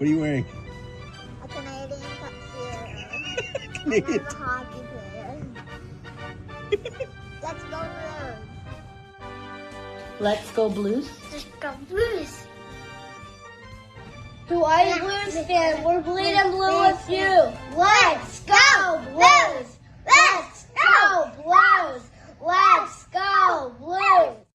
What are you wearing? A Canadian tuxedo. Canadian. I'm a hockey player. Let's go Blues. Let's go Blues. Let's go Blues. To all you Blues fans, we're bleeding blue with you. Let's go Blues! Let's go Blues! Let's go Blues!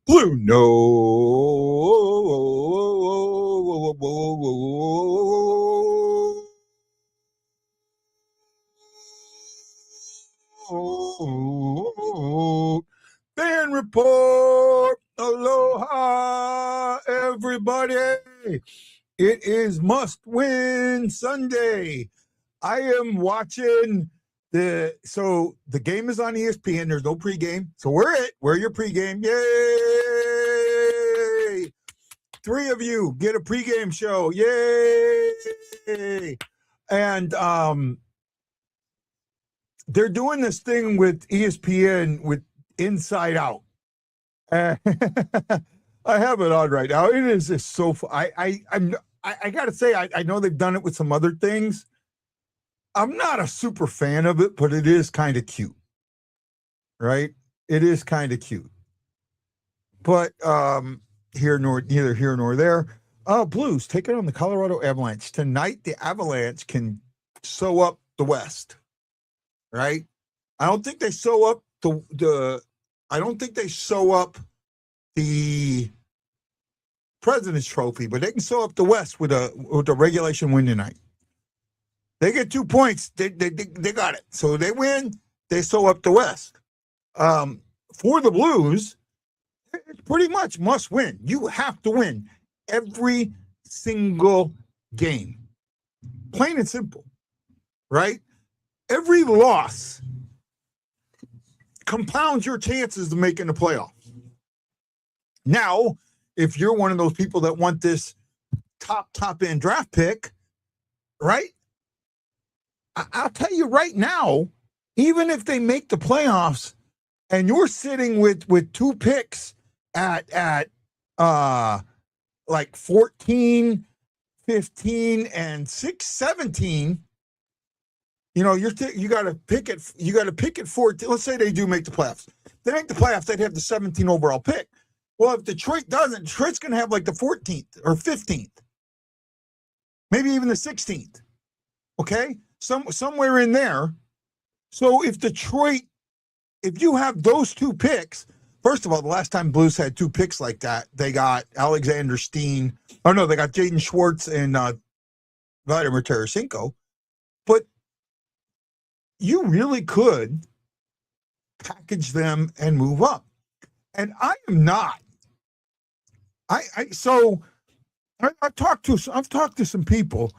Blue Note. Fan report. Aloha, everybody. It is must-win Sunday. I am watching the game is on ESPN. There's no pregame. So we're your pregame. Yay! 3 of you get a pregame show. Yay! And they're doing this thing with ESPN with Inside Out. I have it on right now. It is just so I gotta say, I know they've done it with some other things. I'm not a super fan of it, but it is kind of cute, right? It is kind of cute, but neither here nor there. Blues take it on the Colorado Avalanche tonight. The Avalanche can sew up the West, right? I don't think they sew up I don't think they sew up the President's Trophy, but they can sew up the West with a regulation win tonight. They get 2 points. They got it. So they win. They sew up the West. For the Blues, it's pretty much must win. You have to win every single game. Plain and simple, right? Every loss compounds your chances of making the playoffs. Now, if you're one of those people that want this top end draft pick, right? I'll tell you right now, even if they make the playoffs and you're sitting with 2 picks at like 14, 15, and 17, you know, you got to pick it. You got to pick at 14. Let's say they do make the playoffs. If they make the playoffs, they'd have the 17 overall pick. Well, if Detroit doesn't, Detroit's going to have like the 14th or 15th, maybe even the 16th. Okay. Somewhere in there. So if you have those 2 picks, first of all, the last time Blues had 2 picks like that, they got Alexander Steen. Oh no, they got Jaden Schwartz and Vladimir Tarasenko. But you really could package them and move up. And I am not. I've talked to some people.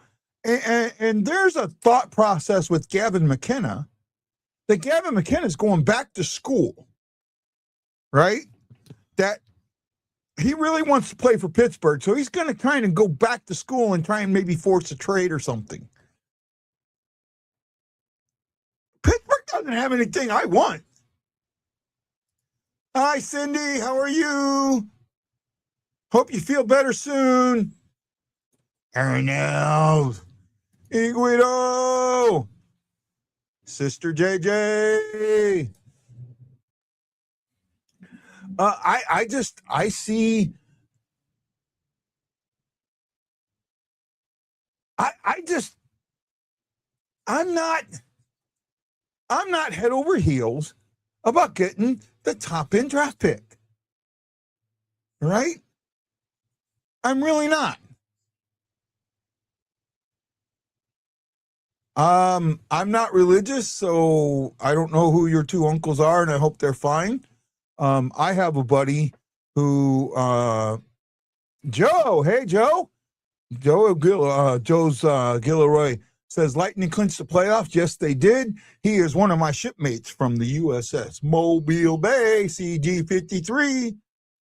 And there's a thought process with Gavin McKenna that Gavin McKenna is going back to school, right? That he really wants to play for Pittsburgh. So he's going to kind of go back to school and try and maybe force a trade or something. Pittsburgh doesn't have anything I want. Hi, Cindy. How are you? Hope you feel better soon. Arnold. Iguido, Sister JJ. I see. I'm not head over heels about getting the top end draft pick. Right? I'm really not. I'm not religious, so I don't know who your two uncles are, and I hope they're fine. I have a buddy who, Joe. Hey, Joe. Joe's Gilroy says Lightning clinched the playoffs. Yes, they did. He is one of my shipmates from the USS Mobile Bay, CG-53,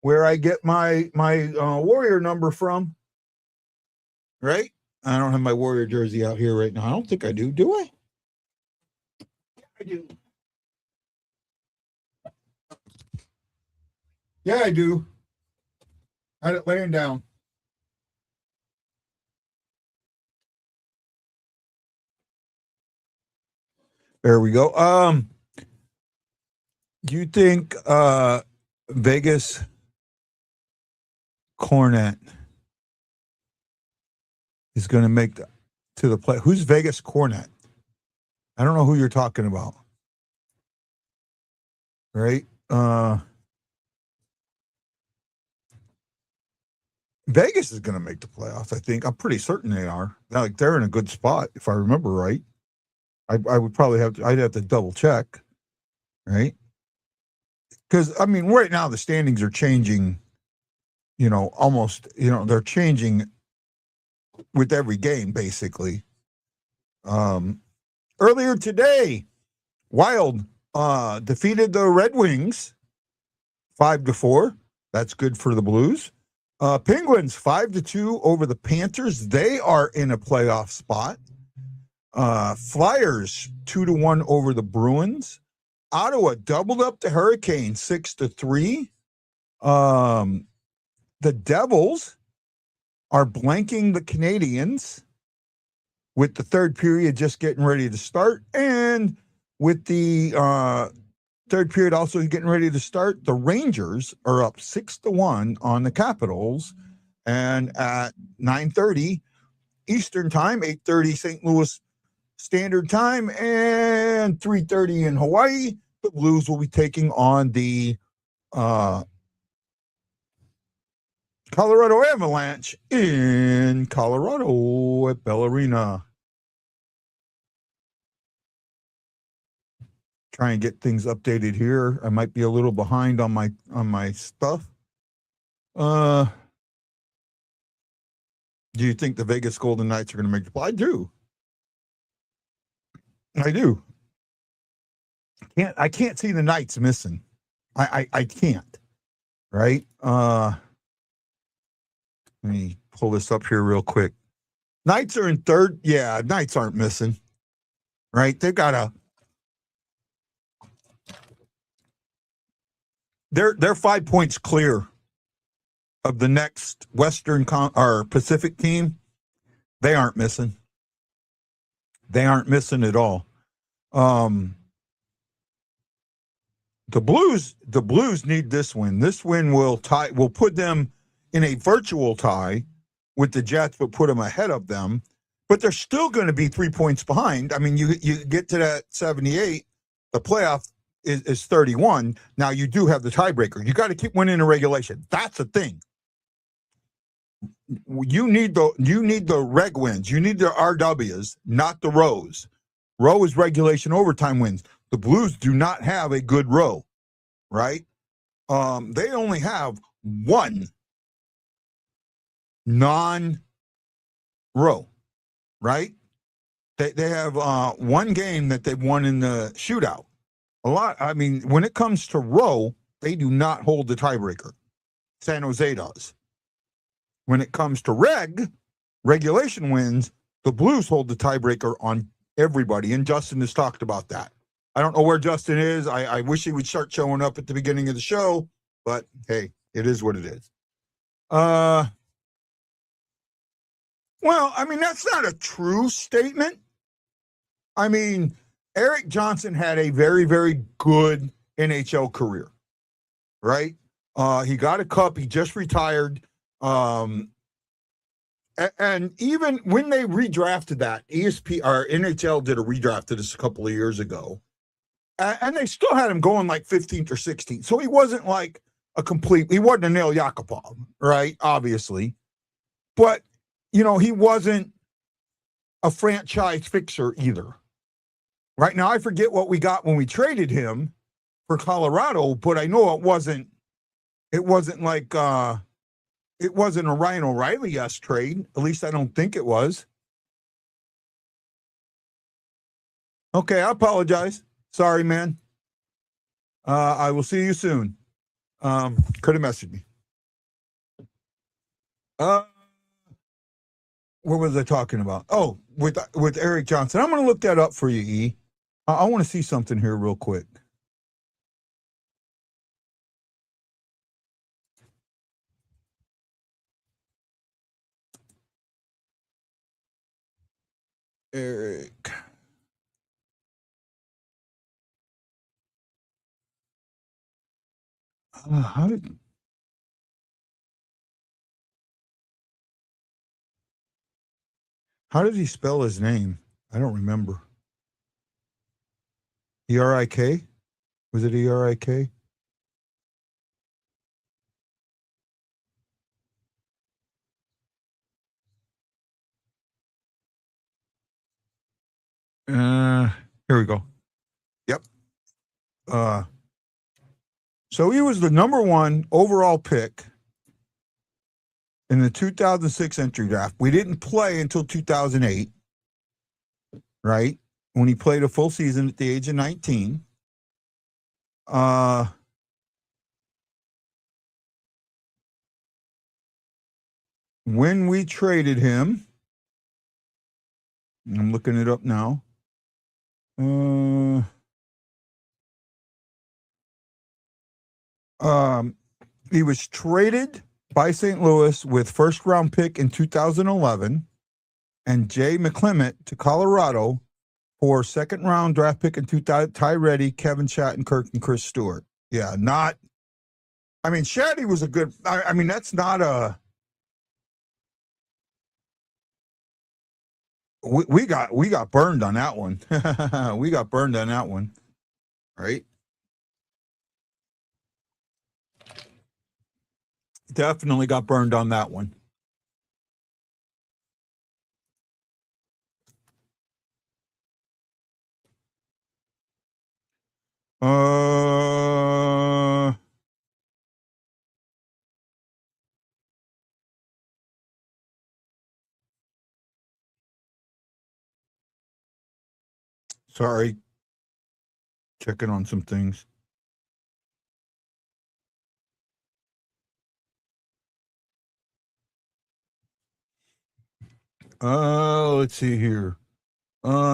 where I get my Warrior number from. Right? I don't have my Warrior jersey out here right now. I don't think I do. Do I? I do. Yeah, I do. I had it laying down. There we go. Do you think Vegas Cornet is going to make to the play? Who's Vegas Cornet? I don't know who you're talking about. Right? Vegas is going to make the playoffs, I think. I'm pretty certain they are. Like, they're in a good spot, if I remember right. I would probably I'd have to double check, right? Because, I mean, right now the standings are changing, almost, they're changing with every game, basically. Earlier today, Wild defeated the Red Wings 5-4. That's good for the Blues. Penguins 5-2 over the Panthers. They are in a playoff spot. Flyers 2-1 over the Bruins. Ottawa doubled up the Hurricanes 6-3. The Devils are blanking the Canadians with the third period just getting ready to start, and with the third period also getting ready to start, the Rangers are up 6-1 on the Capitals, and at 9:30 Eastern Time, 8:30 St. Louis Standard Time, and 3:30 in Hawaii, the Blues will be taking on the Colorado Avalanche in Colorado at Bell Arena. Try and get things updated here. I might be a little behind on my stuff. Do you think the Vegas Golden Knights are going to make the play? I do. I can't see the Knights missing. I can't. Right? Let me pull this up here real quick. Knights are in third. Yeah, Knights aren't missing. Right? They've got they're 5 points clear of the next Western or Pacific team. They aren't missing. They aren't missing at all. The Blues need this win. This win will put them in a virtual tie with the Jets, but put them ahead of them. But they're still going to be 3 points behind. I mean, you get to that 78, the playoff is 31. Now you do have the tiebreaker. You got to keep winning in regulation. That's the thing. You need the reg wins. You need the RWs, not the rows. Row is regulation overtime wins. The Blues do not have a good row, right? They only have one non-row, right? They have one game that they've won in the shootout. I mean, when it comes to row, they do not hold the tiebreaker. San Jose does. When it comes to regulation wins, the Blues hold the tiebreaker on everybody, and Justin has talked about that. I don't know where Justin is. I wish he would start showing up at the beginning of the show, but hey, it is what it is. Well, I mean, that's not a true statement. I mean, Eric Johnson had a very, very good NHL career, right? He got a cup. He just retired. And even when they redrafted that, ESPN or NHL did a redraft of this a couple of years ago, and they still had him going like 15th or 16th. So he wasn't like he wasn't a Nail Yakupov, right? Obviously. But, he wasn't a franchise fixer either. Right now, I forget what we got when we traded him for Colorado, but I know it wasn't like it wasn't a Ryan O'Reilly-esque trade. At least I don't think it was. Okay, I apologize. Sorry, man. I will see you soon. Could have messaged me. What was I talking about? Oh, with Eric Johnson. I'm going to look that up for you, E. I want to see something here real quick. Eric. How did he spell his name? I don't remember. E-R-I-K? Was it E-R-I-K? Here we go. Yep. So he was the number 1 overall pick in the 2006 entry draft. We didn't play until 2008, right? When he played a full season at the age of 19. When we traded him, I'm looking it up now. He was traded by St. Louis with first-round pick in 2011 and Jay McClement to Colorado for second-round draft pick in 2000. Ty Reddy, Kevin Shattenkirk, and Chris Stewart. Yeah, not. I mean, Shatty was a good. I mean, that's not a. We got burned on that one. We got burned on that one, right? Definitely got burned on that one. Sorry. Checking on some things. Let's see here. No.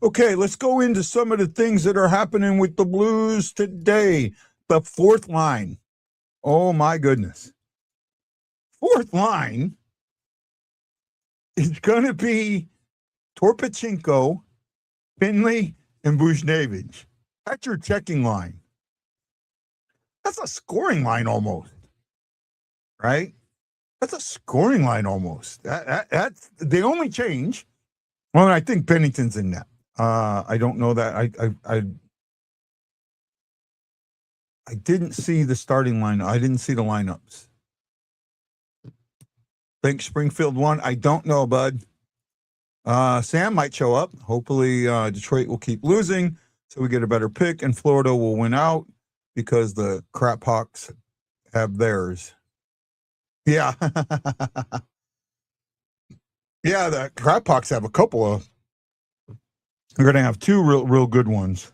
Okay, let's go into some of the things that are happening with the Blues today. The fourth line. Oh my goodness. Fourth line is going to be Torpachenko, Finley, and Buchnevich. That's your checking line. That's a scoring line almost, right? That's a scoring line almost. That's the only change. Well, I think Pennington's in net. I don't know that. I didn't see the starting line. I didn't see the lineups. Think Springfield won. I don't know, bud. Sam might show up. Hopefully, Detroit will keep losing, so we get a better pick, and Florida will win out because the Crap Hawks have theirs. Yeah. Yeah, the Crap Hawks have a couple of. They're going to have 2 real good ones.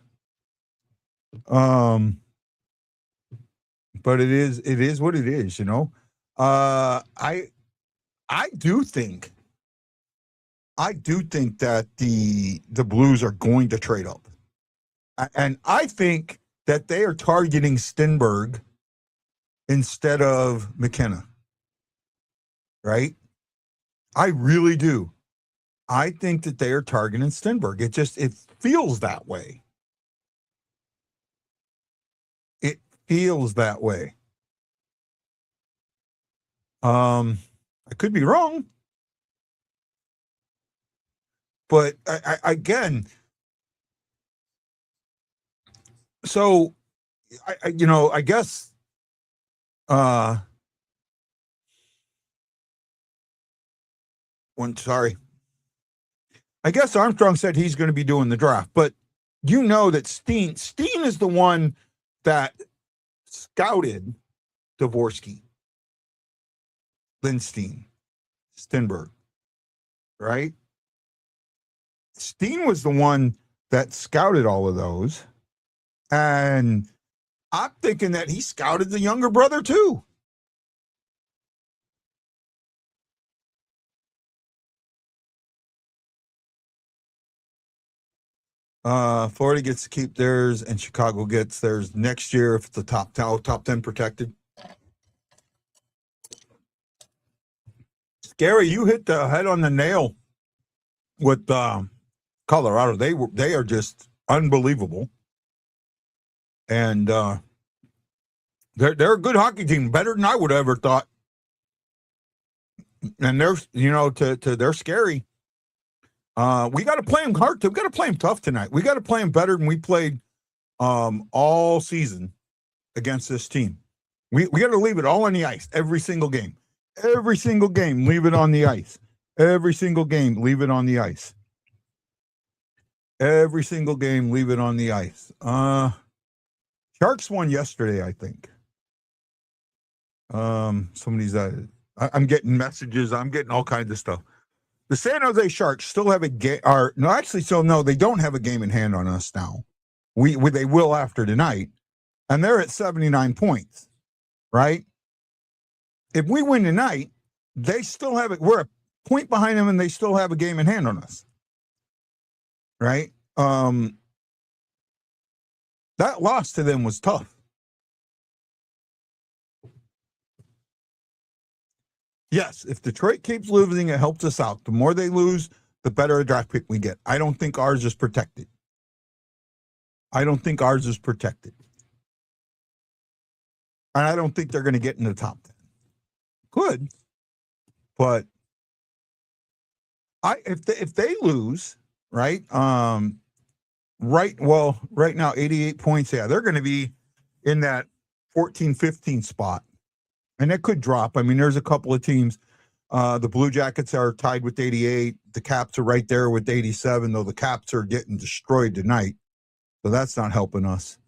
But it is what it is, you know. I do think that the Blues are going to trade up. And I think that they are targeting Stenberg instead of McKenna. Right? I really do. I think that they are targeting Stenberg. It feels that way. It feels that way. I could be wrong. But I again, so I guess Sorry. I guess Armstrong said he's going to be doing the draft, but you know that Steen is the one that scouted Dvorsky, Lindstein, Stenberg, right? Steen was the one that scouted all of those. And I'm thinking that he scouted the younger brother too. Florida gets to keep theirs and Chicago gets theirs next year if it's the top 10 protected. Gary, you hit the head on the nail with Colorado. They are just unbelievable. And they're a good hockey team, better than I would have ever thought. And they're they're scary. We got to play them hard. We got to play them tough tonight. We got to play them better than we played all season against this team. We got to leave it all on the ice every single game. Every single game, leave it on the ice. Every single game, leave it on the ice. Every single game, leave it on the ice. Sharks won yesterday, I think. Somebody's I'm getting messages. I'm getting all kinds of stuff. The San Jose Sharks still have a game. They don't have a game in hand on us now. They will after tonight, and they're at 79 points, right? If we win tonight, they still have it. We're a point behind them, and they still have a game in hand on us, right? That loss to them was tough. Yes, if Detroit keeps losing, it helps us out. The more they lose, the better a draft pick we get. I don't think ours is protected. And I don't think they're going to get in the top 10. Good. But if they lose, right? Right now, 88 points. Yeah, they're going to be in that 14, 15 spot. And it could drop. I mean, there's a couple of teams. The Blue Jackets are tied with 88. The Caps are right there with 87, though the Caps are getting destroyed tonight. So that's not helping us.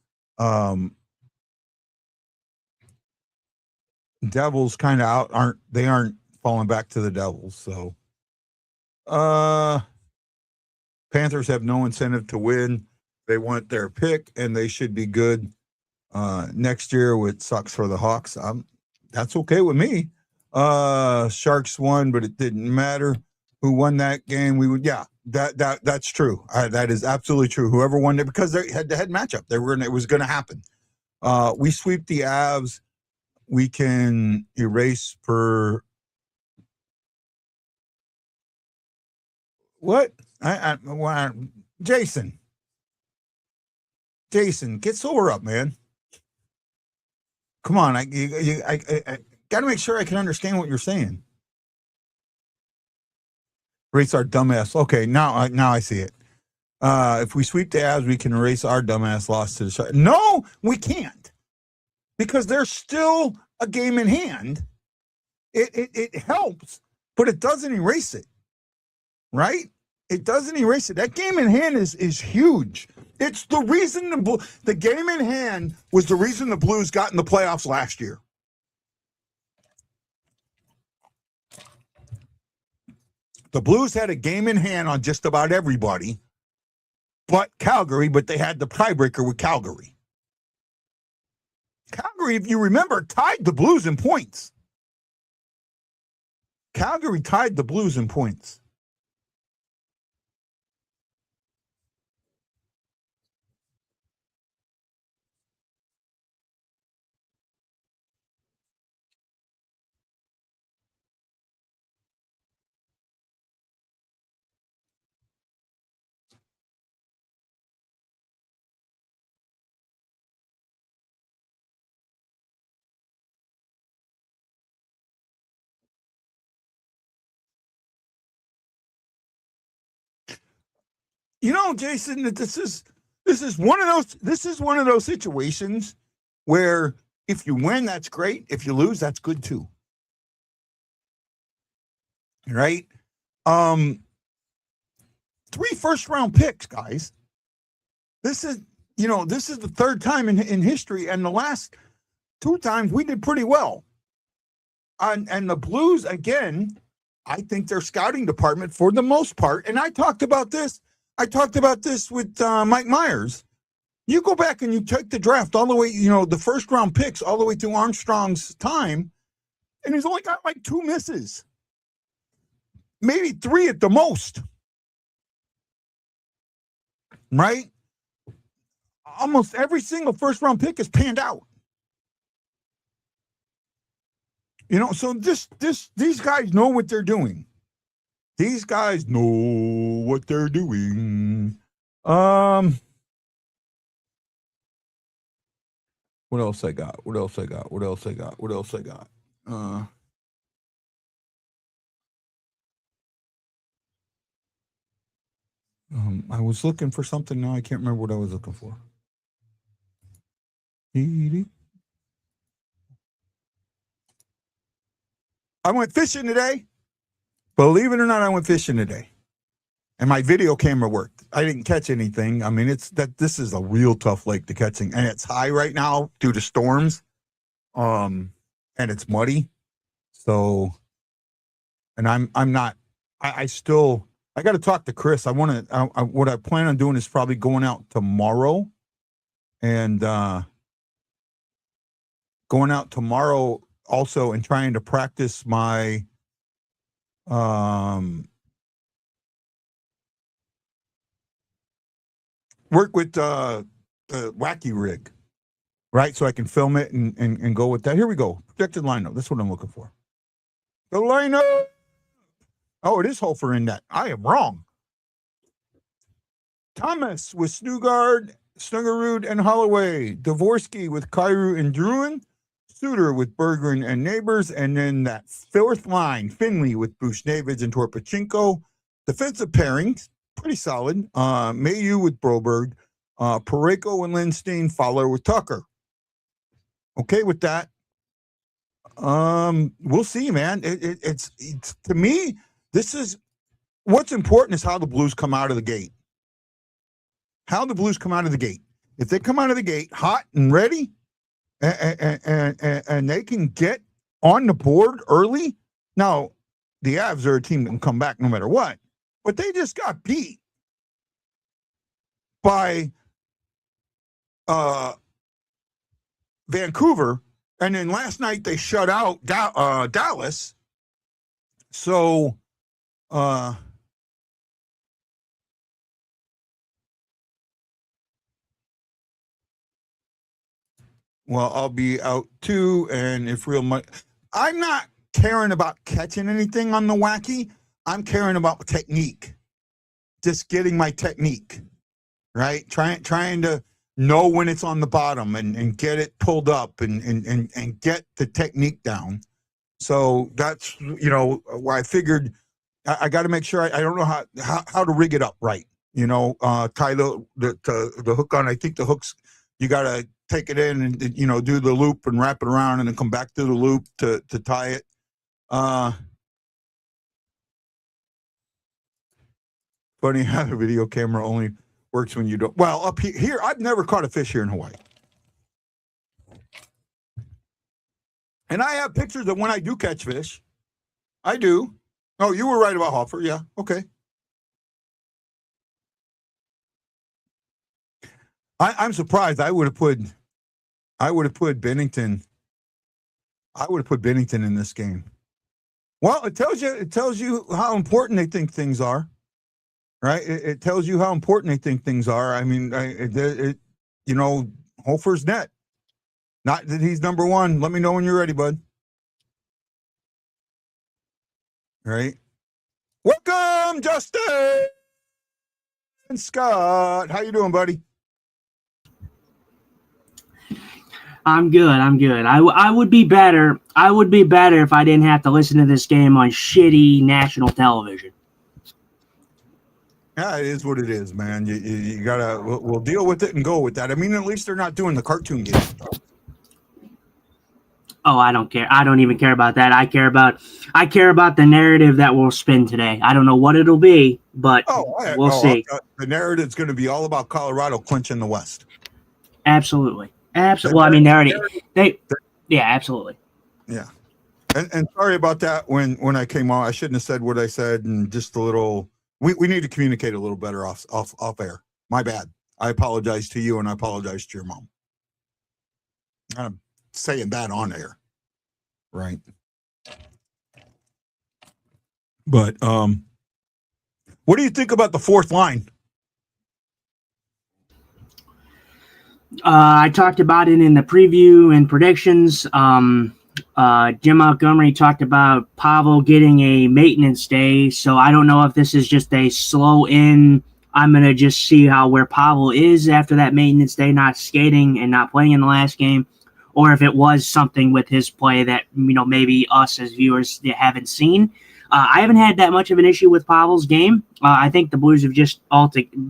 Devils kind of aren't falling back to the Devils. So Panthers have no incentive to win. They want their pick, and they should be good next year, which sucks for the Hawks. That's okay with me. Sharks won, but it didn't matter who won that game. That's true. That is absolutely true. Whoever won it, because they head-to-head matchup, it was going to happen. We sweep the Avs. We can erase per what? Jason, get sober up, man. Come on, I got to make sure I can understand what you're saying. Erase our dumbass. Okay, now I see it. If we sweep the Avs, we can erase our dumbass loss to the Sharks. No, we can't, because there's still a game in hand. It helps, but it doesn't erase it, right? It doesn't erase it. That game in hand is huge. It's the reason the game in hand was the reason the Blues got in the playoffs last year. The Blues had a game in hand on just about everybody but Calgary, but they had the tiebreaker with Calgary. Calgary, if you remember, tied the Blues in points. Calgary tied the Blues in points. You know, Jason, that this is one of those situations where if you win, that's great. If you lose, that's good too. Right? 3 first-round picks, guys. This is the third time in history, and the last 2 times we did pretty well. And the Blues, again, I think their scouting department, for the most part, and I talked about this with Mike Myers. You go back and you take the draft all the way, the first-round picks all the way to Armstrong's time, and he's only got like 2 misses. Maybe 3 at the most. Right? Almost every single first-round pick is panned out. So these guys know what they're doing. These guys know what they're doing. What else I got? I was looking for something now. I can't remember what I was looking for. I went fishing today. Believe it or not, I went fishing today. And my video camera worked. I didn't catch anything. I mean, this is a real tough lake to catching. And it's high right now due to storms. And it's muddy. So, and I got to talk to Chris. What I plan on doing is probably going out tomorrow. And going out tomorrow also and trying to practice my work with the wacky rig, right? So I can film it and go with that. Here we go. Projected lineup. That's what I'm looking for. The lineup. Oh, it is Hofer in that. I am wrong. Thomas with Snuggerud and Holloway. Dvorsky with Kyrou and Druin. Suter with Berggren and Neighbors, and then that 4th line, Finley with Buchnevich and Torpachenko. Defensive pairings, pretty solid. Mayu with Broberg, Parayko and Lindstein, Fowler with Tucker. Okay with that. We'll see, man. It's to me, this is what's important is how the Blues come out of the gate. How the Blues come out of the gate. If they come out of the gate hot and ready, and they can get on the board early. Now, the Avs are a team that can come back no matter what, but they just got beat by Vancouver, and then last night they shut out Dallas. So, well, I'll be out too, and if real much, I'm not caring about catching anything on the wacky. I'm caring about technique, just getting my technique, right? Trying to know when it's on the bottom and get it pulled up and get the technique down. So that's why I figured I got to make sure I don't know how to rig it up right. Tie the hook on. I think the hooks you got to take it in and do the loop and wrap it around and then come back to the loop to tie it. Funny how the video camera only works when you don't. Well, up here, I've never caught a fish here in Hawaii. And I have pictures of when I do catch fish. I do. Oh, you were right about Hofer. Yeah. Okay. I'm surprised. I would have put Bennington. I would have put Bennington in this game. Well, it tells you how important they think things are, right? It tells you how important they think things are. I mean, Hofer's net. Not that he's number one. Let me know when you're ready, bud. All right. Welcome, Justin and Scott. How you doing, buddy? I'm good. I would be better. I would be better if I didn't have to listen to this game on shitty national television. Yeah, it is what it is, man. You gotta. We'll deal with it and go with that. I mean, at least they're not doing the cartoon game. Oh, I don't care. I don't even care about that. I care about the narrative that will spin today. I don't know what it'll be, but we'll see. The narrative's going to be all about Colorado clinching the West. Absolutely. Well, I mean, yeah, absolutely. Yeah. And sorry about that when I came on. I shouldn't have said what I said, and just a little. We need to communicate a little better off air. My bad. I apologize to you, and I apologize to your mom. I'm saying that on air, right? But what do you think about the fourth line? I talked about it in the preview and predictions. Jim Montgomery talked about Pavel getting a maintenance day, so I don't know if this is just a slow in. I'm going to just see where Pavel is after that maintenance day, not skating and not playing in the last game, or if it was something with his play that maybe us as viewers haven't seen. I haven't had that much of an issue with Pavel's game. I think the Blues have just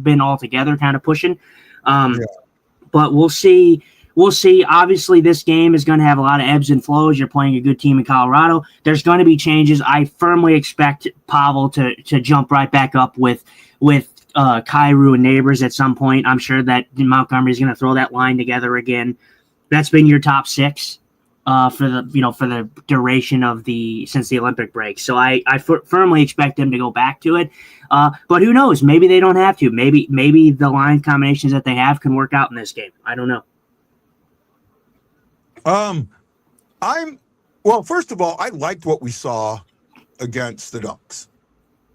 been all together kind of pushing. But we'll see. We'll see. Obviously, this game is going to have a lot of ebbs and flows. You're playing a good team in Colorado. There's going to be changes. I firmly expect Pavel to jump right back up with Kyrou and Neighbors at some point. I'm sure that Montgomery is going to throw that line together again. That's been your top six for the duration of since the Olympic break. So I firmly expect them to go back to it. But who knows? Maybe they don't have to. Maybe the line combinations that they have can work out in this game. I don't know. First of all, I liked what we saw against the Ducks,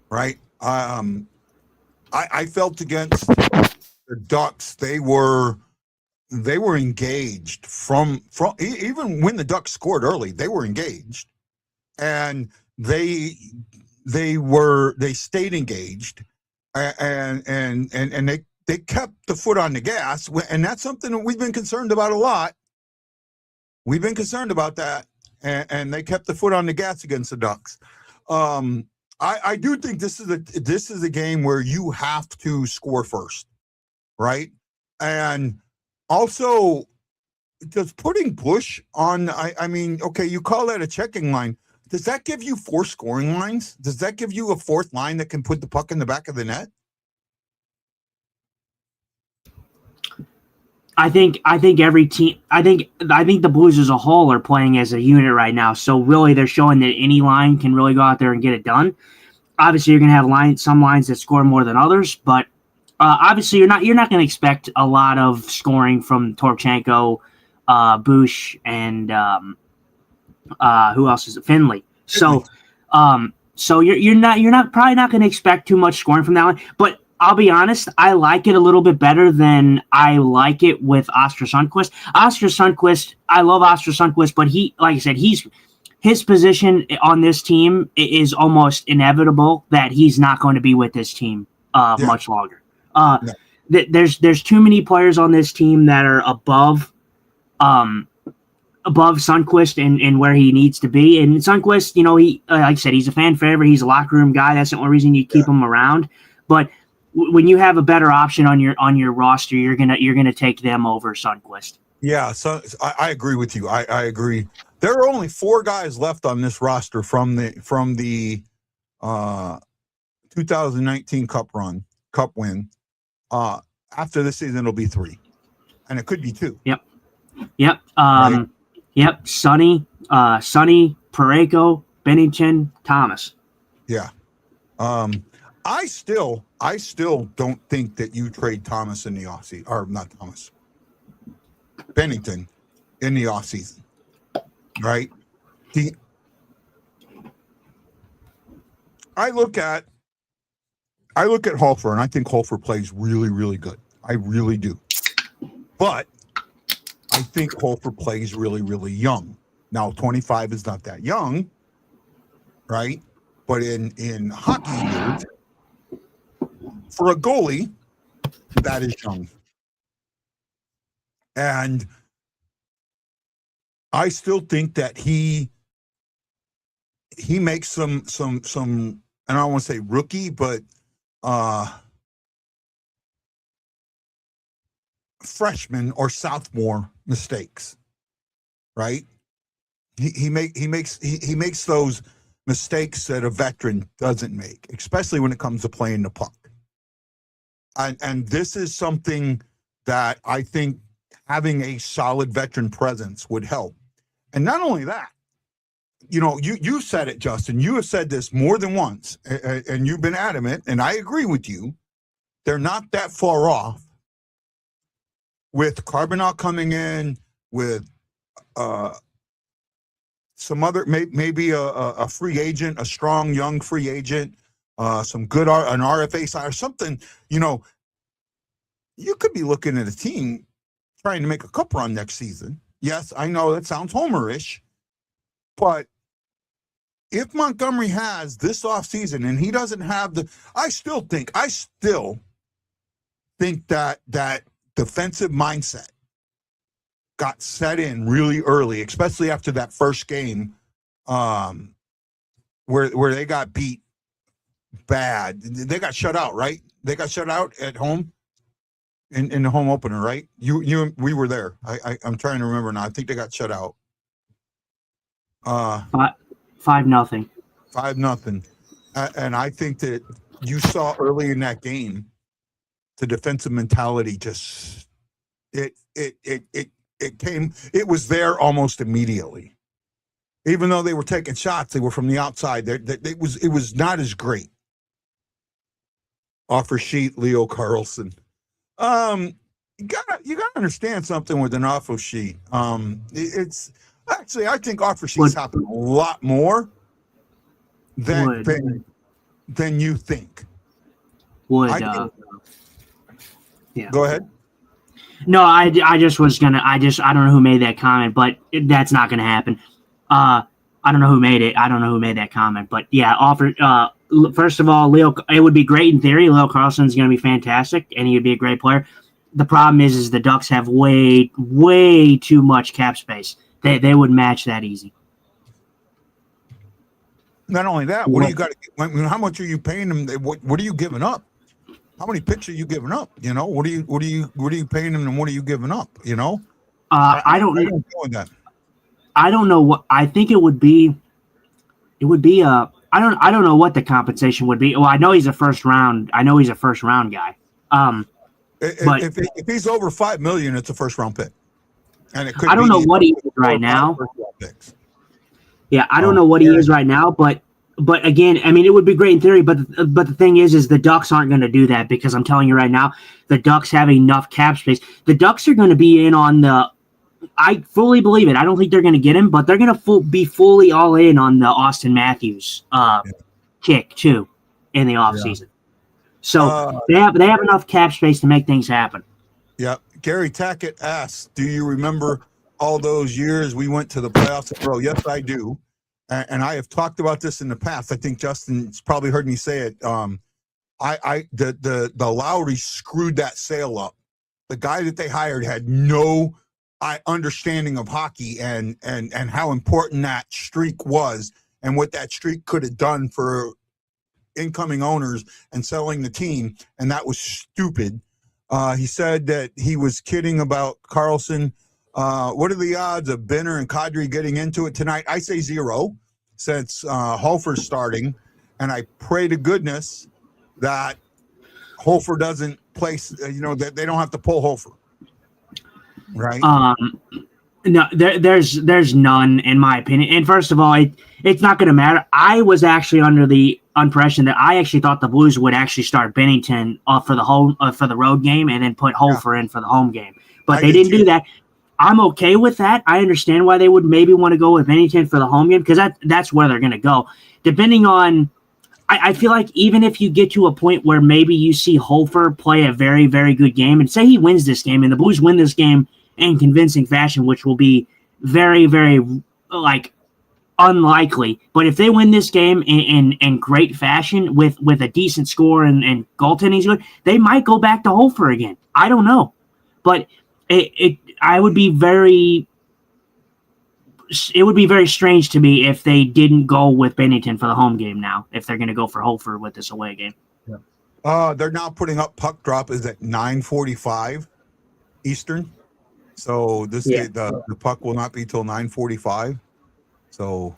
right? I felt against the Ducks, they were engaged from even when the Ducks scored early, they were engaged, and they stayed engaged, and they kept the foot on the gas, and that's something that we've been concerned about a lot. We've been concerned about that, and they kept the foot on the gas against the Ducks. I do think this is a game where you have to score first, right? And also, does putting Bush on? I mean, okay, you call that a checking line. Does that give you 4 scoring lines? Does that give you a fourth line that can put the puck in the back of the net? I think every team. I think the Blues as a whole are playing as a unit right now. So really, they're showing that any line can really go out there and get it done. Obviously, you're going to have some lines that score more than others, but obviously, you're not going to expect a lot of scoring from Torchenko, Bush, and who else is it? Finley. So you're probably not going to expect too much scoring from that one, but. I'll be honest, I like it a little bit better than I like it with Oscar Sundqvist. I love Oscar Sundqvist, but like I said, his position on this team is almost inevitable that he's not going to be with this team much longer. There's too many players on this team that are above Sundqvist and where he needs to be. And Sundqvist, he like I said, he's a fan favorite. He's a locker room guy. That's the only reason you keep him around. But when you have a better option on your roster, you're gonna take them over Sundqvist. Yeah, so I agree with you. I agree. There are only 4 guys left on this roster from the 2019 Cup win. After this season, it'll be 3, and it could be 2. Yep. Right? Yep. Sonny, Parayko, Bennington, Thomas. Yeah. I still don't think that you trade Thomas in the offseason, or not Thomas, Bennington in the offseason, right? I look at Hofer, and I think Hofer plays really, really good. I really do. But I think Hofer plays really, really young. Now, 25 is not that young, right? But in hockey years, for a goalie, that is young. And I still think that he makes some, and I don't want to say rookie, but freshman or sophomore mistakes, right? He makes those mistakes that a veteran doesn't make, especially when it comes to playing the puck. And this is something that I think having a solid veteran presence would help. And not only that, you said it, Justin. You have said this more than once, and you've been adamant, and I agree with you. They're not that far off with Carbonell coming in, with some other, maybe a free agent, a strong young free agent, some good an RFA side or something. You could be looking at a team trying to make a cup run next season. Yes, I know that sounds homerish, but if Montgomery has this offseason and he doesn't have I still think that defensive mindset got set in really early, especially after that first game, where they got beat bad. They got shut out, right? They got shut out at home in the home opener, right? We were there. I'm trying to remember now. I think they got shut out. 5-0. 5-0. And I think that you saw early in that game the defensive mentality just it was there almost immediately. Even though they were taking shots, they were from the outside. It was not as great. Offer sheet, Leo Carlson. You gotta understand something with an offer sheet. It's actually, I think offer sheets happen a lot more than you think. Yeah. Go ahead. No, I just was gonna. I don't know who made that comment, but that's not gonna happen. I don't know who made it. I don't know who made that comment, but yeah, first of all, Leo, it would be great in theory. Leo Carlson's going to be fantastic, and he would be a great player. The problem is the Ducks have way, way too much cap space. They would match that easy. Not only that, what do you got? How much are you paying them? What are you giving up? How many picks are you giving up? What are you paying them, and what are you giving up? I don't know that. I don't know what I think it would be. It would be I don't know what the compensation would be. Well, I know he's a first round guy. But if he's over $5 million, it's a first round pick. And it could I don't know what he is right now. Yeah, I don't know what he is right now, but again, I mean, it would be great in theory, but the thing is the Ducks aren't going to do that because I'm telling you right now, the Ducks have enough cap space. The Ducks are going to be in on I fully believe it. I don't think they're going to get him, but they're going to be fully all in on the Austin Matthews kick too in the offseason. Yeah. So they have enough cap space to make things happen. Yeah. Gary Tackett asks, do you remember all those years we went to the playoffs in a row? Yes, I do. And I have talked about this in the past. I think Justin's probably heard me say it. The Lowry screwed that sale up. The guy that they hired had no understanding of hockey and how important that streak was and what that streak could have done for incoming owners and selling the team, and that was stupid. He said that he was kidding about Carlson. What are the odds of Benner and Kadri getting into it tonight? I say 0 since Hofer's starting, and I pray to goodness that Hofer doesn't place, that they don't have to pull Hofer. Right. No, there's none in my opinion. And first of all, it's not going to matter. I was actually under the impression that I actually thought the Blues would actually start Bennington for the road game and then put Hofer in for the home game. But they didn't do that. I'm okay with that. I understand why they would maybe want to go with Bennington for the home game because that's where they're going to go. Depending on, I feel like even if you get to a point where maybe you see Hofer play a very, very good game and say he wins this game and the Blues win this game in convincing fashion, which will be very, very unlikely. But if they win this game in great fashion with a decent score and goaltending's good, they might go back to Hofer again. I don't know, but it would be very strange to me if they didn't go with Bennington for the home game now, if they're going to go for Hofer with this away game. Yeah. They're now putting up puck drop is at 9:45 Eastern. So the puck will not be till 9:45. So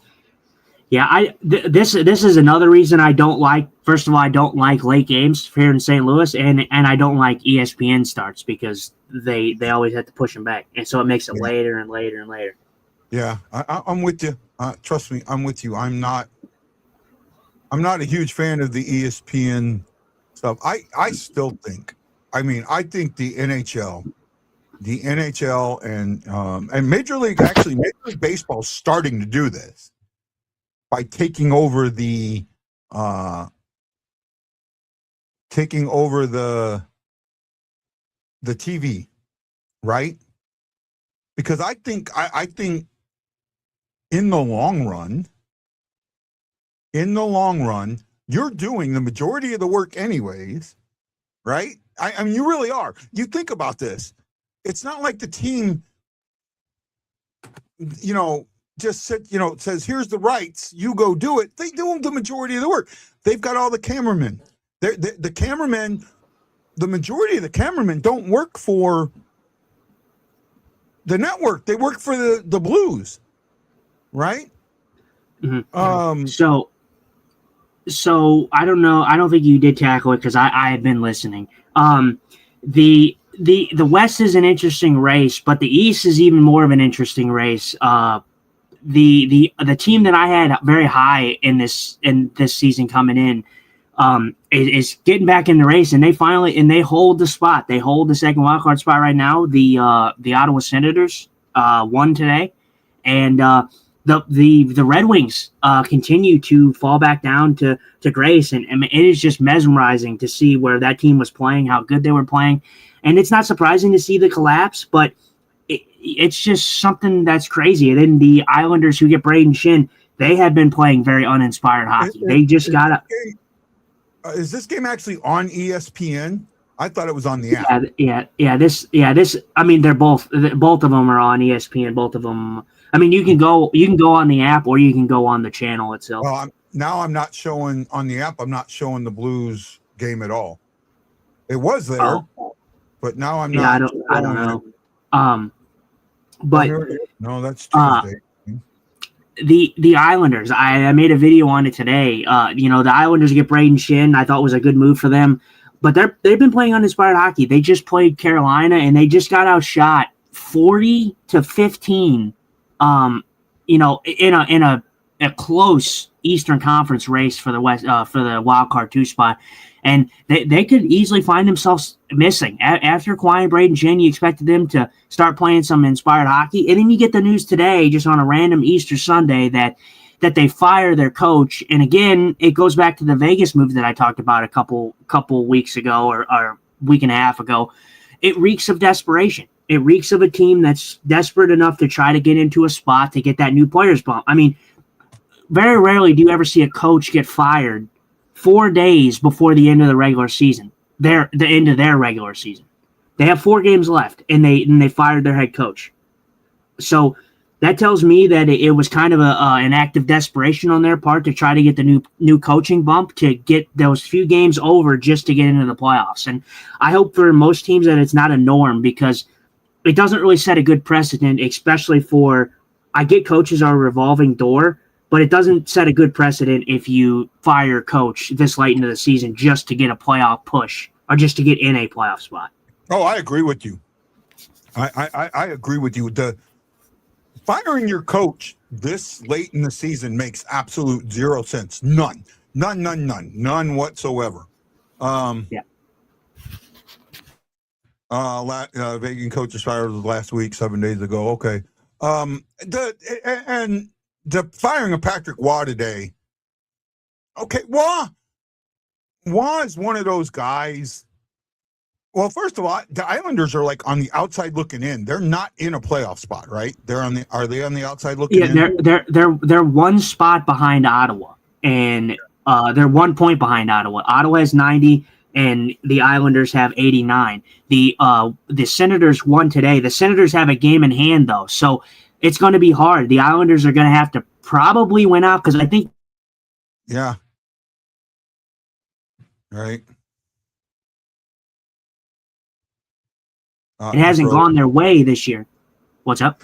Yeah, this is another reason I don't like. First of all, I don't like late games here in St. Louis, and I don't like ESPN starts because they always have to push them back, and so it makes it later and later and later. yeah, I'm with you. Trust me, I'm with you. I'm not a huge fan of the ESPN stuff. I still think. I mean, I think the NHL and Major League Baseball is starting to do this by taking over the TV, right? Because I think in the long run, you're doing the majority of the work anyways, right? I mean, you really are. You think about this. It's not like the team, just says, here's the rights, you go do it. They do the majority of the work. They've got all the cameramen. The cameramen, the majority of the cameramen don't work for the network. They work for the Blues, right? Mm-hmm. So I don't know. I don't think you did tackle it because I have been listening. The West is an interesting race, but the East is even more of an interesting race. The team that I had very high in this season coming in is getting back in the race, and they hold the spot. They hold the second wildcard spot right now. The Ottawa Senators won today, and the Red Wings continue to fall back down to grace, and it is just mesmerizing to see where that team was playing, how good they were playing, and it's not surprising to see the collapse, but it's just something that's crazy. And then the Islanders, who get Braden Shin, they have been playing very uninspired hockey. They just got up. Is this game actually on ESPN? I thought it was on the app. Yeah. This. I mean, both of them are on ESPN. Both of them. I mean, you can go on the app or you can go on the channel itself. Well, I'm not showing on the app. I'm not showing the Blues game at all. It was there, but now I'm not. I don't know. But no, that's Tuesday. The Islanders. I made a video on it today. The Islanders get Braden Shin. I thought was a good move for them, but they've been playing uninspired hockey. They just played Carolina and they just got outshot 40-15. In a close Eastern Conference race for the West for the wild card 2 spot, and they could easily find themselves missing after Kawhi and Braden Shin. You expected them to start playing some inspired hockey, and then you get the news today, just on a random Easter Sunday, that they fire their coach. And again, it goes back to the Vegas move that I talked about a couple weeks ago or a week and a half ago. It reeks of desperation. It reeks of a team that's desperate enough to try to get into a spot to get that new players bump. I mean, very rarely do you ever see a coach get fired 4 days before the end of the regular season. The end of their regular season. They have 4 games left, and they fired their head coach. So that tells me that it was kind of an act of desperation on their part to try to get the new coaching bump, to get those few games over just to get into the playoffs. And I hope for most teams that it's not a norm, because it doesn't really set a good precedent, especially for, I get coaches are a revolving door, but it doesn't set a good precedent if you fire a coach this late into the season just to get a playoff push or just to get in a playoff spot. Oh, I agree with you. I agree with you. The firing your coach this late in the season makes absolute zero sense. None whatsoever. Yeah. Vegan coaches fired last week, 7 days ago. Okay. The firing of Patrick Waugh today. Okay, Waugh is one of those guys. Well, first of all, the Islanders are like on the outside looking in. They're not in a playoff spot, right? Are they on the outside looking in? Yeah, they're one spot behind Ottawa, and they're 1 point behind Ottawa. Ottawa has 90, and the Islanders have 89. The Senators won today. The Senators have a game in hand, though, so it's going to be hard. The Islanders are going to have to probably win out, because I think. Yeah. Right. It hasn't gone their way this year. What's up?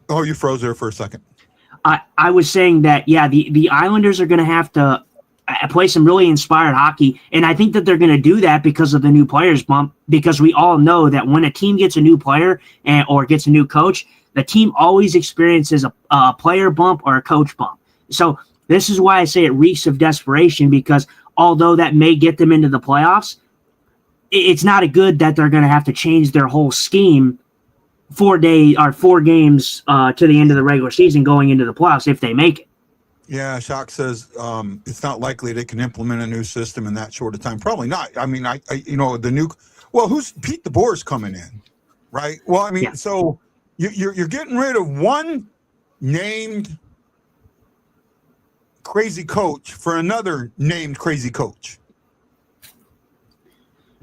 Oh, you froze there for a second. I was saying that, yeah, the Islanders are going to have to play some really inspired hockey, and I think that they're going to do that because of the new players bump, because we all know that when a team gets a new player or gets a new coach, the team always experiences a player bump or a coach bump. So this is why I say it reeks of desperation, because although that may get them into the playoffs, it's not a good that they're going to have to change their whole scheme 4 games to the end of the regular season going into the playoffs if they make it. Yeah, Shock says it's not likely they can implement a new system in that short of time. Probably not. I mean, who's Pete DeBoer's coming in, right? Well, I mean, Yeah. So you're getting rid of one named crazy coach for another named crazy coach.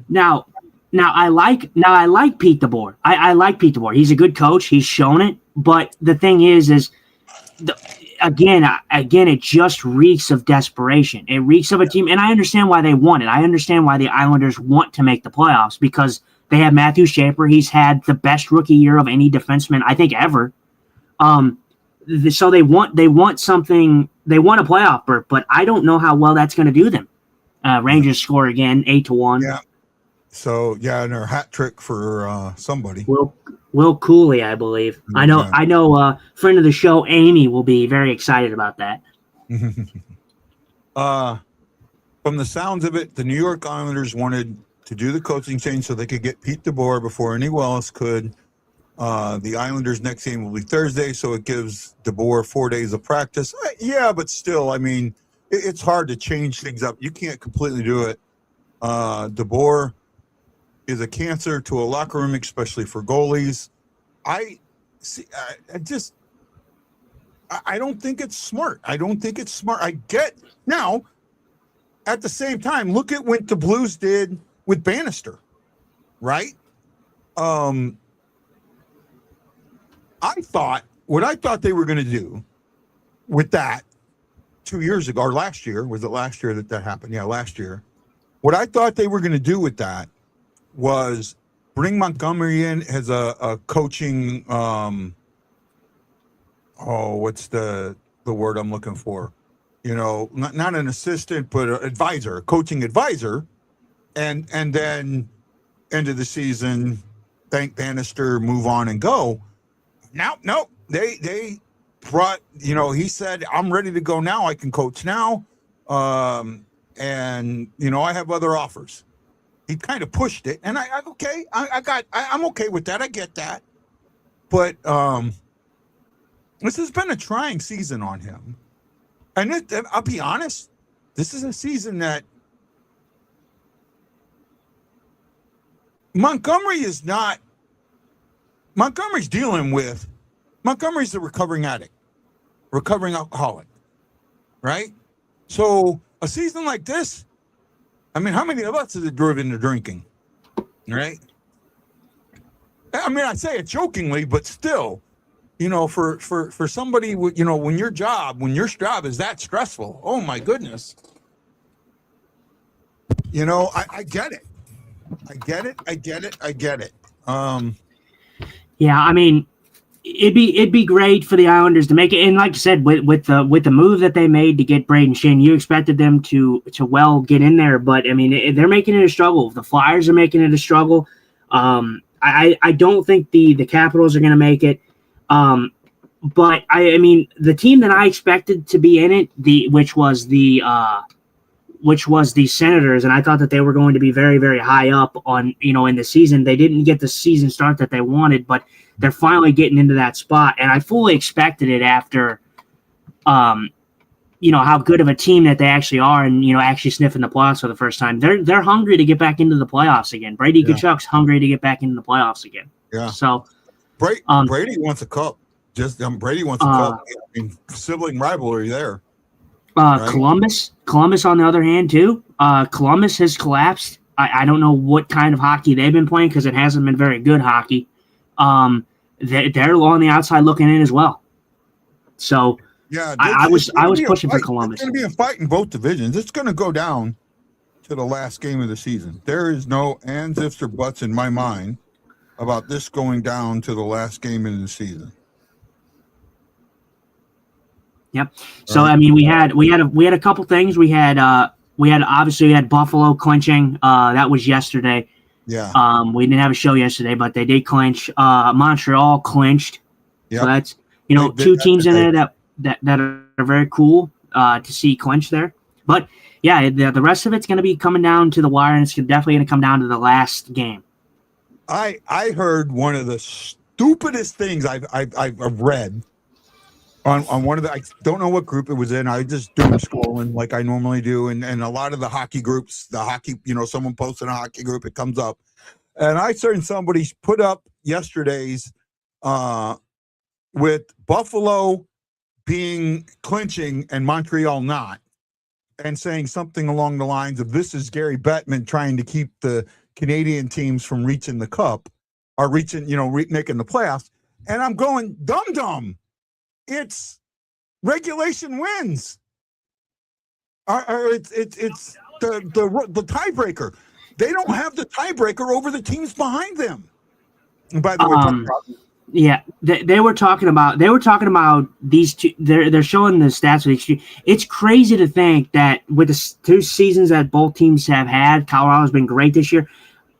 Now I like Pete DeBoer. I like Pete DeBoer. He's a good coach. He's shown it. But the thing is again, it just reeks of desperation. It reeks of a team, and I understand why they want it. I understand why the Islanders want to make the playoffs, because they have Matthew Schaefer. He's had the best rookie year of any defenseman, I think, ever. So they want something. They want a playoff berth, but I don't know how well that's going to do them. Rangers score again, 8-1. Yeah. So yeah, and a hat trick for somebody. Will Cooley, I believe. Yeah. I know. Friend of the show, Amy, will be very excited about that. From the sounds of it, the New York Islanders wanted to do the coaching change so they could get Pete DeBoer before anyone else could. The Islanders' next game will be Thursday, so it gives DeBoer 4 days of practice. Yeah, but still, I mean, it's hard to change things up. You can't completely do it. DeBoer is a cancer to a locker room, especially for goalies. I don't think it's smart. I get now. At the same time, look at what the Blues did with Bannister, right? I thought they were going to do with that 2 years ago, or last year. Was it last year that happened? Yeah, last year. What I thought they were going to do with that was bring Montgomery in as a coaching, what's the word I'm looking for? Not an assistant, but an advisor, a coaching advisor, and then end of the season, thank Bannister, move on and go. No, they brought, he said, I'm ready to go now. I can coach now. And, I have other offers. He kind of pushed it, and I'm okay with that. I get that. But this has been a trying season on him. And I'll be honest, this is a season that Montgomery's a recovering addict, recovering alcoholic, right? So a season like this, I mean, how many of us has it driven to drinking, right? I mean, I say it jokingly, but still, for somebody, when your job is that stressful, oh my goodness. I get it. I get it. Yeah, I mean, it'd be great for the Islanders to make it. And like I said, with the move that they made to get Braden Shin, you expected them to well get in there, but I mean, they're making it a struggle. The Flyers are making it a struggle. I don't think the Capitals are going to make it. But I mean, the team that I expected to be in it, which was the Senators, and I thought that they were going to be very, very high up on, in the season. They didn't get the season start that they wanted, but they're finally getting into that spot. And I fully expected it after, how good of a team that they actually are, and, actually sniffing the playoffs for the first time. They're hungry to get back into the playoffs again. Brady Tkachuk's hungry to get back into the playoffs again. Yeah. So Brady wants a cup. Brady wants a cup. I mean, sibling rivalry there. Right? Columbus on the other hand too. Columbus has collapsed. I don't know what kind of hockey they've been playing, because it hasn't been very good hockey. They're on the outside looking in as well. So yeah, I was pushing for Columbus. It's going to be a fight in both divisions. It's going to go down to the last game of the season. There is no ands, ifs, or buts in my mind about this going down to the last game of the season. Yep. So Right. I mean, we had a couple things. We had obviously we had Buffalo clinching. That was yesterday. Yeah. We didn't have a show yesterday, but they did clinch. Montreal clinched. Yep. So that's They- two teams in okay. there that are very cool to see clinch there. But yeah, the rest of it's going to be coming down to the wire, and it's definitely going to come down to the last game. I heard one of the stupidest things I've read on one of the, I don't know what group it was in. I just doom scrolling like I normally do, and a lot of the hockey groups, the hockey, someone posted a hockey group, it comes up, and I certain somebody put up yesterday's with Buffalo being clinching and Montreal not, and saying something along the lines of, this is Gary Bettman trying to keep the Canadian teams from reaching the cup or reaching, making the playoffs. And I'm going, dum. It's regulation wins. Or it's the tiebreaker. They don't have the tiebreaker over the teams behind them. And by the way, yeah, they were talking about these two. They're showing the stats for these two. It's crazy to think that with the 2 seasons that both teams have had, Colorado's been great this year.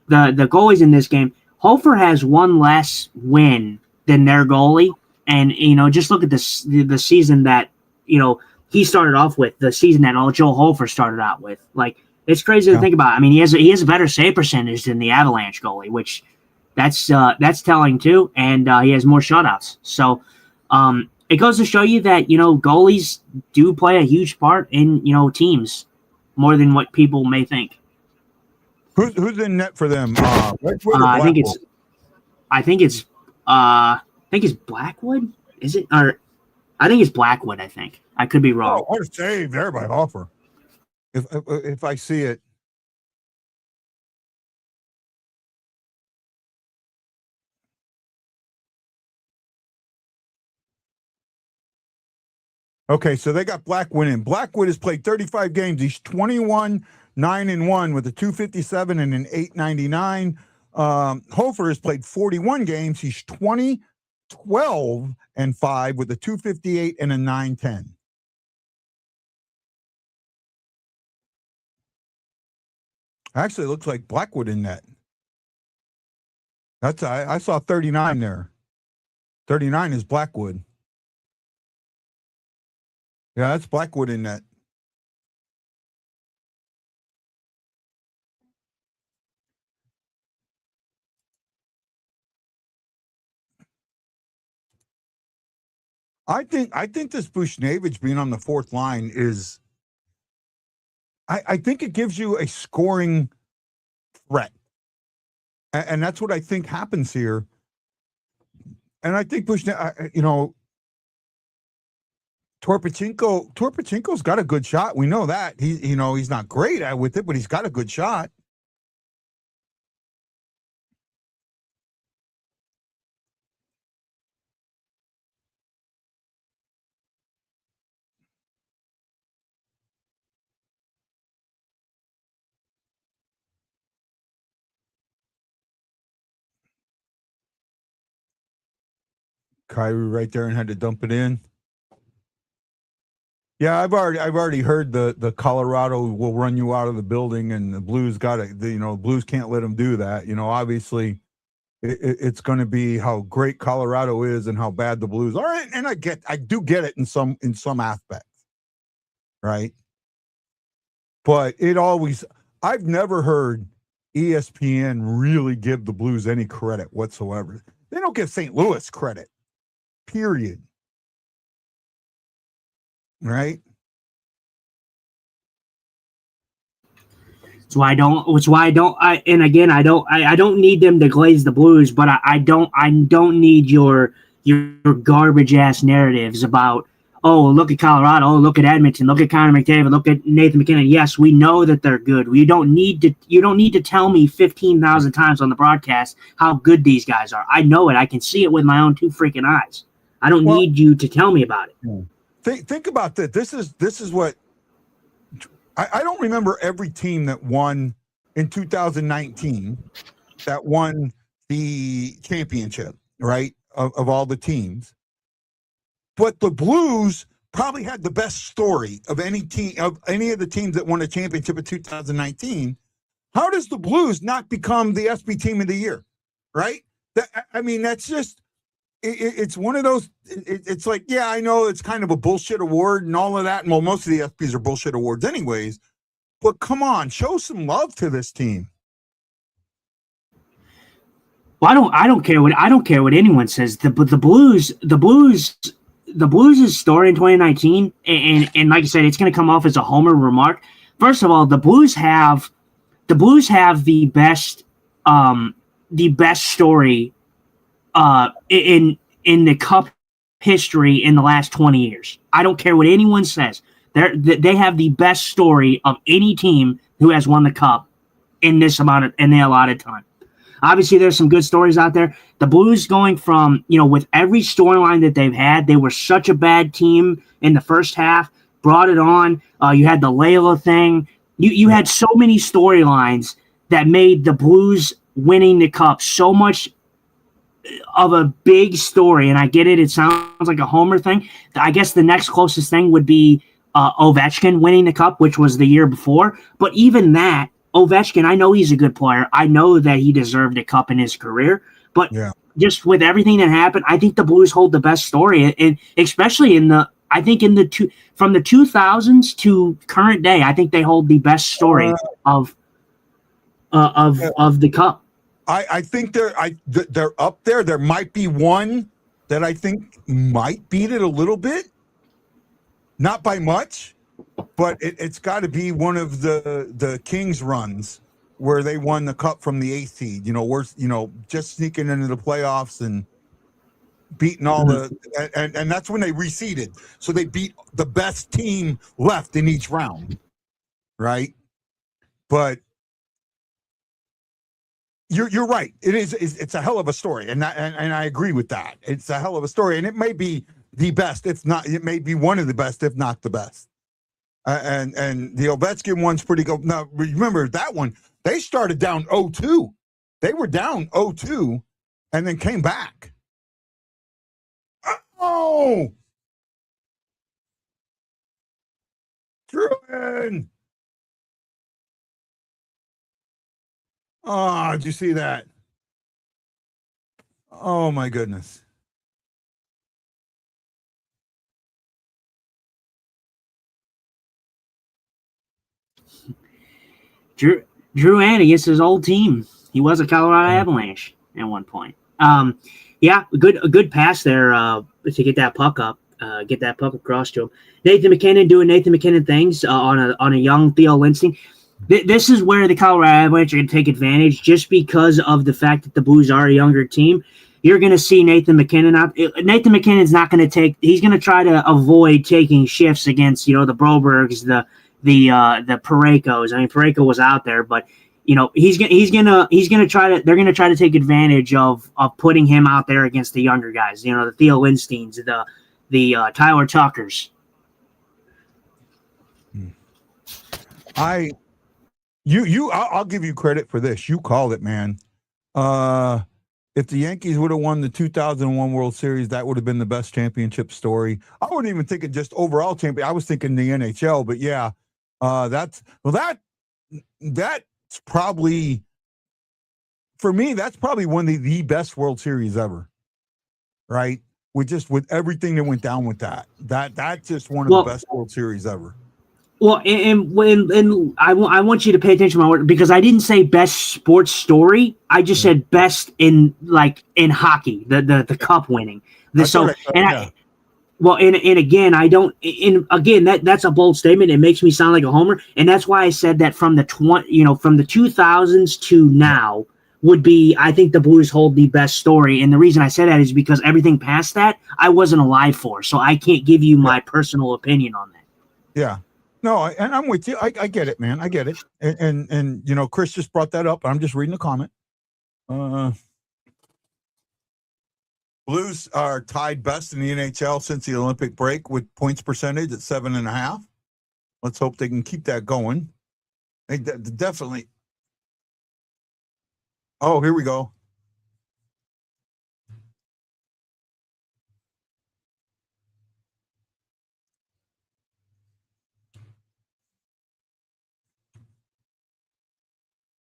The goalies in this game, Hofer has one less win than their goalie, and just look at the season that he started off with, the season that Joe Hofer started out with. Like, it's crazy to think about. I mean, he has a better save percentage than the Avalanche goalie, which that's telling too, and he has more shutouts. So it goes to show you that goalies do play a huge part in teams more than what people may think. Who's in net for them? I think it's Blackwood. Is it? Or I think it's Blackwood. I think I could be wrong. What a save there by Hoffer. If I see it. Okay, so they got Blackwood in. Blackwood has played 35 games. He's 21, 9-1 with a 257 and an 899. Hofer has played 41 games. He's 20, 12 and 5 with a 258 and a 910. Actually, it looks like Blackwood in net. That's I saw 39 there. 39 is Blackwood. Yeah, that's Blackwood in net. I think this Bushnevich being on the 4th line is, I think it gives you a scoring threat. And that's what I think happens here. And I think Torpachenko's got a good shot. We know that. He's not great with it, but he's got a good shot. Kyrie right there and had to dump it in. Yeah, I've already heard the Colorado will run you out of the building, and the Blues got it. Blues can't let them do that. Obviously, it's going to be how great Colorado is and how bad the Blues are, and I do get it in some aspects, right? But I've never heard ESPN really give the Blues any credit whatsoever. They don't give St. Louis credit. Period. Right. That's why I don't. I don't need them to glaze the Blues, but I don't need your garbage ass narratives about, oh, look at Colorado, oh, look at Edmonton, look at Connor McDavid, look at Nathan McKinnon. Yes, we know that they're good. You don't need to tell me 15,000 times on the broadcast how good these guys are. I know it. I can see it with my own 2 freaking eyes. I don't need you to tell me about it. Think about that. This is what I don't remember every team that won in 2019 that won the championship, right? Of all the teams. But the Blues probably had the best story of any team, of any of the teams that won a championship in 2019. How does the Blues not become the SB team of the year? Right? I mean, that's just, it's one of those, it's like, yeah, I know it's kind of a bullshit award and all of that. And well, most of the SBs are bullshit awards anyways, but come on, show some love to this team. Well, I don't care what anyone says. The Blues' story in 2019, and like I said, it's going to come off as a homer remark. First of all, the Blues have the best story in the Cup history in the last 20 years. I don't care what anyone says. They have the best story of any team who has won the Cup in the allotted time. Obviously, there's some good stories out there. The Blues going from, with every storyline that they've had, they were such a bad team in the first half, brought it on. You had the Layla thing. You had so many storylines that made the Blues winning the Cup so much of a big story. And I get it. It sounds like a homer thing. I guess the next closest thing would be Ovechkin winning the Cup, which was the year before. But even that, Ovechkin, I know he's a good player. I know that he deserved a Cup in his career. But just with everything that happened, I think the Blues hold the best story. And especially from the 2000s to current day, I think they hold the best story of the Cup. I think they're up there. There might be one that I think might beat it a little bit, not by much, but it's got to be one of the Kings runs where they won the Cup from the 8th seed. Just sneaking into the playoffs and beating all and that's when they reseeded. So they beat the best team left in each round, right? But you're right. It's a hell of a story, and I agree with that. It's a hell of a story, and it may be the best, if not, it may be one of the best, if not the best. And the Ovechkin one's pretty good. Now remember that one, they started down 0-2. They were down 0-2, and then came back. Oh, Druin! Oh, did you see that? Oh my goodness. Drew against his old team. He was a Colorado Avalanche at one point. A good pass there to get that puck up, get that puck across to him. Nathan McKinnon doing Nathan McKinnon things on a young Theo Lindstein. This is where the Colorado Avalanche are going to take advantage, just because of the fact that the Blues are a younger team. You're going to see Nathan McKinnon out. Nathan McKinnon's not going to take. He's going to try to avoid taking shifts against the Brobergs, the Parekos. I mean, Pareko was out there, but he's gonna try to. They're gonna try to take advantage of putting him out there against the younger guys. The Theo Lindsteins, the Tyler Tuckers. I'll give you credit for this. You called it, man. If the Yankees would have won the 2001 World Series, that would have been the best championship story. I wasn't even thinking just overall champion. I was thinking the NHL, but yeah, that's probably, for me, that's probably one of the best World Series ever, right? With everything that went down with that's just one of the best World Series ever. Well, and I want you to pay attention to my word, because I didn't say best sports story. I just said best in hockey, the cup winning. That's a bold statement. It makes me sound like a homer, and that's why I said that from the 2000s to now would be, I think the Blues hold the best story. And the reason I said that is because everything past that I wasn't alive for, so I can't give you my personal opinion on that. Yeah. No, and I'm with you. I get it, man. I get it. And Chris just brought that up. I'm just reading the comment. Blues are tied best in the NHL since the Olympic break with points percentage at 7.5. Let's hope they can keep that going. They definitely. Oh, here we go.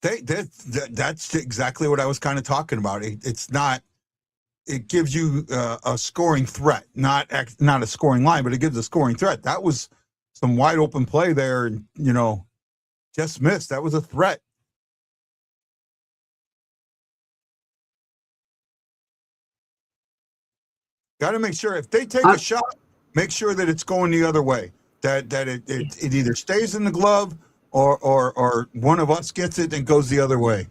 That's exactly what I was kind of talking about. It's not. It gives you a scoring threat, not a scoring line, but it gives a scoring threat. That was some wide open play there, and just missed. That was a threat. Got to make sure if they take a shot, make sure that it's going the other way. That it either stays in the glove or one of us gets it and goes the other way.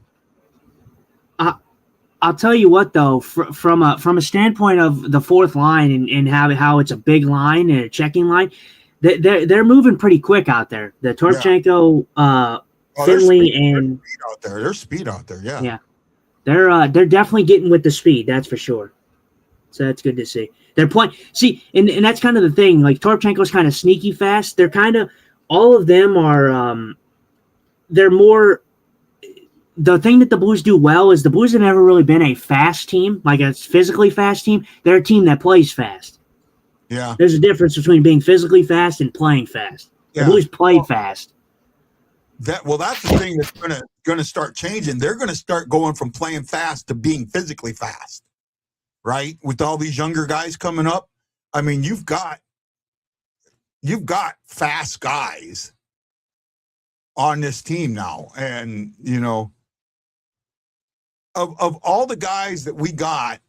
I'll tell you what, though, from a standpoint of the fourth line and how it's a big line and a checking line, they're moving pretty quick out there. The Torchenko, Finley, and there's speed out there. Yeah. They're definitely getting with the speed. That's for sure. So that's good to see. They're playing. See, and that's kind of the thing. Like Torchenko's kind of sneaky fast. They're kind of all of them are. They're more. The thing that the Blues do well is the Blues have never really been a fast team, like a physically fast team. They're a team that plays fast. Yeah. There's a difference between being physically fast and playing fast. The Blues play fast. That's the thing that's gonna start changing. They're gonna start going from playing fast to being physically fast, right? With all these younger guys coming up, I mean, you've got fast guys on this team now, and Of all the guys that we got,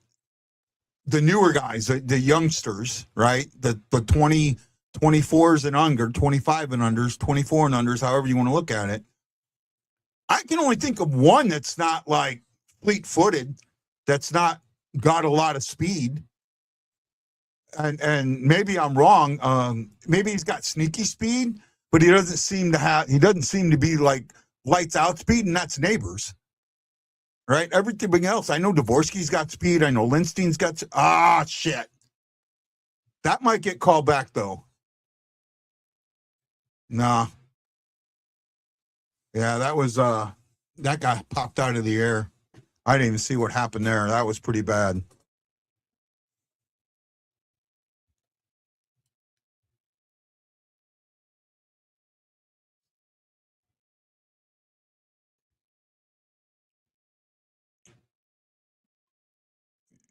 the newer guys, the youngsters, right? The 24s and under, 25 and unders, 24 and unders, however you want to look at it. I can only think of one that's not like fleet-footed, that's not got a lot of speed. And maybe I'm wrong. Maybe he's got sneaky speed, but he doesn't seem to be like lights out speed, and that's Neighbors. Right? Everything else. I know Dvorsky's got speed. I know Lindstein's got shit. That might get called back though. Nah. Yeah, that was that guy popped out of the air. I didn't even see what happened there. That was pretty bad.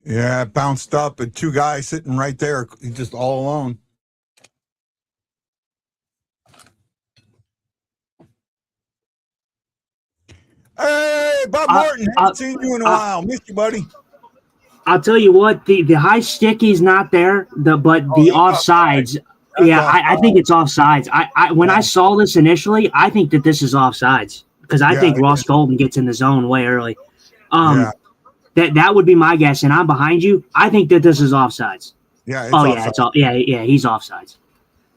Yeah, it bounced up and two guys sitting right there, just all alone. Hey, Bob Martin, haven't seen you in a while. Missed you, buddy. I'll tell you what, the high sticky's not there, but the offsides. I think it's offsides. When I saw this initially, I think that this is offsides because I think Ross Golden gets in the zone way early. That would be my guess, and I'm behind you. I think that this is offsides. Yeah. He's offsides.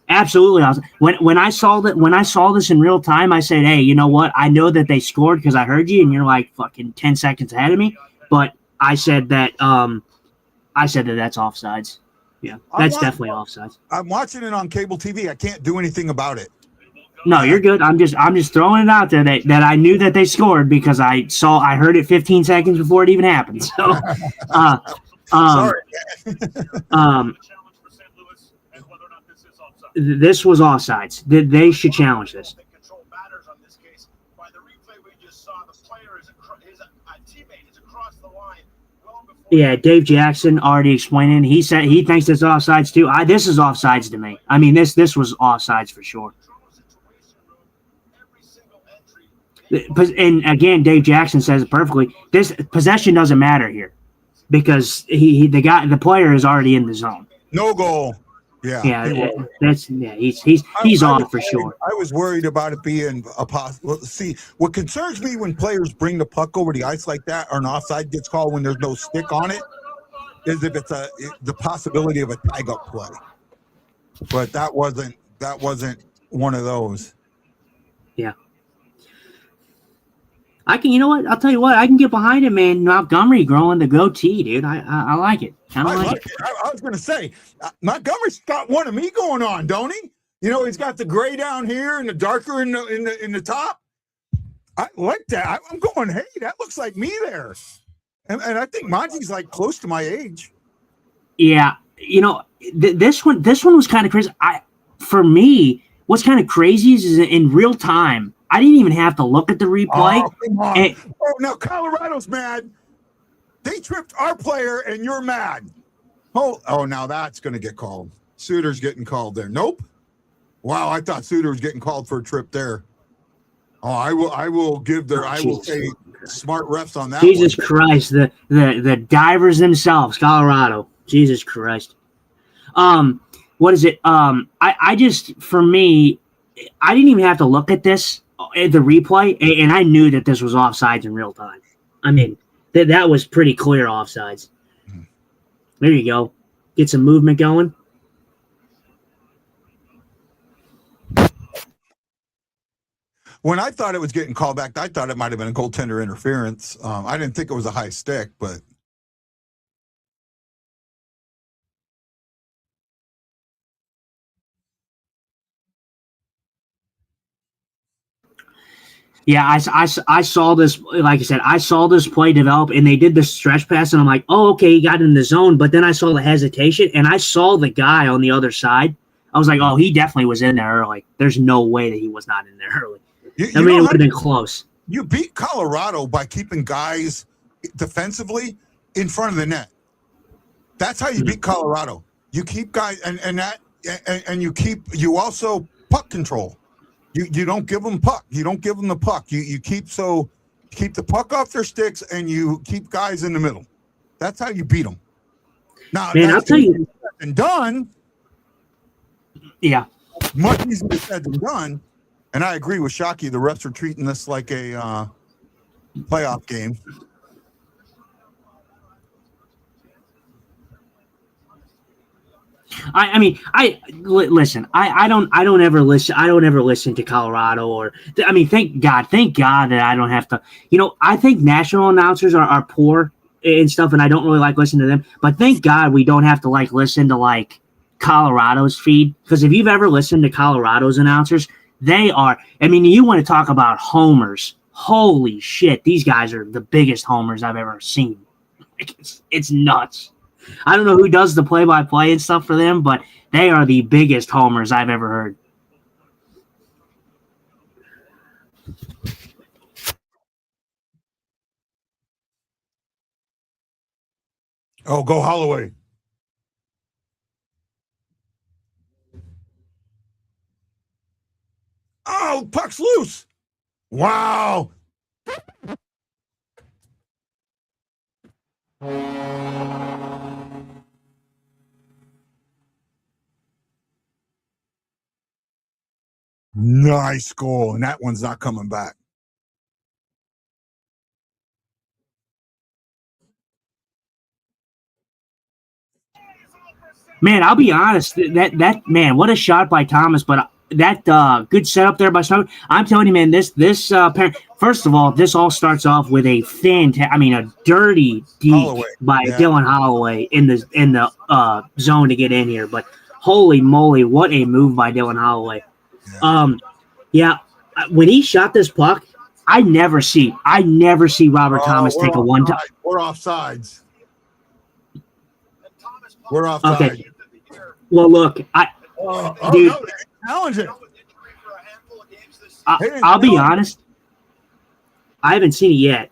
Absolutely offsides. When I saw this in real time, I said, "Hey, you know what? I know that they scored because I heard you, and you're like fucking 10 seconds ahead of me." But I said that that's offsides. Yeah, that's definitely offsides. I'm watching it on cable TV. I can't do anything about it. No, you're good. I'm just throwing it out there that I knew that they scored because I heard it 15 seconds before it even happened. So, Sorry. This was offsides. They should challenge this. Yeah, Dave Jackson already explaining. He said he thinks it's offsides too. This is offsides to me. I mean, this was offsides for sure. And again, Dave Jackson says it perfectly. This possession doesn't matter here because the player is already in the zone. No goal. He's off for sure. I was worried about it being a possible. See, what concerns me when players bring the puck over the ice like that, or an offside gets called when there's no stick on it, is if it's the possibility of a tag up play. But that wasn't one of those. Yeah. You know what? I'll tell you what. I can get behind it, man. Montgomery growing the goatee, dude. I like it. I like it. I was going to say, Montgomery's got one of me going on, don't he? He's got the gray down here and the darker in the top. I like that. I'm going, hey, that looks like me there. And I think Monty's like close to my age. Yeah. This one was kind of crazy. For me, what's kind of crazy is in real time, I didn't even have to look at the replay. Oh, come on. And, Now Colorado's mad. They tripped our player, and you're mad. Oh, now that's going to get called. Suter's getting called there. Nope. Wow, I thought Suter was getting called for a trip there. Oh, I will give their. I will say smart refs on that. Jesus one. Christ, the divers themselves, Colorado. Jesus Christ. What is it? I just, for me, I didn't even have to look at this at the replay, and I knew that this was offsides in real time. I mean, that was pretty clear offsides. There you go. Get some movement going. When I thought it was getting called back, I thought it might have been a goaltender interference. I didn't think it was a high stick, but. Yeah, I saw this, like I said, I saw this play develop, and they did the stretch pass, and I'm like, oh, okay, he got in the zone, but then I saw the hesitation, and I saw the guy on the other side. I was like, oh, he definitely was in there early. There's no way that he was not in there early. I mean, it would have been close. You beat Colorado by keeping guys defensively in front of the net. That's how you beat Colorado. You keep guys, and you also puck control. You don't give them puck. You don't give them the puck. You keep the puck off their sticks, and you keep guys in the middle. That's how you beat them. Now, man, I'll tell you, and done. Yeah, much easier said than done. And I agree with Shockey. The refs are treating this like a playoff game. Listen. I don't ever listen to Colorado thank God that I don't have to. I think national announcers are poor and stuff, and I don't really like listening to them. But thank God we don't have to listen to Colorado's feed, because if you've ever listened to Colorado's announcers, they are. I mean, you want to talk about homers? Holy shit, these guys are the biggest homers I've ever seen. It's nuts. I don't know who does the play-by-play and stuff for them, but they are the biggest homers I've ever heard. Oh, go Holloway. Oh, puck's loose. Wow. Nice goal, and that one's not coming back. Man, I'll be honest. That man, what a shot by Thomas! But that good setup there by Snow. I'm telling you, man. This first of all, this all starts off with a a dirty deke Holloway. By Dylan Holloway in the zone to get in here. But holy moly, what a move by Dylan Holloway! When he shot this puck, I never see Robert Thomas take a one-time. We're offsides. We're offside. Okay. Well, look, dude. No, challenge it. I'll be honest. I haven't seen it yet.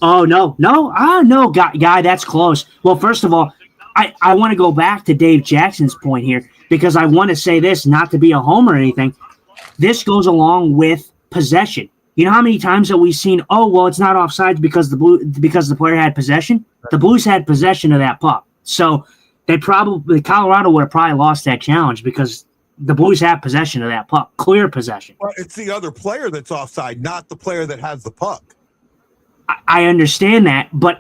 Oh no, guy, that's close. Well, first of all, I want to go back to Dave Jackson's point here, because I want to say this, not to be a homer or anything. This goes along with possession. You know how many times that we've seen, oh, well, it's not offsides because the player had possession? The Blues had possession of that puck. So Colorado would have probably lost that challenge because the Blues have possession of that puck, clear possession. Well, it's the other player that's offside, not the player that has the puck. I understand that, but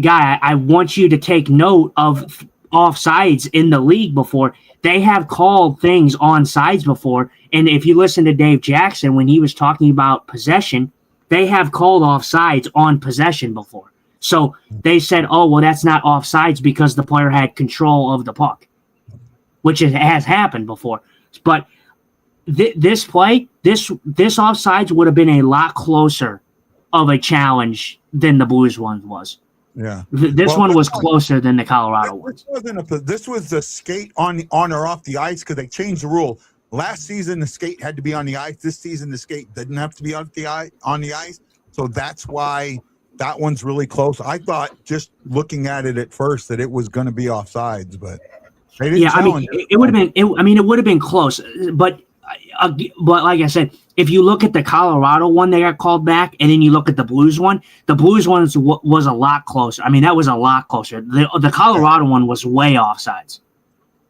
Guy, I want you to take note of offsides in the league before. They have called things on sides before. And if you listen to Dave Jackson, when he was talking about possession, they have called offsides on possession before. So they said, oh, well, that's not offsides because the player had control of the puck, which has happened before. But this offsides would have been a lot closer of a challenge than the Blues one was. Yeah. This Well, one was closer than the Colorado one. This was the skate on or off the ice because they changed the rule. Last season, the skate had to be on the ice. This season, the skate didn't have to be on the ice. So that's why that one's really close. I thought just looking at it at first that it was going to be offsides, but they didn't challenge it would have been. It would have been close, but like I said, if you look at the Colorado one, they got called back, and then you look at the Blues one. The Blues one was a lot closer. I mean, that was a lot closer. The Colorado one was way offsides.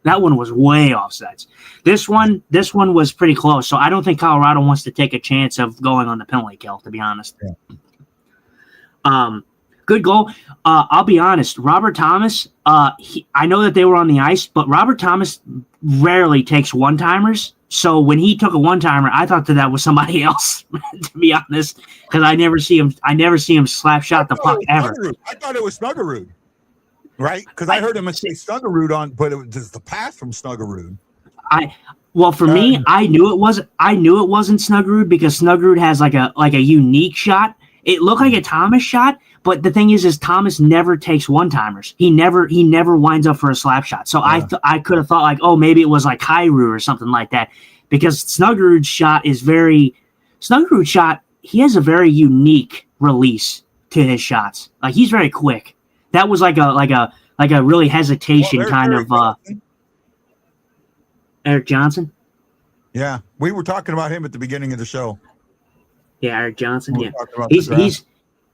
That one was way offsides. This one was pretty close. So I don't think Colorado wants to take a chance of going on the penalty kill, to be honest. Yeah. Good goal. I'll be honest. Robert Thomas. I know that they were on the ice, but Robert Thomas rarely takes one-timers. So when he took a one-timer, I thought that was somebody else. To be honest, because I never see him slap shot the puck ever. I thought it was Snuggerud. Right, because I heard him say Snuggerud on, but it was just the pass from Snuggerud. For me, I knew it wasn't Snuggerud because Snuggerud has like a unique shot. It looked like a Thomas shot, but the thing is Thomas never takes one timers. He never winds up for a slap shot. So I could have thought like, oh, maybe it was like Kyrou or something like that, because Snuggerud's shot he has a very unique release to his shots. Like he's very quick. That was like a really hesitation kind of Eric Johnson. Yeah, we were talking about him at the beginning of the show. Yeah, Eric Johnson. Yeah,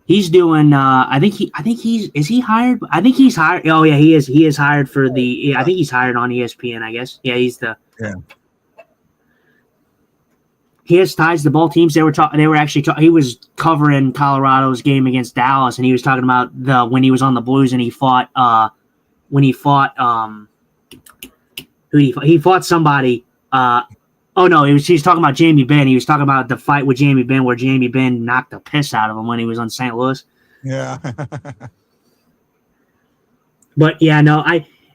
he's doing. I think he's hired. I think he's hired. Oh yeah, he is. He is hired for the. I think he's hired on ESPN. I guess. Yeah, he's the. Yeah. He has ties to both teams. He was covering Colorado's game against Dallas, and he was talking about when he was on the Blues and he fought somebody. He's talking about Jamie Benn. He was talking about the fight with Jamie Benn where Jamie Benn knocked the piss out of him when he was on St. Louis. Yeah. But yeah, no,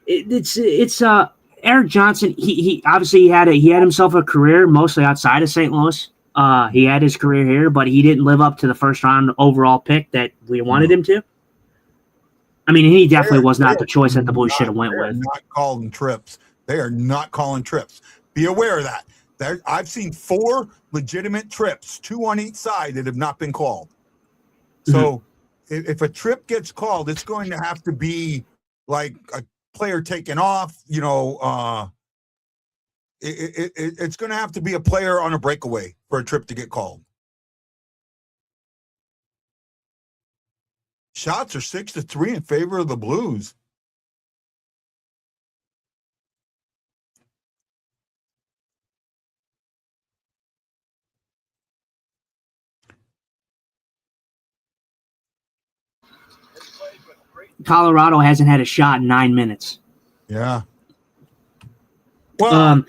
it's Eric Johnson, he obviously had himself a career mostly outside of St. Louis. He had his career here, but he didn't live up to the first round overall pick that we wanted him to. I mean, he definitely was not the choice that the Blues should have went with. Not calling trips. They are not calling trips. Be aware of that. I've seen 4 legitimate trips, 2 on each side, that have not been called. So if a trip gets called, it's going to have to be like a player taken off, it's going to have to be a player on a breakaway for a trip to get called. Shots are 6-3 in favor of the Blues. Colorado hasn't had a shot in 9 minutes. Yeah. Well,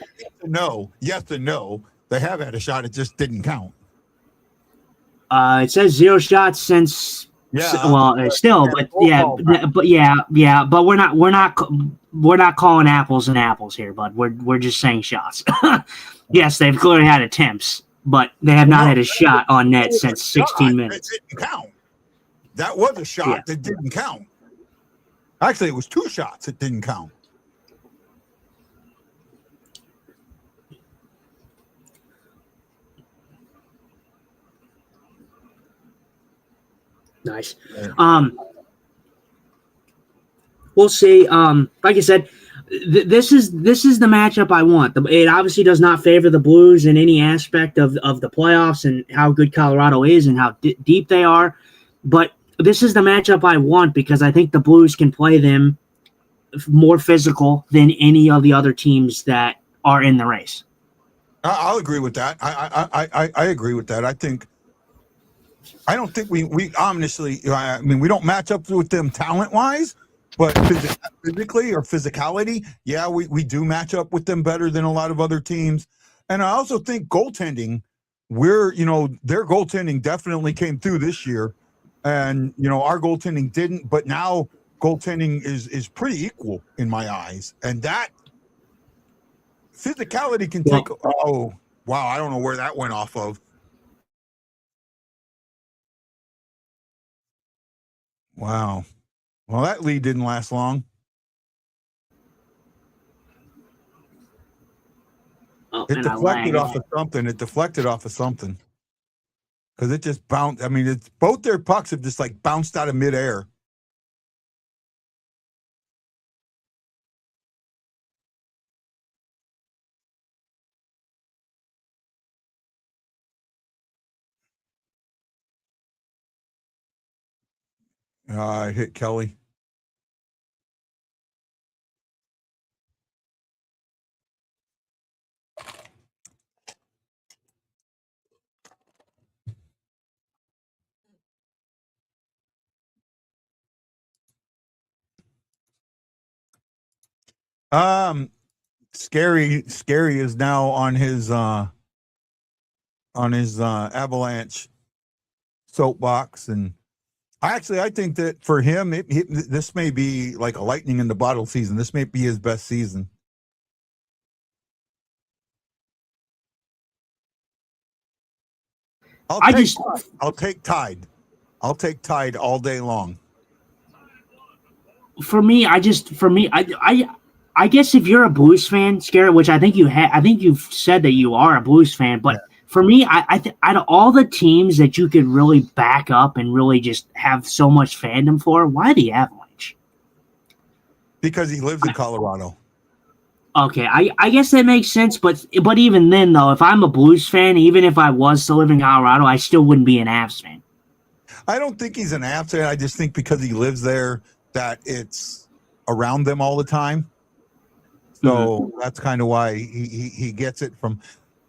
yes and no. They have had a shot. It just didn't count. It says 0 shots since. Yeah. Well, still, but we're not calling apples and apples here, bud. We're just saying shots. Yes, they've clearly had attempts, but they have not had a shot on net since 16 minutes. It didn't count. That was a shot that didn't count. Actually, it was 2 shots that didn't count. Nice. We'll see. Like I said, this is the matchup I want. It obviously does not favor the Blues in any aspect of the playoffs and how good Colorado is and how deep they are, but this is the matchup I want because I think the Blues can play them more physical than any of the other teams that are in the race. I'll agree with that. I agree with that. I don't think we honestly, I mean, we don't match up with them talent-wise, but physically or physicality, yeah, we do match up with them better than a lot of other teams. And I also think goaltending, their goaltending definitely came through this year. And, our goaltending didn't, but now goaltending is pretty equal in my eyes. And that physicality can take, oh, wow, I don't know where that went off of. Wow. Well, that lead didn't last long. Oh, It and I deflected lagged. off of something. It deflected off of something. Because it just bounced. I mean, it's both their pucks have just like bounced out of midair. I hit Kelly. Scary is now on his Avalanche soapbox, and I think that for him, this may be like a lightning in the bottle season. This may be his best season. I'll take Tide. I'll take Tide all day long. For me, I guess if you're a Blues fan, Scary, which I think I think you've said that you are a Blues fan, but for me, out of all the teams that you could really back up and really just have so much fandom for, why the Avalanche? Because he lives in Colorado. Okay, I guess that makes sense, but even then, though, if I'm a Blues fan, even if I was to live in Colorado, I still wouldn't be an Avs fan. I don't think he's an Avs fan. I just think because he lives there that it's around them all the time. So that's kind of why he gets it from.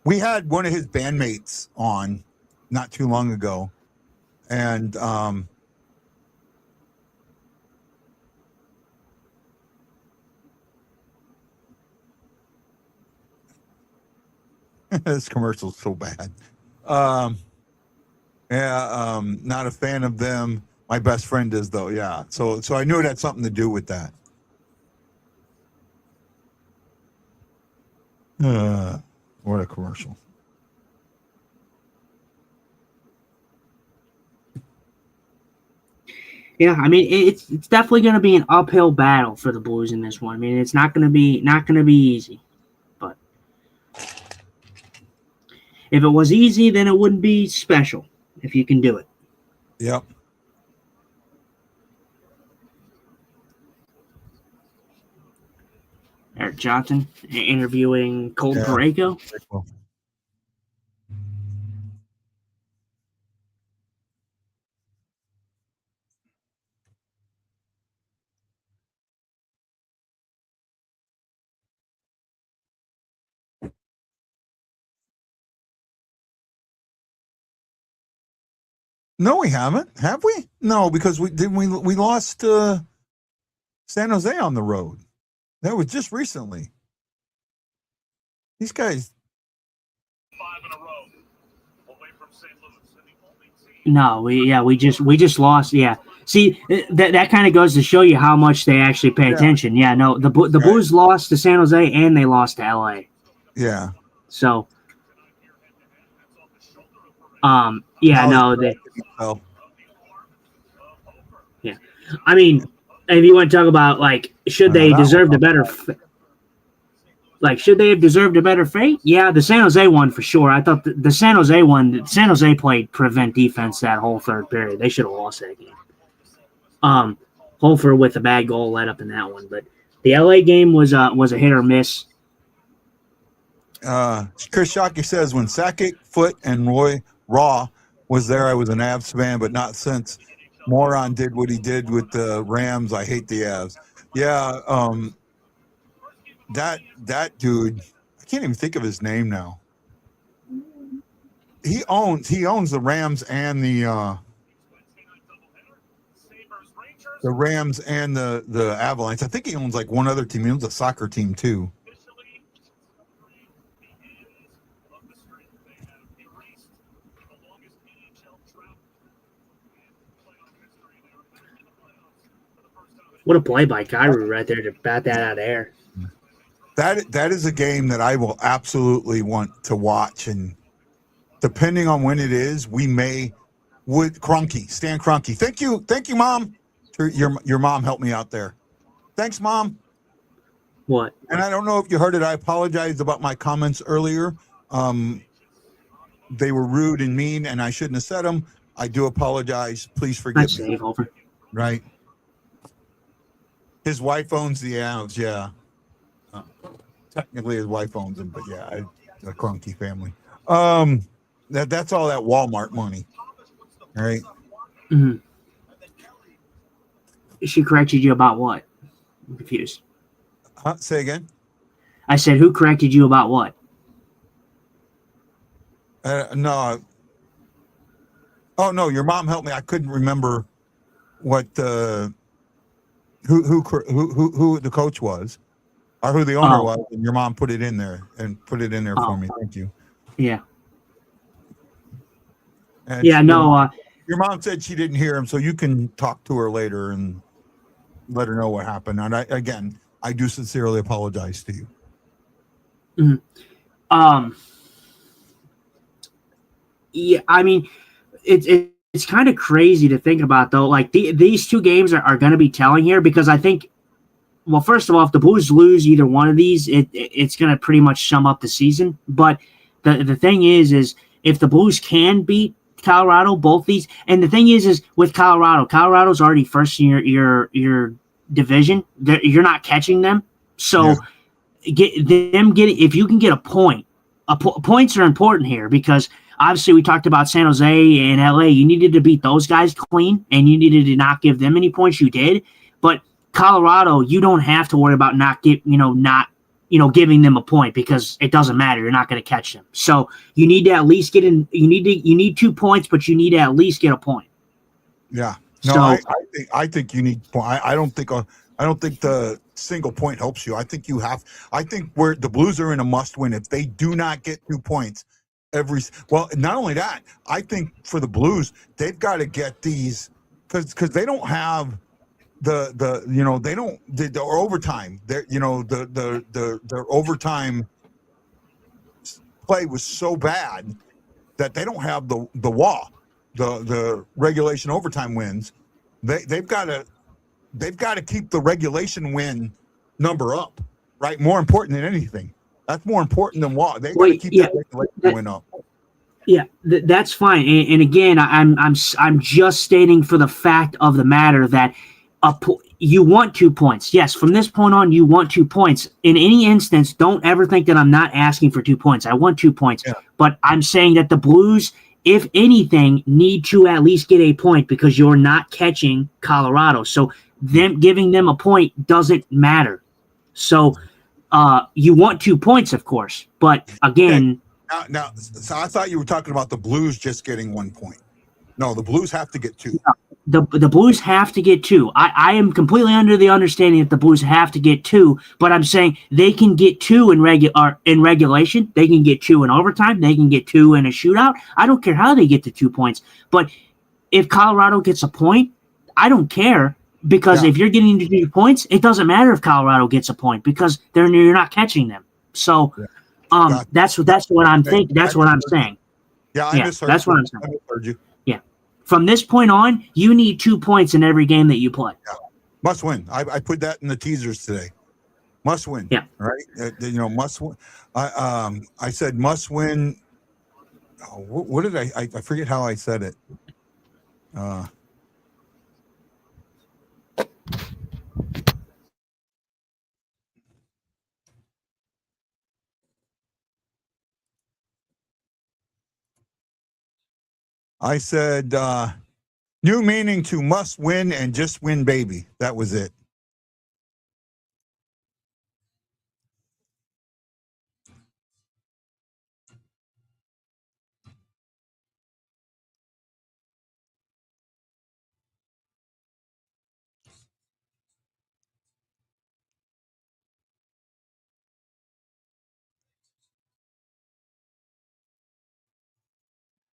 We had one of his bandmates on not too long ago, and this commercial's so bad. Not a fan of them. My best friend is, though. Yeah, so I knew it had something to do with that. What a commercial. Yeah, I mean it's definitely going to be an uphill battle for the Blues in this one. I mean it's not going to be easy, but if it was easy, then it wouldn't be special. If you can do it. Yep. Eric Johnson interviewing Colton Parayko. No, we haven't. Have we? No, because we lost San Jose on the road. That was just recently. These guys. 5 in a row away from St. Louis. No, we just lost. Yeah, see that kind of goes to show you how much they actually pay attention. Yeah, no, the Blues lost to San Jose and they lost to LA. Yeah. So, yeah, no, yeah. I mean, if you want to talk about like, should they deserve a better? Should they have deserved a better fate? Yeah, the San Jose one for sure. I thought the San Jose one, San Jose played prevent defense that whole third period. They should have lost that game. Hofer with a bad goal led up in that one, but the LA game was a hit or miss. Chris Shockey says when Sakic, Foote, and Roy Raw was there, I was an Avs fan, but not since Moron did what he did with the Rams. I hate the Avs. Yeah, that dude, I can't even think of his name now. He owns the Rams and the Rams and the Avalanche. I think he owns like one other team. He owns a soccer team too. What a play by Kyrou right there to bat that out of air. That is a game that I will absolutely want to watch, and depending on when it is, we would Stan Kroenke. Thank you, Mom. Your mom helped me out there. Thanks, Mom. What? And I don't know if you heard it. I apologize about my comments earlier. They were rude and mean, and I shouldn't have said them. I do apologize. Please forgive That's me. Dave over. Right. His wife owns the Alves, yeah. Technically, his wife owns them, but yeah, a clunky family. That's all that Walmart money, right? Mm-hmm. She corrected you about what? I'm confused. Say again. I said, who corrected you about what? No. Oh no, your mom helped me. I couldn't remember what who the coach was, or who the owner was, and your mom put it in there for me. Thank you. Yeah. And yeah. No. Your mom said she didn't hear him, so you can talk to her later and let her know what happened. And I do sincerely apologize to you. Mm-hmm. Yeah. I mean, it's kind of crazy to think about, though. Like these two games are going to be telling here, because I think, well, first of all, if the Blues lose either one of these, it's going to pretty much sum up the season. But the thing is if the Blues can beat Colorado, both these, and the thing is with Colorado's already first in your division. You're not catching them, so if you can get a point, points are important here, because obviously we talked about San Jose and LA. You needed to beat those guys clean, and you needed to not give them any points. You did, but Colorado, you don't have to worry about not giving them a point, because it doesn't matter. You're not going to catch them. So you need to at least get in. You need 2 points, but you need to at least get a point. Yeah. No, so, I think you need. I don't think the single point helps you. I think where the Blues are in a must win. If they do not get 2 points, not only that, I think for the Blues, they've got to get these, because they don't have the overtime. Their overtime play was so bad that they don't have the regulation overtime wins. They've got to keep the regulation win number up, right? More important than anything. That's more important than WA. They got to keep that regulation win up. Yeah, that's fine. And again, I'm just stating for the fact of the matter that you want 2 points. Yes, from this point on, you want 2 points. In any instance, don't ever think that I'm not asking for 2 points. I want 2 points. Yeah. But I'm saying that the Blues, if anything, need to at least get a point, because you're not catching Colorado. So them giving them a point doesn't matter. So you want 2 points, of course. But again... Now, so I thought you were talking about the Blues just getting 1 point. No, the Blues have to get 2. The Blues have to get 2. I am completely under the understanding that the Blues have to get 2, but I'm saying they can get 2 in regulation. They can get 2 in overtime. They can get 2 in a shootout. I don't care how they get to 2 points. But if Colorado gets a point, I don't care, because if you're getting to 2 points, it doesn't matter if Colorado gets a point, because you're not catching them. So. That's what I'm thinking. That's what I'm saying. Yeah, I misheard. That's what I'm saying. I misheard you. Yeah. From this point on, you need 2 points in every game that you play. Yeah. Must win. I put that in the teasers today. Must win. Yeah. Right. Must win. I said must win. Oh, what did I forget how I said it. I said, new meaning to must win and just win, baby. That was it.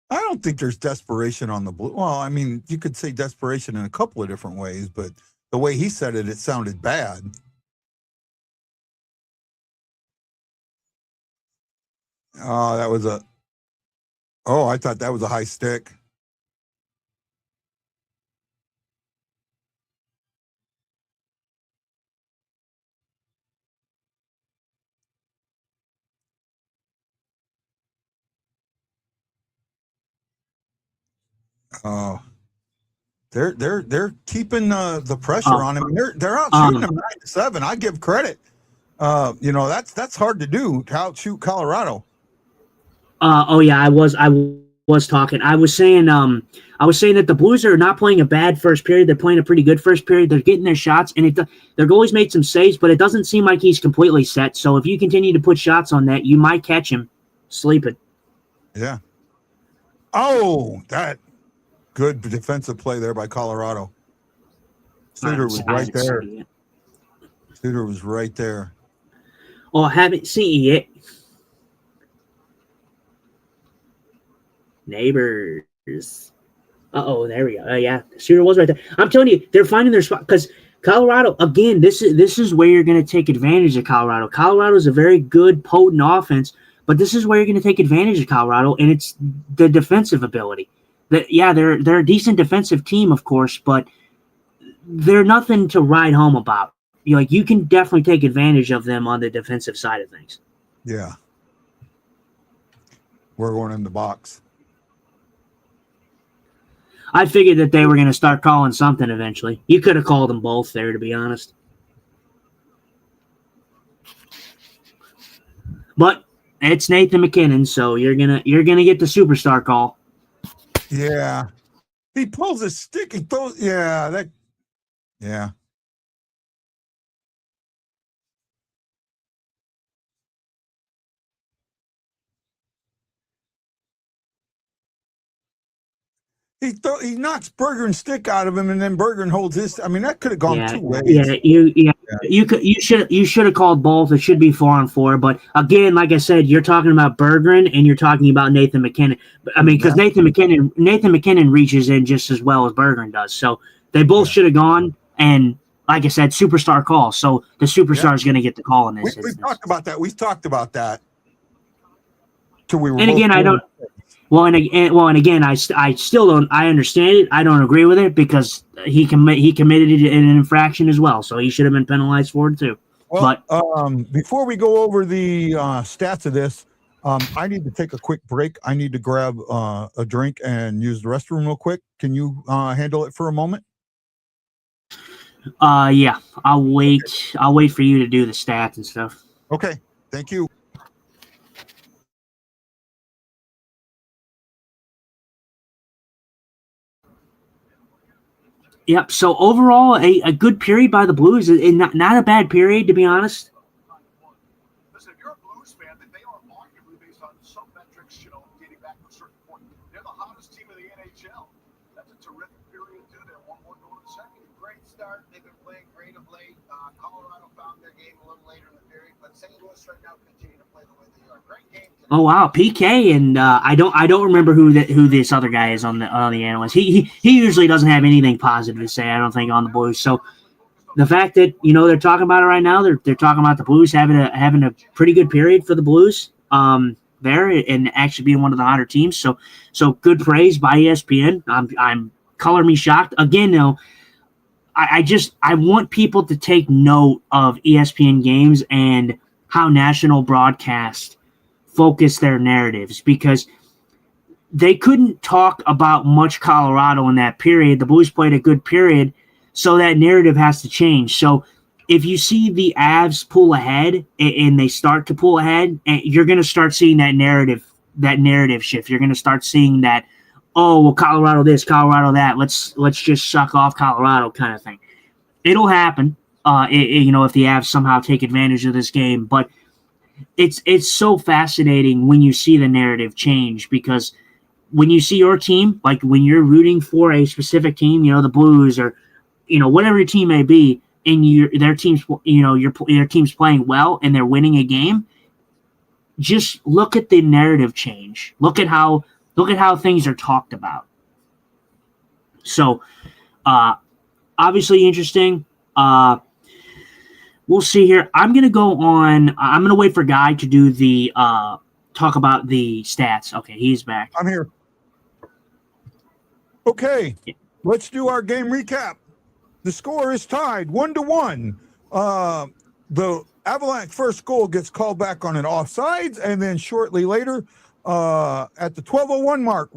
I don't think there's desperation on the Blue. Well, I mean, you could say desperation in a couple of different ways, but the way he said it, it sounded bad. Oh, I thought that was a high stick. They're keeping the pressure on him. They're out shooting him 9-7. I give credit. That's hard to do, to outshoot Colorado. I was talking. I was saying that the Blues are not playing a bad first period. They're playing a pretty good first period. They're getting their shots, and their goalie's made some saves, but it doesn't seem like he's completely set. So if you continue to put shots on that, you might catch him sleeping. Yeah. Oh, that good defensive play there by Colorado. Suter was right there. Suter was right there. Oh, I haven't seen it yet. Neighbors. There we go. Yeah, Suter was right there. I'm telling you, they're finding their spot because Colorado, again, this is where you're going to take advantage of Colorado. Colorado is a very good, potent offense, but this is where you're going to take advantage of Colorado, and it's the defensive ability. They're a decent defensive team, of course, but they're nothing to write home about. You can definitely take advantage of them on the defensive side of things. Yeah. We're going in the box. I figured that they were going to start calling something eventually. You could have called them both there, to be honest. But it's Nathan MacKinnon, so you're gonna get the superstar call. Yeah. He pulls his stick. He throws. Yeah. Yeah. He knocks Bergeron's stick out of him, and then Bergeron holds his. I mean, that could have gone two ways. You should have called both. It should be 4-on-4. But again, like I said, you're talking about Bergeron and you're talking about Nathan MacKinnon. I mean, because Nathan MacKinnon reaches in just as well as Bergeron does. So they both should have gone. And like I said, superstar call. So the superstar is going to get the call in this. We've talked about that. We've talked about that. Till we were. And again, I don't. Well, and again, I still don't. I understand it. I don't agree with it because he committed an infraction as well, so he should have been penalized for it too. Well, but before we go over the stats of this, I need to take a quick break. I need to grab a drink and use the restroom real quick. Can you handle it for a moment? Yeah, I'll wait. I'll wait for you to do the stats and stuff. Okay, thank you. Yep. So overall, a good period by the Blues, and not a bad period, to be honest. Listen, if you're a Blues fan, then they are arguably based on some metrics, dating back to a certain point. They're the hottest team in the NHL. That's a terrific period too. They're 1-1 going to second. Great start. They've been playing great of late. Colorado found their game a little later in the period, but St. Louis right now continue to play the way they are. Great game today. Oh wow, PK, and I don't remember who this other guy is on the analyst. He usually doesn't have anything positive to say, I don't think, on the Blues. So the fact that they're talking about it right now, they're talking about the Blues having a pretty good period for the Blues there, and actually being one of the hotter teams. So good praise by ESPN. I'm color me shocked again. Though I want people to take note of ESPN games and how national broadcast focus their narratives, because they couldn't talk about much Colorado in that period. The Blues played a good period, so that narrative has to change. So if you see the Avs pull ahead and they start to pull ahead, you're going to start seeing that narrative shift. You're going to start seeing that, oh, well, Colorado this, Colorado that. Let's just suck off Colorado kind of thing. It'll happen, if the Avs somehow take advantage of this game. But it's so fascinating when you see the narrative change, because when you see your team, like when you're rooting for a specific team, the Blues or whatever your team may be, and their team's playing well and they're winning a game, just look at the narrative change. Look at how things are talked about. So obviously interesting. We'll see here. I'm going to wait for Guy to do the talk about the stats. Okay, he's back. I'm here. Okay, let's do our game recap. The score is tied 1-1. The Avalanche first goal gets called back on an offsides, and then shortly later, at the 12:01 mark,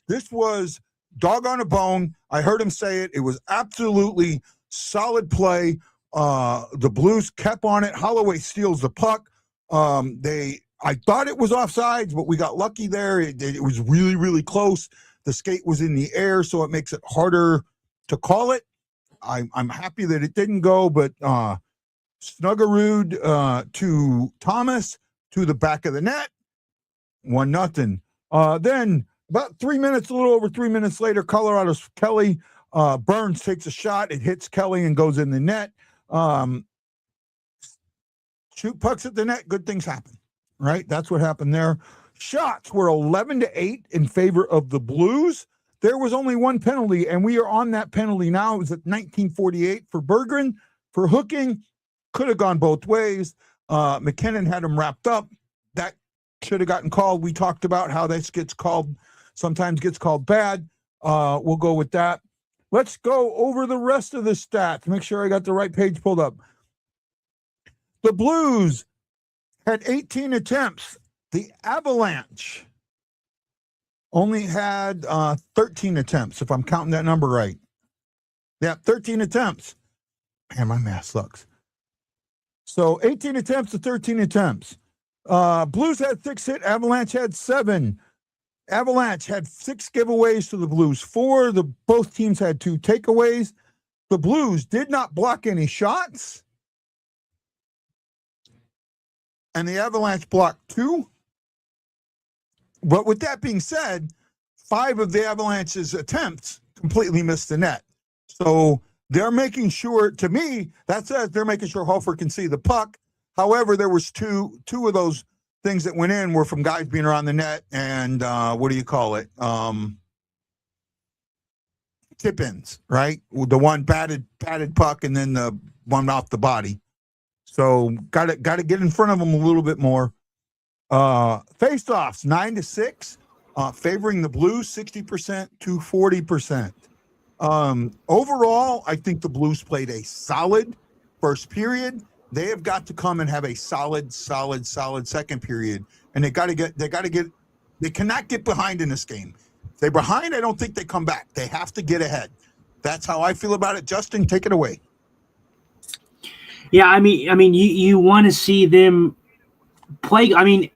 This was dog on a bone. I heard him say it. It was absolutely solid play. The Blues kept on it. Holloway steals the puck. I thought it was offsides, but we got lucky there. It was really, really close. The skate was in the air, so it makes it harder to call it. I'm happy that it didn't go, but Snuggerud to Thomas to the back of the net, 1-0. Then about 3 minutes, a little over 3 minutes later, Colorado's Kelly Burns takes a shot. It hits Kelly and goes in the net. Shoot pucks at the net, good things happen, right? That's what happened there. Shots were 11-8 in favor of the Blues. There was only one penalty, and we are on that penalty now. It was at 1948 for Berggren for hooking. Could have gone both ways. McKinnon had him wrapped up. That should have gotten called. We talked about how this gets called, sometimes gets called bad. We'll go with that. Let's go over the rest of the stats. Make sure I got the right page pulled up. The Blues had 18 attempts. The Avalanche only had 13 attempts, if I'm counting that number right. Yeah, 13 attempts. Man, my math sucks. So 18 attempts to 13 attempts. Blues had 6 hit. Avalanche had 7. Avalanche had 6 giveaways to the Blues. 4. Both teams had 2 takeaways. The Blues did not block any shots. And the Avalanche blocked 2. But with that being said, 5 of the Avalanche's attempts completely missed the net. So they're making sure, to me, that says they're making sure Hofer can see the puck. However, there was two of those things that went in were from guys being around the net and what do you call it? Tip-ins, right? The one batted puck and then the one off the body. So got to get in front of them a little bit more. Face-offs 9-6, favoring the Blues 60% to 40%. Overall, I think the Blues played a solid first period. They have got to come and have a solid second period, and they cannot get behind in this game. If they're behind, I don't think they come back. They have to get ahead. That's how I feel about it. Justin, take it away. Yeah, I mean, you want to see them play. I mean,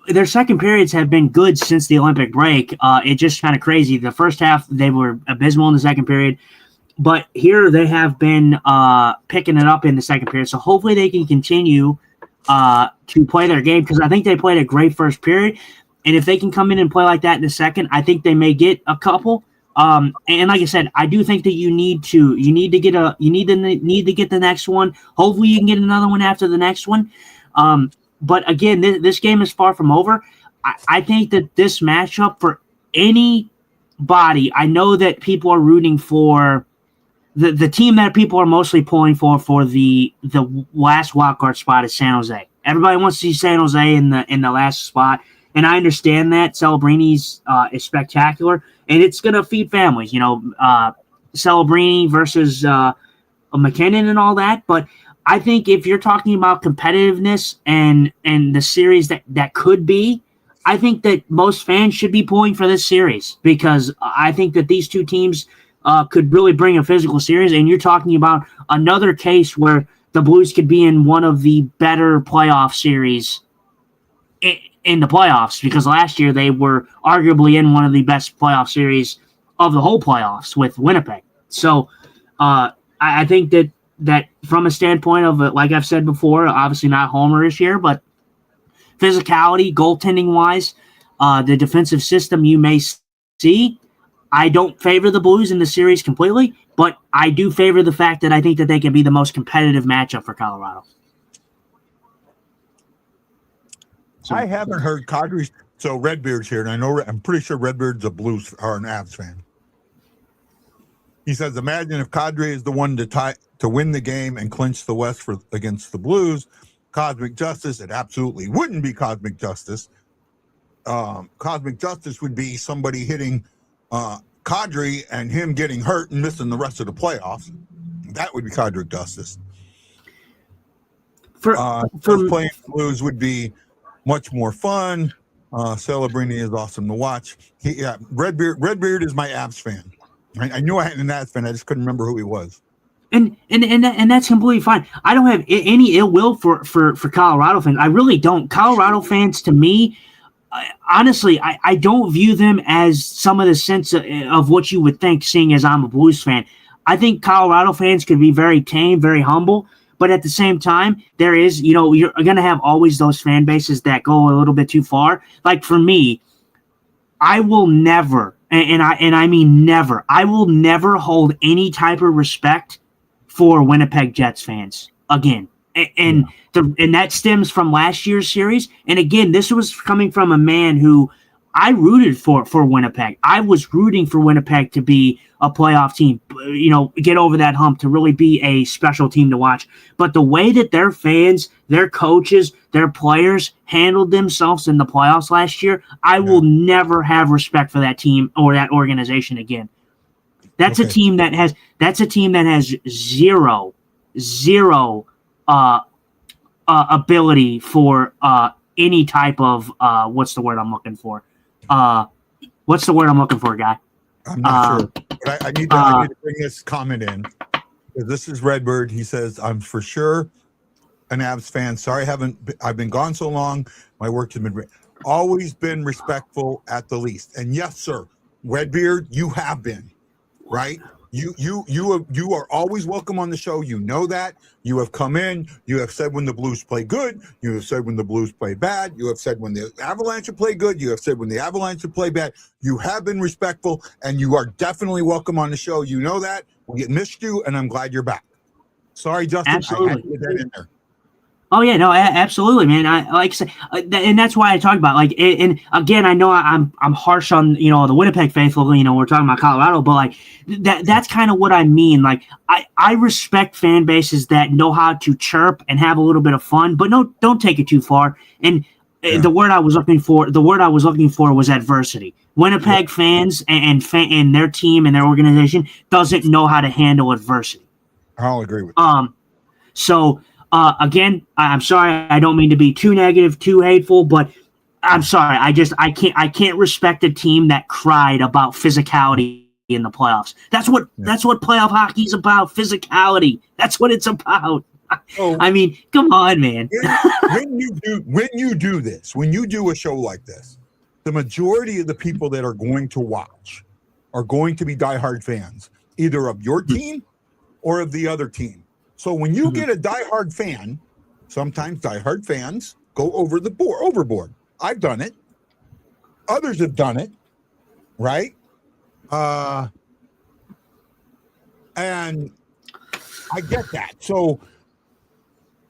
their second periods have been good since the Olympic break. It's just kind of crazy. The first half, they were abysmal in the second period. But here they have been picking it up in the second period. So hopefully they can continue to play their game because I think they played a great first period. And if they can come in and play like that in the second, I think they may get a couple. And like I said, I do think that you need to get the next one. Hopefully you can get another one after the next one. But again, this game is far from over. I think that this matchup for anybody, I know that people are rooting for the team that people are mostly pulling for the last wildcard spot is San Jose. Everybody wants to see San Jose in the last spot, and I understand that. Celebrini's is spectacular, and it's going to feed families. You know, Celebrini versus McKinnon and all that, but I think if you're talking about competitiveness and the series that could be, I think that most fans should be pulling for this series because I think that these two teams could really bring a physical series. And you're talking about another case where the Blues could be in one of the better playoff series in the playoffs because last year they were arguably in one of the best playoff series of the whole playoffs with Winnipeg. So I think that from a standpoint of, like I've said before, obviously not homerish here, but physicality, goaltending-wise, the defensive system you may see, I don't favor the Blues in the series completely, but I do favor the fact that I think that they can be the most competitive matchup for Colorado. So, I haven't heard Kadri, so Redbeard's here, and I'm pretty sure Redbeard's a Blues or an Avs fan. He says, imagine if Kadri is the one to win the game and clinch the West against the Blues. Cosmic justice, it absolutely wouldn't be cosmic justice. Cosmic justice would be somebody hitting Kadri and him getting hurt and missing the rest of the playoffs. That would be cosmic justice. For playing Blues would be much more fun. Celebrini is awesome to watch. Redbeard is my Avs fan. I knew I had an Avs fan. I just couldn't remember who he was. And that's completely fine. I don't have any ill will for Colorado fans. I really don't. Colorado fans, to me, honestly, I don't view them as some of the sense of what you would think, seeing as I'm a Blues fan. I think Colorado fans can be very tame, very humble, but at the same time, there is, you're going to have always those fan bases that go a little bit too far. Like for me, I will never, and I mean never, I will never hold any type of respect for Winnipeg Jets fans again. And that stems from last year's series. And again, this was coming from a man who I rooted for Winnipeg. I was rooting for Winnipeg to be a playoff team, get over that hump, to really be a special team to watch. But the way that their fans, their coaches, their players handled themselves in the playoffs last year, I will never have respect for that team or that organization again. That's a team that has zero ability for any type of what's the word I'm looking for? What's the word I'm looking for, guy? I'm not sure. But I need to bring this comment in. This is Redbird. He says, I'm for sure an Avs fan. Sorry, I've been gone so long. My work has been always been respectful at the least. And yes, sir, Redbeard, you have been. Right? You are always welcome on the show. You know that. You have come in. You have said when the Blues play good. You have said when the Blues play bad. You have said when the Avalanche play good. You have said when the Avalanche play bad. You have been respectful, and you are definitely welcome on the show. You know that. We missed you, and I'm glad you're back. Sorry, Justin. Absolutely. I had to get that in there. Oh yeah, no, absolutely, man. I like say, and that's why I talk about and again, I know I'm harsh on the Winnipeg faithful. We're talking about Colorado, but that's kind of what I mean. Like I respect fan bases that know how to chirp and have a little bit of fun, but no, don't take it too far. And the word I was looking for was adversity. Winnipeg fans and their team and their organization doesn't know how to handle adversity. I'll agree with you. So. Again, I'm sorry. I don't mean to be too negative, too hateful, but I'm sorry. I can't respect a team that cried about physicality in the playoffs. That's what playoff hockey is about. Physicality. That's what it's about. Oh, I mean, come on, man. when you do this, when you do a show like this, the majority of the people that are going to watch are going to be diehard fans, either of your team or of the other team. So when you get a diehard fan, sometimes diehard fans go overboard. I've done it. Others have done it, right? And I get that. So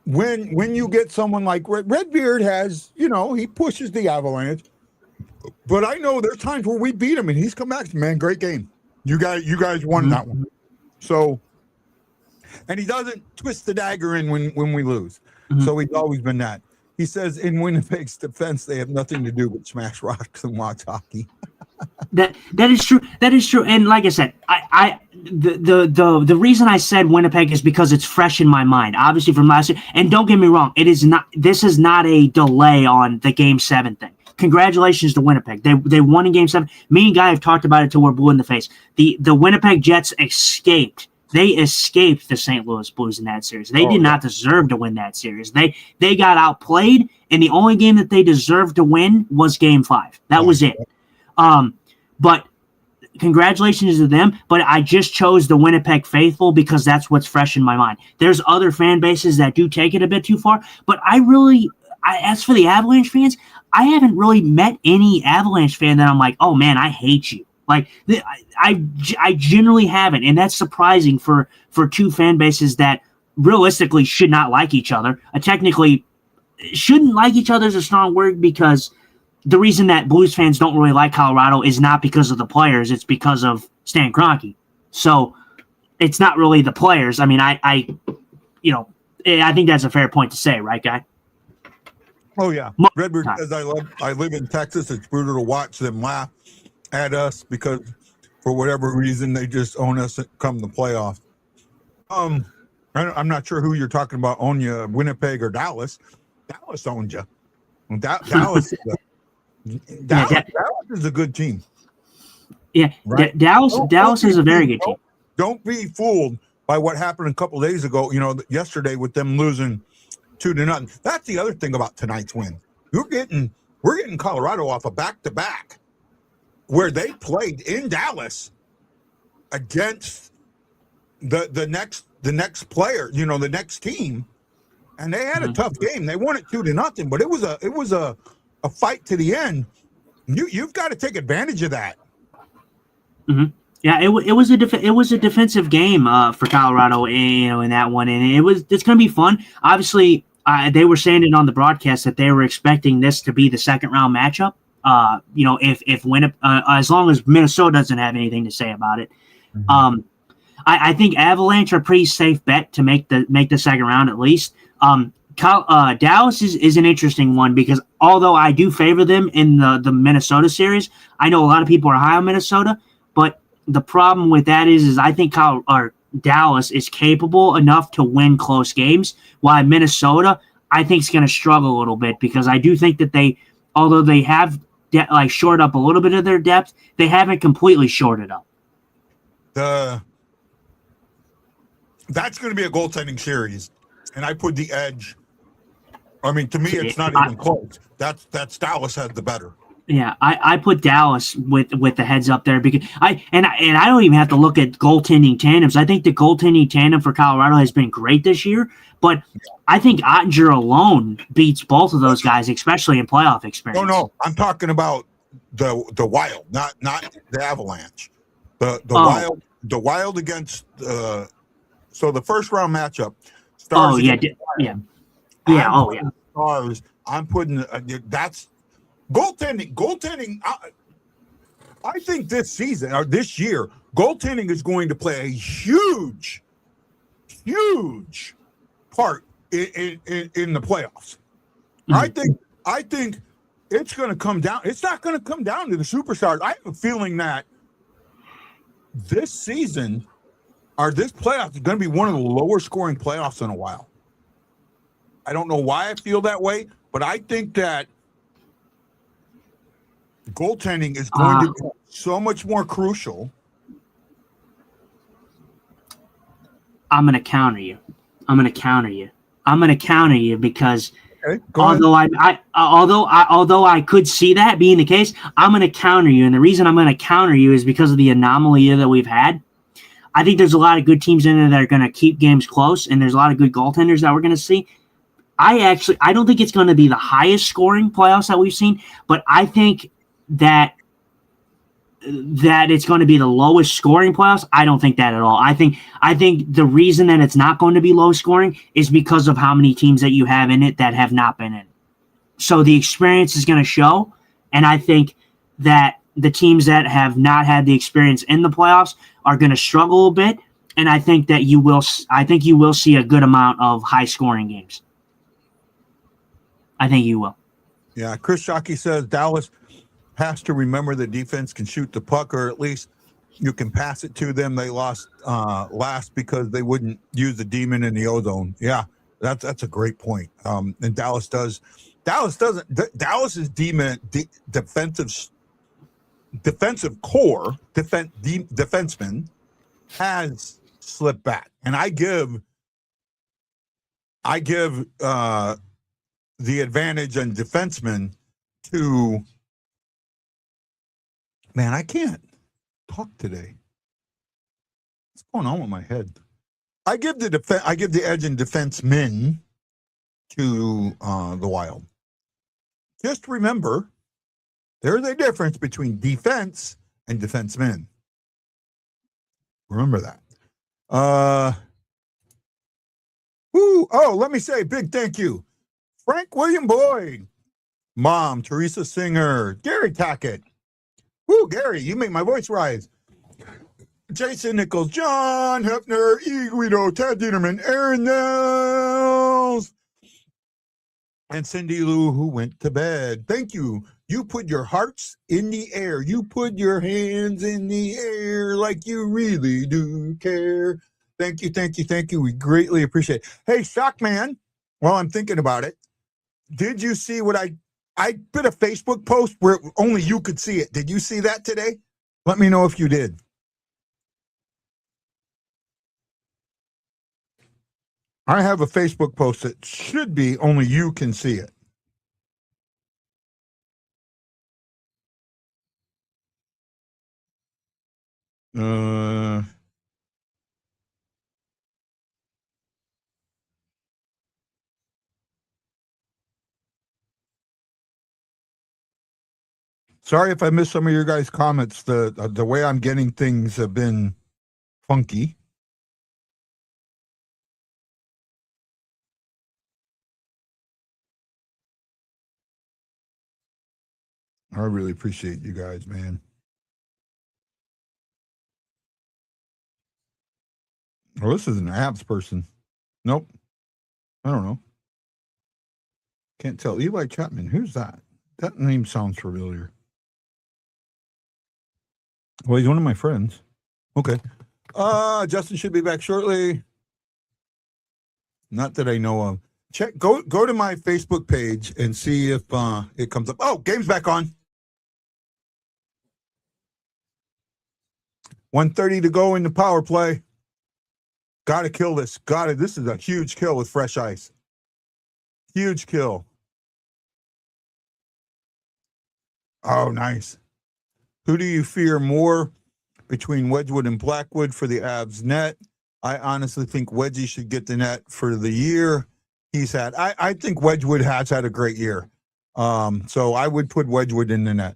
when you get someone like Redbeard has, he pushes the Avalanche, but I know there's times where we beat him and he's come back, man, great game. You guys won that one. So. And he doesn't twist the dagger in when we lose. So he's always been that. He says in Winnipeg's defense, they have nothing to do but smash rocks and watch hockey. That is true. That is true. And like I said, the reason I said Winnipeg is because it's fresh in my mind, obviously from last year. And don't get me wrong, this is not a delay on the Game 7 thing. Congratulations to Winnipeg. They won in Game 7. Me and Guy have talked about it till we're blue in the face. The Winnipeg Jets escaped. They escaped the St. Louis Blues in that series. They did not deserve to win that series. They got outplayed, and the only game that they deserved to win was Game 5. That was it. But congratulations to them. But I just chose the Winnipeg faithful because that's what's fresh in my mind. There's other fan bases that do take it a bit too far. But as for the Avalanche fans, I haven't really met any Avalanche fan that I'm like, oh, man, I hate you. Like I generally haven't, and that's surprising for two fan bases that realistically should not like each other. Technically, shouldn't like each other is a strong word because the reason that Blues fans don't really like Colorado is not because of the players; it's because of Stan Kroenke. So it's not really the players. I mean, I think that's a fair point to say, right, Guy? Oh yeah, Redbird says I live in Texas. It's brutal to watch them laugh at us because for whatever reason they just own us come the playoffs. I'm not sure who you're talking about own you, Winnipeg or Dallas. Dallas owns you. Dallas Dallas is a good team. Yeah, right? Dallas is a very good team. Don't be fooled by what happened a couple of days ago. Yesterday with them losing 2-0. That's the other thing about tonight's win. We're getting Colorado off a back-to-back where they played in Dallas against the next player, the next team, and they had a tough game. They won it 2-0, but it was a fight to the end. You've got to take advantage of that. Mm-hmm. Yeah, it was a defensive game for Colorado, in that one, and it's going to be fun. Obviously, they were saying it on the broadcast that they were expecting this to be the second round matchup. As long as Minnesota doesn't have anything to say about it, I think Avalanche are a pretty safe bet to make the second round at least. Dallas is an interesting one because although I do favor them in the Minnesota series, I know a lot of people are high on Minnesota, but the problem with that is I think Dallas is capable enough to win close games, while Minnesota I think is going to struggle a little bit because I do think that although they have shored up a little bit of their depth, they haven't completely shored it up. That's going to be a goaltending series, and I put the edge. I mean, to me, it's not even close. That's Dallas has the better. Yeah, I put Dallas with the heads up there because I don't even have to look at goaltending tandems. I think the goaltending tandem for Colorado has been great this year, but I think Ottinger alone beats both of those guys, especially in playoff experience. No, I'm talking about the Wild, not the Avalanche. The Wild against so the first round matchup. Stars Stars. I'm putting that's. Goaltending. I think this season or this year, goaltending is going to play a huge part in the playoffs. Mm-hmm. I think it's going to come down. It's not going to come down to the superstars. I have a feeling that this season or this playoff is going to be one of the lower scoring playoffs in a while. I don't know why I feel that way, but I think that goaltending is going to be so much more crucial. I'm going to counter you because although I could see that being the case, I'm going to counter you. And the reason I'm going to counter you is because of the anomaly that we've had. I think there's a lot of good teams in there that are going to keep games close, and there's a lot of good goaltenders that we're going to see. I don't think it's going to be the highest scoring playoffs that we've seen, but I think that it's going to be the lowest scoring playoffs. I don't think that at all. I think the reason that it's not going to be low scoring is because of how many teams that you have in it that have not been in it. So the experience is going to show, and I think that the teams that have not had the experience in the playoffs are going to struggle a bit, and I think you will see a good amount of high scoring games. I think you will. Yeah, Chris Shockey says Dallas has to remember the defense can shoot the puck, or at least you can pass it to them. They lost last because they wouldn't use the demon in the ozone. Yeah, that's a great point. And Dallas doesn't. Dallas's defensive core, defenseman has slipped back, and I give the advantage on defensemen to. Man, I can't talk today. What's going on with my head? I give the edge in defensemen to the Wild. Just remember, there's a difference between defense and defensemen. Remember that. Let me say a big thank you. Frank William Boyd, Mom, Teresa Singer, Gary Tackett. Woo, Gary, you make my voice rise. Jason Nichols, John Hefner, E. Guido, Ted Dieterman, Aaron Nels, and Cindy Lou, who went to bed. Thank you. You put your hearts in the air. You put your hands in the air like you really do care. Thank you. We greatly appreciate it. Hey, Shockman, while I'm thinking about it, did you see what I I did a Facebook post where only you could see it. Did you see that today? Let me know if you did. I have a Facebook post that should be only you can see it. Sorry if I missed some of your guys' comments. The way I'm getting things have been funky. I really appreciate you guys, man. Well, this is an abs person. Nope. I don't know. Can't tell. Eli Chapman. Who's that? That name sounds familiar. Well, he's one of my friends. Okay. Justin should be back shortly. Not that I know of. Check. Go to my Facebook page and see if it comes up. Oh, game's back on. 1:30 to go in the power play. Got to kill this. Got it. This is a huge kill with fresh ice. Huge kill. Oh, nice. Who do you fear more between Wedgwood and Blackwood for the Avs net? I honestly think Wedgie should get the net for the year he's had. I think Wedgwood has had a great year. So I would put Wedgwood in the net.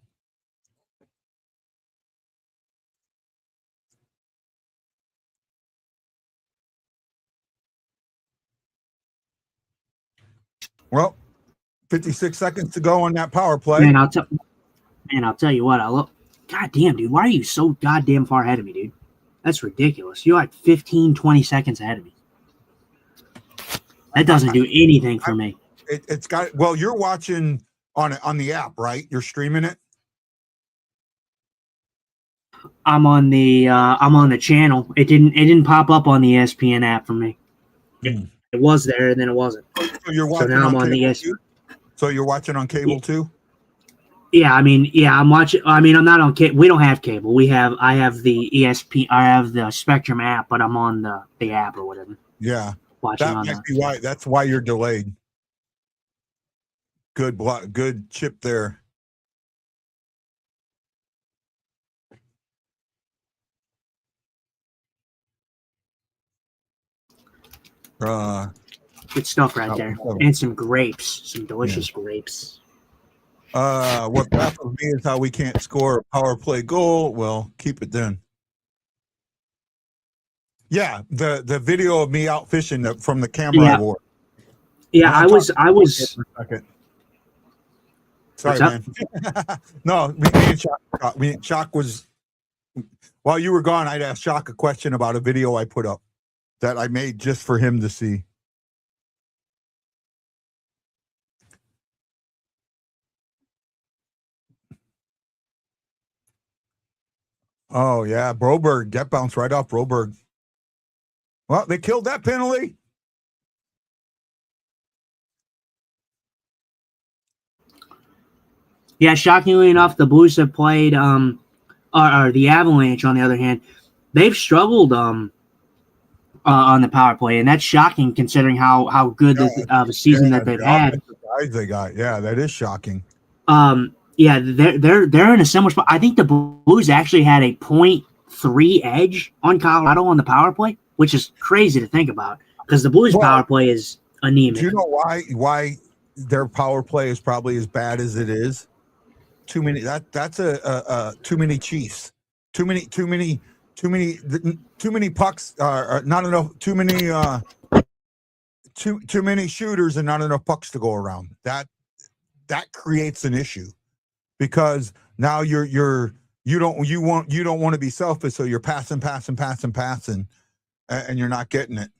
Well, 56 seconds to go on that power play. Man, I'll tell you what. God damn, dude. Why are you so goddamn far ahead of me, dude? That's ridiculous. You're like 15, 20 seconds ahead of me. That doesn't do anything for me. It's got. Well, you're watching on the app, right? You're streaming it. I'm on the channel. It didn't pop up on the ESPN app for me. It was there and then it wasn't. So you're watching. So now I'm on the ESPN. So you're watching on cable too? Yeah, I'm watching. I'm not on cable. We don't have cable. I have the ESPN. I have the Spectrum app, but I'm on the app or whatever. Yeah, watching that might be why. That's why you're delayed. Good block. Good chip there. Good stuff right there, and some grapes, some delicious grapes. What baffles me is how we can't score a power play goal. Well, keep it then. Yeah, the video of me out fishing from the camera I wore. Yeah, I was. Sorry, man. No, Shock was. While you were gone, I'd ask Shock a question about a video I put up that I made just for him to see. Oh, yeah. Broberg. That bounced right off Broberg. Well, they killed that penalty. Yeah, shockingly enough, the Blues have played, or the Avalanche, on the other hand, they've struggled on the power play, and that's shocking considering how good of a season that they've had. Guys they got, yeah, that is shocking. Yeah, they're in a similar spot. I think the Blues actually had a 0.3 edge on Colorado on the power play, which is crazy to think about because the Blues power play is anemic. Do you know why their power play is probably as bad as it is? Too many. That's too many Chiefs. Too many pucks. Not enough. Too many shooters and not enough pucks to go around. That creates an issue because now you don't want to be selfish, so you're passing, and you're not getting it.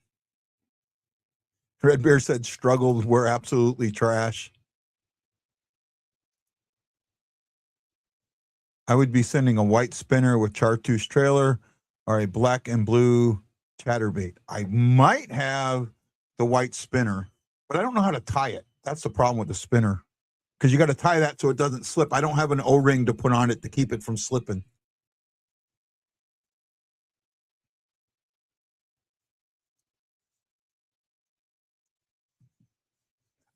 Red Bear said struggled. We're absolutely trash. I would be sending a white spinner with chartreuse trailer or a black and blue chatterbait. I might have the white spinner, but I don't know how to tie it. That's the problem with the spinner. because you got to tie that so it doesn't slip. I don't have an O-ring to put on it to keep it from slipping.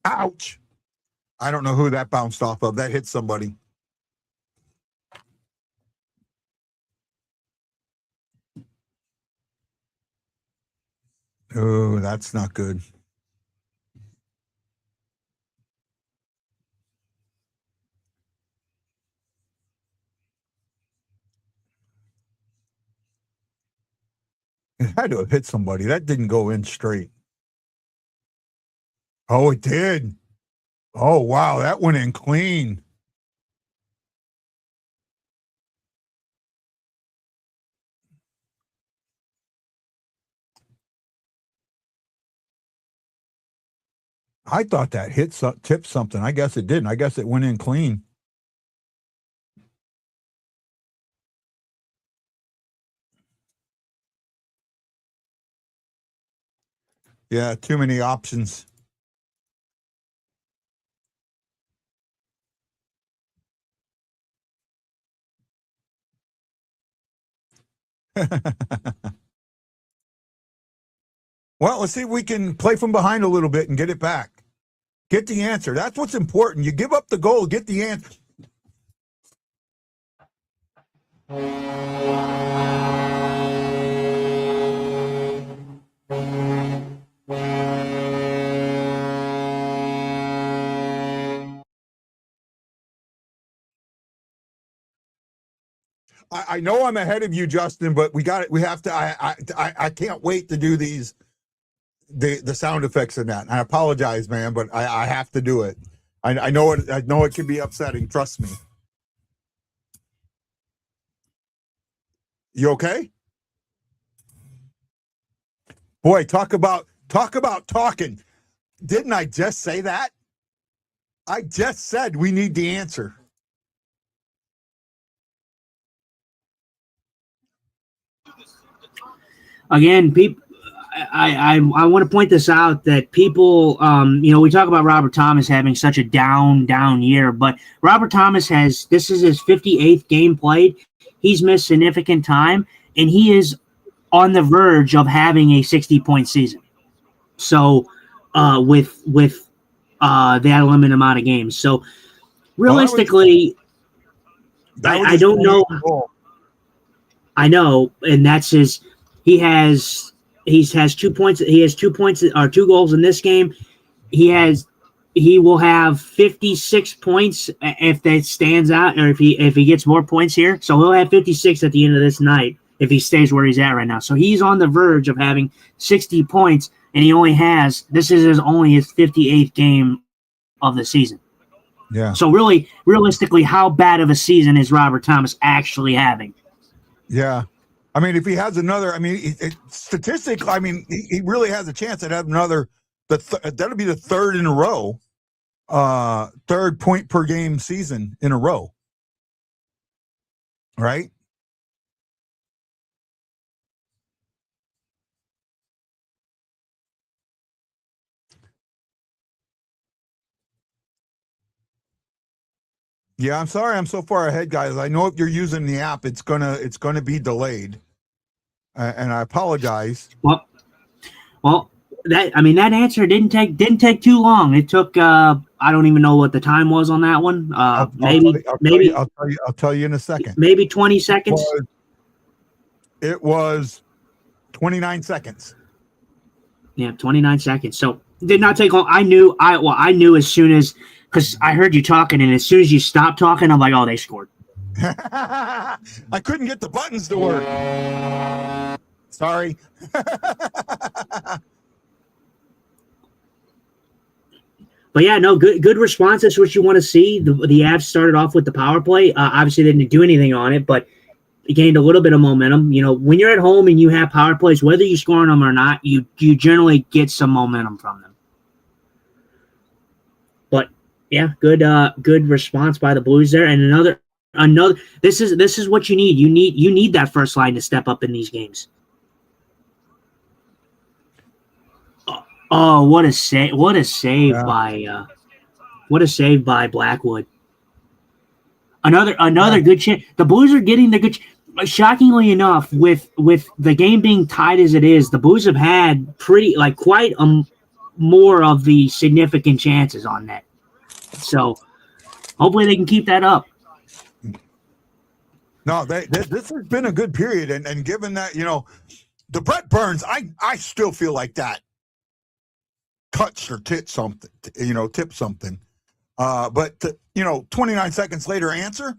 Ouch. I don't know who that bounced off of. That hit somebody. Oh, that's not good. It had to have hit somebody. That didn't go in straight. Oh, it did. Oh, wow. That went in clean. I thought that tipped something. I guess it didn't. I guess it went in clean. Yeah, too many options. Well, let's see if we can play from behind a little bit and get it back. Get the answer. That's what's important. You give up the goal, get the answer. I know I'm ahead of you, Justin, but we have to. I can't wait to do these. The sound effects in that. I apologize, man, but I have to do it. I know it. I know it can be upsetting. Trust me. You okay? Boy, talk about talking. Didn't I just say that? I just said we need the answer. Again, people, I want to point this out that people, we talk about Robert Thomas having such a down year, but Robert Thomas this is his 58th game played. He's missed significant time, and he is on the verge of having a 60-point season. So, with that limited amount of games. So, realistically, I don't know. I know, and that's his. He has 2 points. He has 2 points or 2 goals in this game. He will have 56 points if that stands out, or if he gets more points here. So he'll have 56 at the end of this night if he stays where he's at right now. So he's on the verge of having 60 points, and this is only his 58th game of the season. Yeah. So really, realistically, how bad of a season is Robert Thomas actually having? Yeah. I mean, if he has another, statistically, he really has a chance to have another. That'll be the third in a row, third point per game season in a row, right? Yeah, I'm sorry I'm so far ahead, guys. I know if you're using the app, it's gonna be delayed, and I apologize. Well, that answer didn't take too long. It took I don't even know what the time was on that one. I'll tell you in a second. Maybe 20 seconds. It was 29 seconds. Yeah, 29 seconds. So it did not take long. I knew as soon as, because I heard you talking, and as soon as you stopped talking, I'm like, oh, they scored. I couldn't get the buttons to work. Sorry. But yeah, no, good response. That's what you want to see. The Avs started off with the power play. Obviously, they didn't do anything on it, but it gained a little bit of momentum. When you're at home and you have power plays, whether you score on them or not, you generally get some momentum from them. But yeah, good response by the Blues there. And another. This is what you need. You need that first line to step up in these games. Oh, what a save! What a save by What a save by Blackwood. Another good chance. The Blues are getting the good. Shockingly enough, with the game being tied as it is, the Blues have had quite more of the significant chances on net. So hopefully they can keep that up. No, this has been a good period, and given that the Brett Burns, I still feel like that touched or tipped something, tipped something. But 29 seconds later, answer.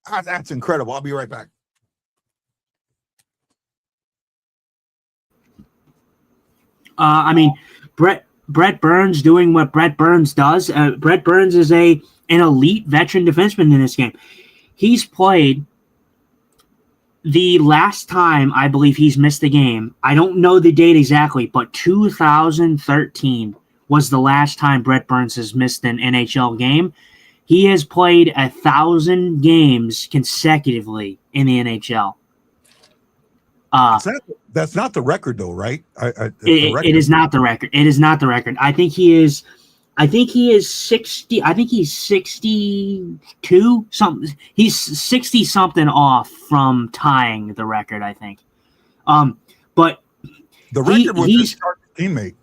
That's incredible. I'll be right back. Brett Burns doing what Brett Burns does. Brett Burns is an elite veteran defenseman in this game. He's played the last time I believe he's missed the game. I don't know the date exactly, but 2013 was the last time Brett Burns has missed an NHL game. He has played 1,000 games consecutively in the NHL. That's not the record, though, right? It is not the record. It is not the record. I think he is 60. I think he's 62 something. He's 60 something off from tying the record, I think. But the record was his teammate.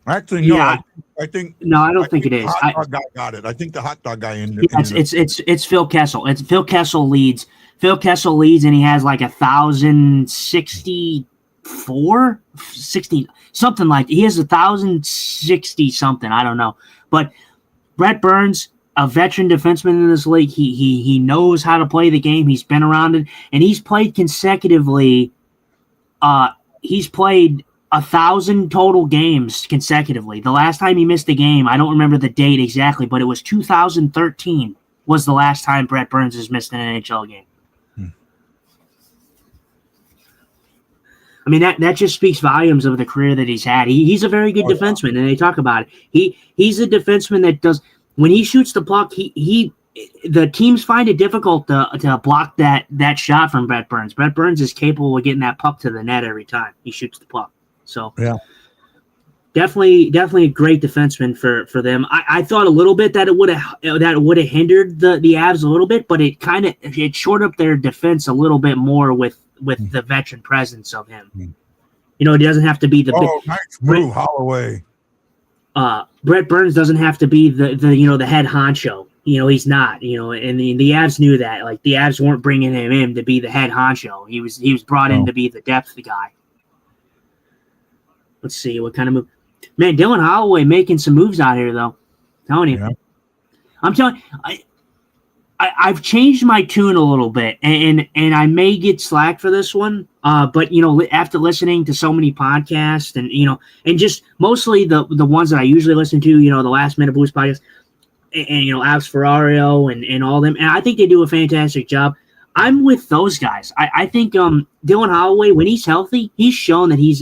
Actually, no. Yeah, I think no. I don't think it is. Hot dog guy got it. I think the hot dog guy ended. It's Phil Kessel. It's Phil Kessel leads. Phil Kessel leads, and he has like 1,064, 60 something like. He has 1,060 something. I don't know. But Brett Burns, a veteran defenseman in this league, he knows how to play the game. He's been around it, and he's played consecutively. He's played 1,000 total games consecutively. The last time he missed a game, I don't remember the date exactly, but it was 2013 was the last time Brett Burns has missed an NHL game. I mean, that just speaks volumes of the career that he's had. He's a very good defenseman, and they talk about it. He's a defenseman that does when he shoots the puck. The teams find it difficult to block that shot from Brett Burns. Brett Burns is capable of getting that puck to the net every time he shoots the puck. So yeah, definitely a great defenseman for them. I thought a little bit that it would have hindered the Avs a little bit, but it shored up their defense a little bit more with the veteran presence of him. It doesn't have to be the nice move, Holloway. Brett Burns doesn't have to be the head honcho. He's not. And the Avs knew that. Like the Avs weren't bringing him in to be the head honcho. He was brought in to be the depth guy. Let's see what kind of move. Man, Dylan Holloway making some moves out here, though. I'm telling you. Yeah. I'm telling you, I've changed my tune a little bit, and I may get slack for this one. But after listening to so many podcasts, and and just mostly the ones that I usually listen to, the Last Minute Blues podcast, and Alex Ferrario and all them, and I think they do a fantastic job. I'm with those guys. I think Dylan Holloway, when he's healthy, he's shown that he's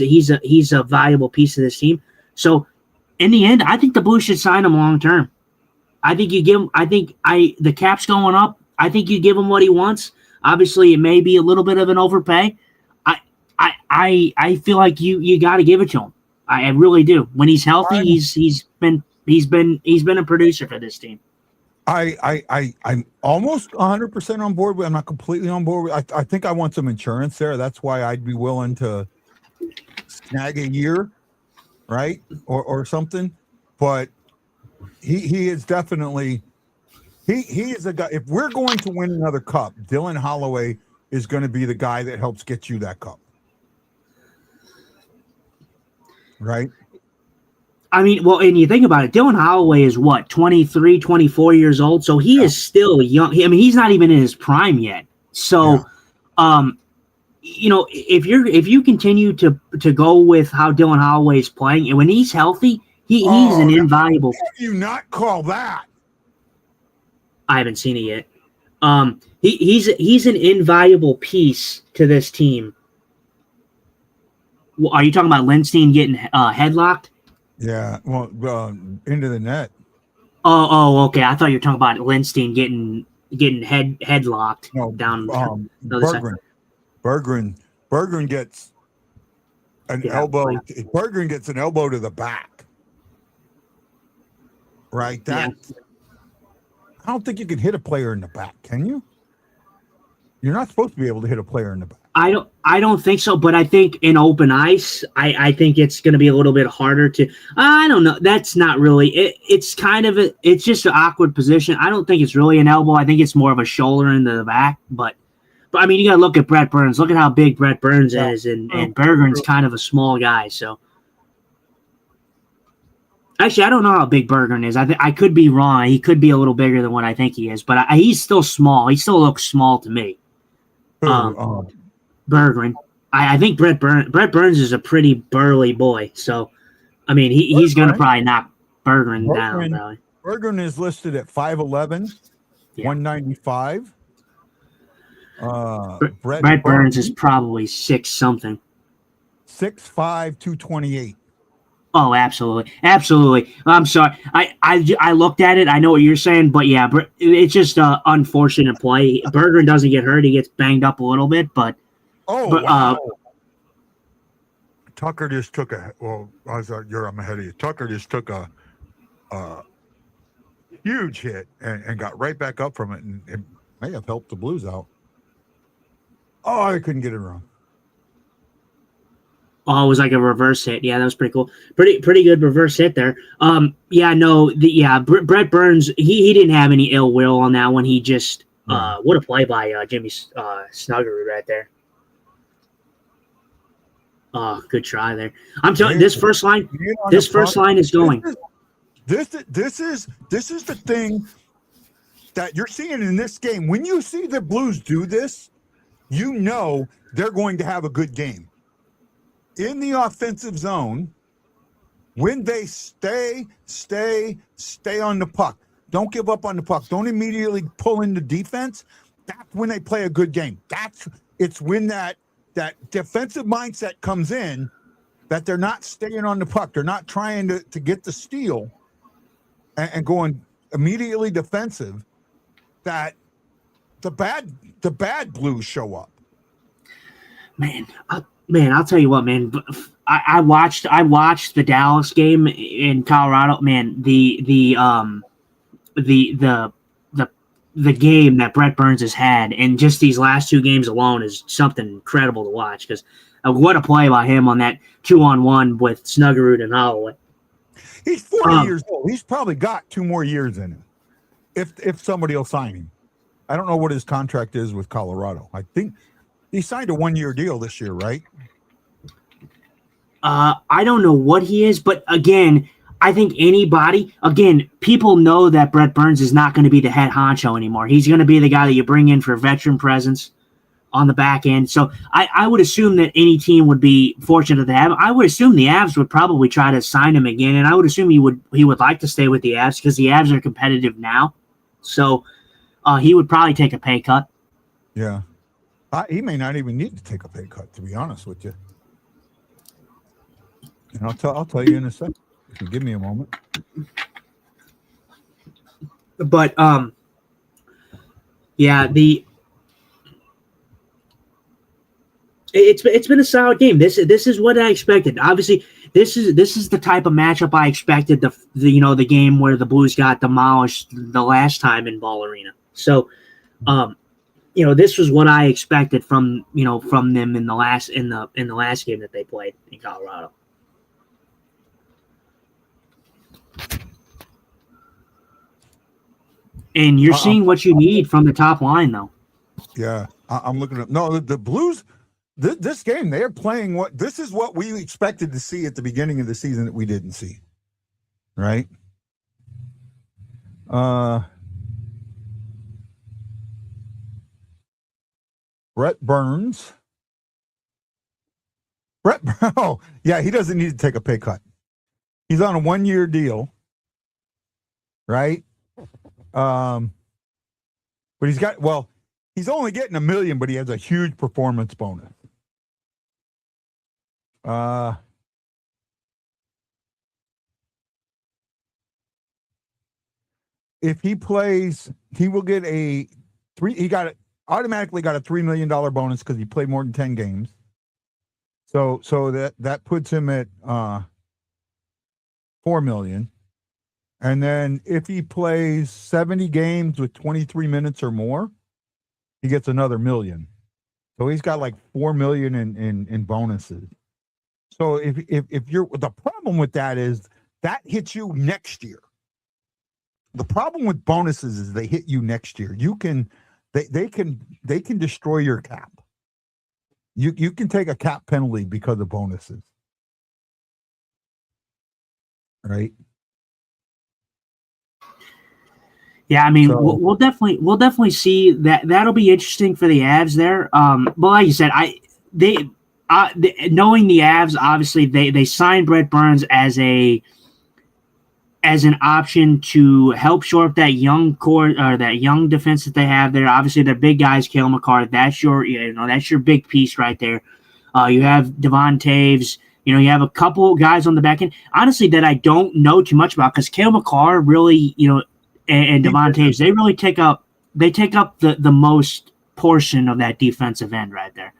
a valuable piece of this team. So in the end, I think the Blues should sign him long term. I think you give him. The cap's going up. I think you give him what he wants. Obviously, it may be a little bit of an overpay. I feel like you got to give it to him. I really do. When he's healthy, he's been a producer for this team. I'm almost 100% on board with. I'm not completely on board with. I think I want some insurance there. That's why I'd be willing to snag a year, right, or something. But he is definitely he is a guy. If we're going to win another cup, Dylan Holloway is going to be the guy that helps get you that cup, right? I mean, well, and you think about it, Dylan Holloway is what, 23, 24 years old, so he is still young. I mean, he's not even in his prime yet. So, if you continue to go with how Dylan Holloway is playing, and when he's healthy, he's an invaluable. How do you not call that? I haven't seen it yet. He's an invaluable piece to this team. Well, are you talking about Lindstein getting headlocked? Yeah, well, into the net. Oh, okay. I thought you were talking about Lindstein getting headlocked down. Berggren gets an elbow. Berggren gets an elbow to the back. right? That I don't think you can hit a player in the back, can you? You're not supposed to be able to hit a player in the back. I don't think so, but I think in open ice, I think it's going to be a little bit harder to. I don't know. That's not really. It's kind of it's just an awkward position. I don't think it's really an elbow. I think it's more of a shoulder into the back. But I mean, you got to look at Brett Burns. Look at how big Brett Burns is, and Bergeron's kind of a small guy. So actually, I don't know how big Bergeron is. I could be wrong. He could be a little bigger than what I think he is, but he's still small. He still looks small to me. Bergeron. I think Brett Burns is a pretty burly boy. So, I mean, he's going to probably knock Bergeron down. Probably. Bergeron is listed at 5'11", 195. Brett Burns is probably 6 something. 6'5", 228. Oh, absolutely. Absolutely. I'm sorry. I looked at it. I know what you're saying, but yeah, it's just an unfortunate play. Bergeron doesn't get hurt. He gets banged up a little bit, but. Wow. Tucker just took I'm ahead of you. Tucker just took a huge hit and got right back up from it, and it may have helped the Blues out. Oh, I couldn't get it wrong. Oh, it was like a reverse hit. Yeah, that was pretty cool. Pretty good reverse hit there. Brett Burns, he didn't have any ill will on that one. He just what a play by Jimmy Snuggerud right there. Oh, good try there. I'm telling you, this first line is going. This is the thing that you're seeing in this game. When you see the Blues do this, you know they're going to have a good game. In the offensive zone, when they stay on the puck, don't give up on the puck, don't immediately pull into defense, that's when they play a good game. It's when that defensive mindset comes in, that they're not staying on the puck. They're not trying to get the steal and going immediately defensive, that the bad Blues show up. Man, I'll tell you what, man. I watched the Dallas game in Colorado. Man, the game that Brett Burns has had, and just these last 2 games alone, is something incredible to watch. Because what a play by him on that 2-on-1 with Snuggerud and Holloway. He's 40 years old. He's probably got 2 more years in him, if somebody will sign him. I don't know what his contract is with Colorado. I think he signed a 1-year deal this year, right? I don't know what he is, but again, I think people know that Brett Burns is not going to be the head honcho anymore. He's going to be the guy that you bring in for veteran presence on the back end. So I would assume that any team would be fortunate to have him. I would assume the Avs would probably try to sign him again, and I would assume he would like to stay with the Avs because the Avs are competitive now. So he would probably take a pay cut. Yeah. He may not even need to take a pay cut, to be honest with you. And I'll tell you in a second, if you give me a moment. But it's been a solid game. This is what I expected. Obviously, this is the type of matchup I expected. The game where the Blues got demolished the last time in Ball Arena. So, this was what I expected from them in the last game that they played in Colorado. And you're seeing what you need from the top line, though. Yeah, I'm looking up. No, the Blues, this game, they're playing this is what we expected to see at the beginning of the season that we didn't see. Right? Brett Burns. Oh, yeah, he doesn't need to take a pay cut. He's on a 1-year deal. Right? But he's only getting $1 million, but he has a huge performance bonus. If he plays, he will get automatically got a $3 million bonus because he played more than 10 games. So that puts him at $4 million. And then if he plays 70 games with 23 minutes or more, he gets another $1 million. So he's got like $4 million in bonuses. So if you're, the problem with that is that hits you next year. The problem with bonuses is they hit you next year. They can destroy your cap. You can take a cap penalty because of bonuses. Right? Yeah, I mean, So- we'll definitely see that. That'll be interesting for the Avs there. But like you said, knowing the Avs, obviously they signed Brett Burns as an option to help shore up that young core or that young defense that they have there. Obviously, their big guys, Cale Makar. That's your big piece right there. You have Devon Taves. You have a couple guys on the back end. Honestly, that I don't know too much about because Cale Makar really, and Devon Taves, they really take up the most portion of that defensive end right there.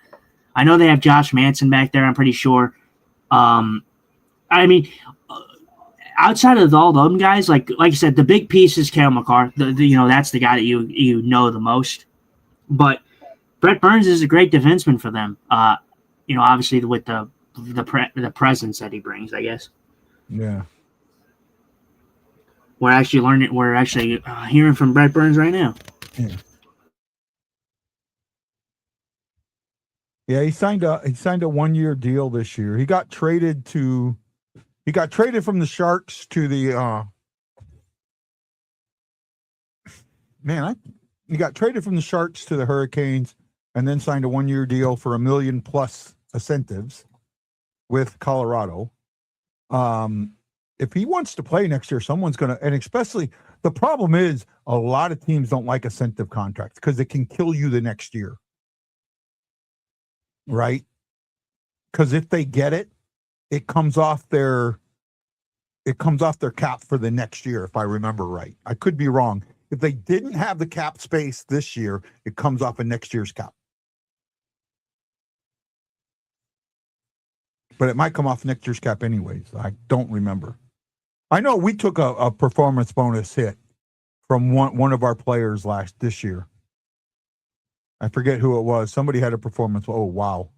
I know they have Josh Manson back there. I'm pretty sure. I mean, outside of all them guys, like I said, the big piece is Cale Makar. That's the guy that you know the most. But Brett Burns is a great defenseman for them. Obviously with the presence that he brings, I guess. Yeah. We're actually hearing from Brett Burns right now. Yeah. Yeah, he signed a 1-year deal this year. He got traded from the Sharks to the he got traded from the Sharks to the Hurricanes and then signed a 1-year deal for $1 million plus incentives with Colorado. If he wants to play next year, someone's going to, and especially the problem is a lot of teams don't like incentive contracts because it can kill you the next year. Right? Because if they get it, it comes off their cap for the next year, if I remember right. I could be wrong. If they didn't have the cap space this year, it comes off of next year's cap. But it might come off next year's cap anyways. I don't remember. I know we took a performance bonus hit from one of our players this year. I forget who it was. Somebody had a performance. Oh, wow.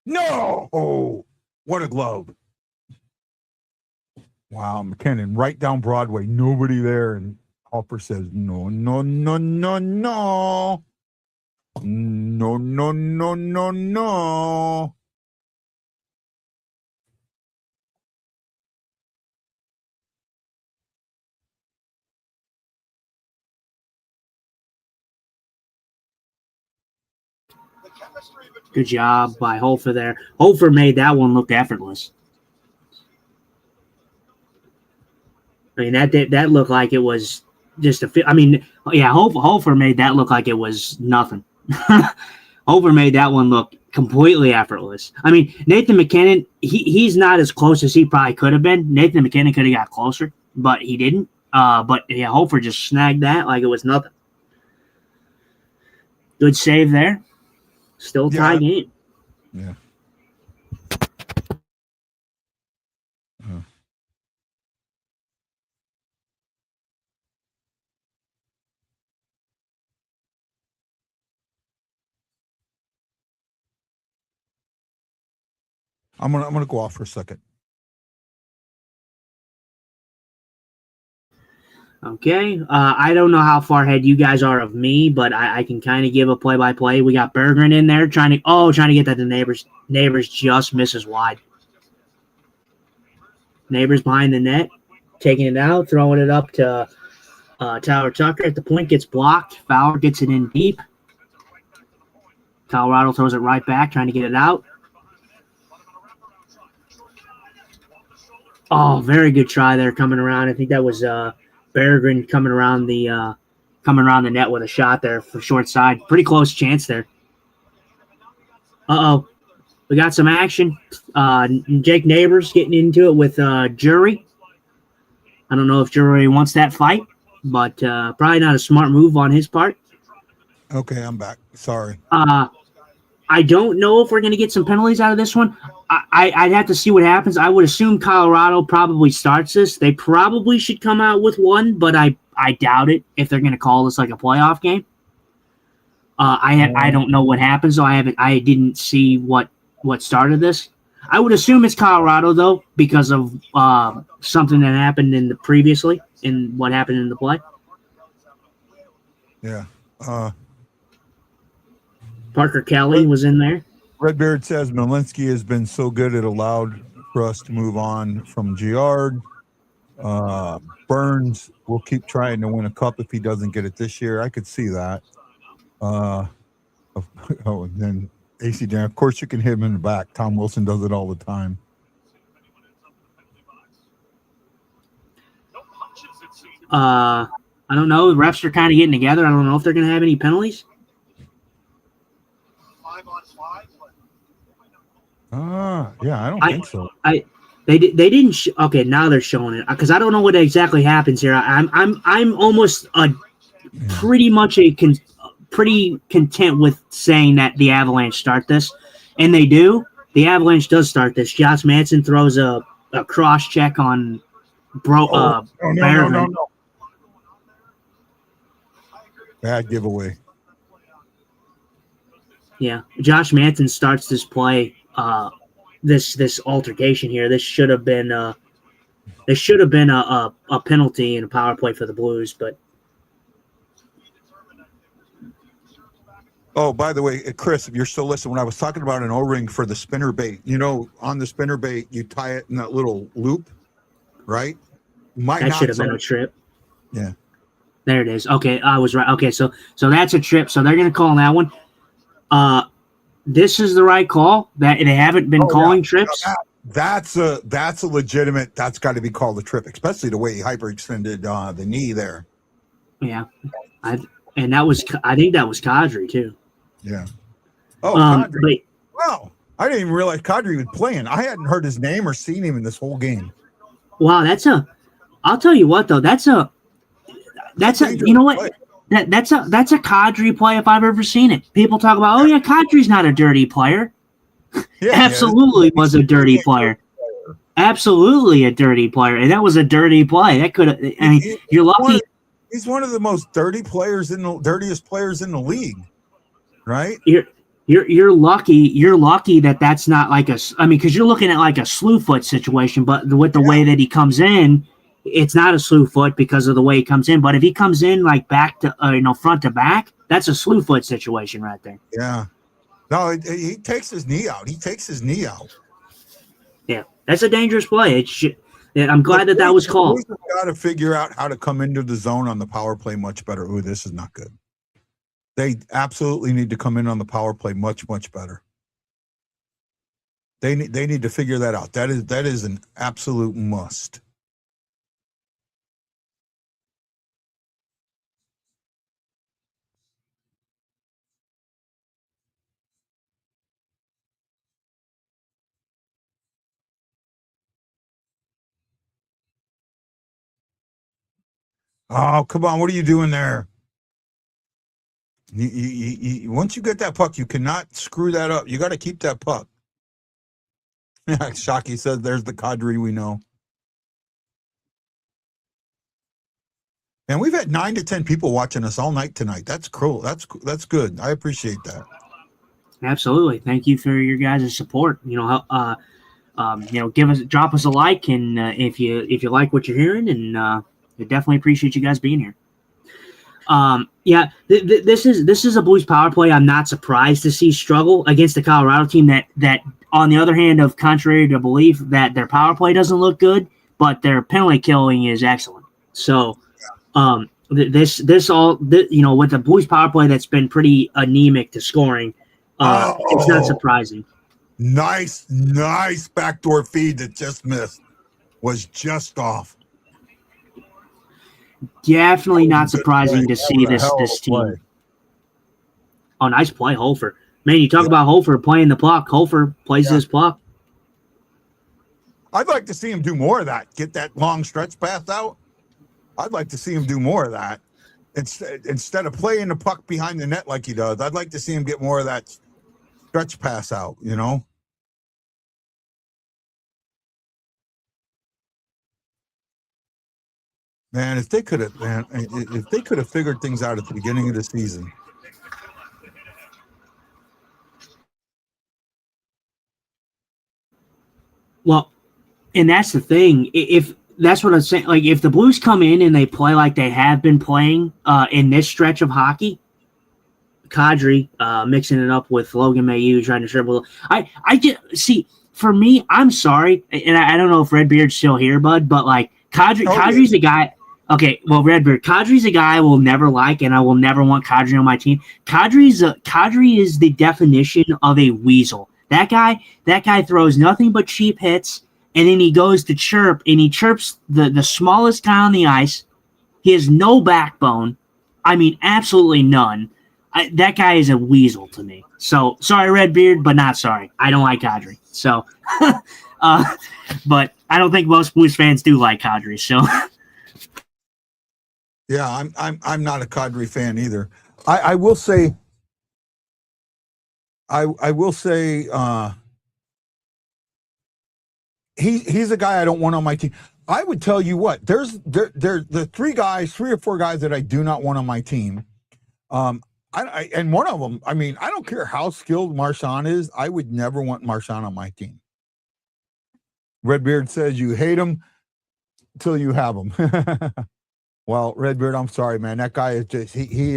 No! Oh, what a glove. Wow, McKinnon, right down Broadway. Nobody there. And Halper says, no, no, no, no, no. No, no, no, no, no. Good job by Hofer there. Hofer made that one look effortless. I mean, that looked like it was just Hofer made that look like it was nothing. Hofer made that one look completely effortless. I mean, Nathan McKinnon, he's not as close as he probably could have been. Nathan McKinnon could have got closer, but he didn't. But Hofer just snagged that like it was nothing. Good save there. Still tie game. Yeah. I'm gonna go off for a second. Okay. I don't know how far ahead you guys are of me, but I can kind of give a play-by-play. We got Berggren in there trying to get that to Neighbors. Neighbors just misses wide. Neighbors behind the net, taking it out, throwing it up to Tyler Tucker at the point, gets blocked. Fowler gets it in deep. Colorado throws it right back, trying to get it out. Oh, very good try there coming around. I think that was Berggren coming around the net with a shot there for short side. Pretty close chance there. Uh-oh. We got some action. Jake Neighbors getting into it with Jury. I don't know if Jury wants that fight, but probably not a smart move on his part. Okay, I'm back. Sorry. I don't know if we're going to get some penalties out of this one. I'd have to see what happens. I would assume Colorado probably starts this. They probably should come out with one, but I doubt it if they're going to call this like a playoff game. I don't know what happens, so I didn't see what started this. I would assume it's Colorado though, because of something that happened in what happened in the play. Yeah. Parker Kelly was in there. Redbeard says Malinsky has been so good it allowed for us to move on from Giard. Burns will keep trying to win a cup if he doesn't get it this year. I could see that. And then AC Dan, of course you can hit him in the back. Tom Wilson does it all the time. I don't know. The refs are kind of getting together. I don't know if they're going to have any penalties. 5-on-5. Yeah, I don't think so. They didn't. Okay, now they're showing it because I don't know what exactly happens here. I'm almost pretty content with saying that the Avalanche start this, and they do. The Avalanche does start this. Josh Manson throws a cross check on No. Bergman. Bad giveaway. Yeah, Josh Manson starts this play. This altercation here. This should have been a penalty and a power play for the Blues, but. Oh, by the way, Chris, if you're still listening, when I was talking about an O-ring for the spinner bait, on the spinner bait, you tie it in that little loop, right? That should have been a trip. Yeah. There it is. Okay, I was right. Okay, so that's a trip. So they're going to call on that one. This is the right call. That they haven't been calling trips. That's a legitimate. That's got to be called a trip, especially the way he hyperextended the knee there. Yeah, I think that was Kadri too. Yeah. Oh, Kadri. But, wow. I didn't even realize Kadri was playing. I hadn't heard his name or seen him in this whole game. Wow, I'll tell you what though. That's a you know what? Play. That's a Kadri play if I've ever seen it. People talk about, Kadri's not a dirty player. Yeah, Absolutely was a dirty player. Absolutely a dirty player, and that was a dirty play. That could have. I mean, you're lucky. He's one of the most dirtiest players in the league, right? You're lucky. You're lucky that that's not like because you're looking at like a slew foot situation, but with the way that he comes in. It's not a slew foot because of the way he comes in, but if he comes in like back to front to back, that's a slew foot situation right there. Yeah. No, he takes his knee out. Yeah, that's a dangerous play. I'm glad that was called. We've got to figure out how to come into the zone on the power play much better. Ooh, this is not good. They absolutely need to come in on the power play much, much better. They need to figure that out. That is an absolute must. Oh, come on. What are you doing there? You once you get that puck, you cannot screw that up. You got to keep that puck. Shockey says there's the Kadri we know. And we've had 9 to 10 people watching us all night tonight. That's cool. That's good. I appreciate that. Absolutely. Thank you for your guys' support. Drop us a like, and if you like what you're hearing, and we definitely appreciate you guys being here. This is a Blues power play. I'm not surprised to see struggle against the Colorado team that on the other hand of contrary to belief that their power play doesn't look good, but their penalty killing is excellent. So with the Blues power play that's been pretty anemic to scoring, it's not surprising. Nice backdoor feed that just missed. Was just off. Definitely not surprising to see this team. Play. Oh, nice play, Hofer. Man, you talk about Hofer playing the puck. Hofer plays his puck. I'd like to see him do more of that. Get that long stretch pass out. I'd like to see him do more of that. Instead of playing the puck behind the net like he does, I'd like to see him get more of that stretch pass out, you know? Man, if they could have figured things out at the beginning of the season. Well, and that's the thing. If that's what I'm saying, like if the Blues come in and they play like they have been playing in this stretch of hockey, Kadri mixing it up with Logan Mailloux trying to dribble. I just see. For me, I'm sorry, and I don't know if Redbeard's still here, bud, but like Kadri's a guy. Okay, well, Redbeard, Kadri's a guy I will never like, and I will never want Kadri on my team. Kadri is the definition of a weasel. That guy throws nothing but cheap hits, and then he goes to chirp, and he chirps the smallest guy on the ice. He has no backbone. I mean, absolutely none. That guy is a weasel to me. So sorry, Redbeard, but not sorry. I don't like Kadri. So, but I don't think most Blues fans do like Kadri. So, yeah, I'm not a Kadri fan either. I will say, he's a guy I don't want on my team. I would tell you what, there's the three or four guys that I do not want on my team. And one of them, I mean, I don't care how skilled Marchand is. I would never want Marchand on my team. Redbeard says you hate him until you have him. Well, Redbeard, I'm sorry, man. That guy is just he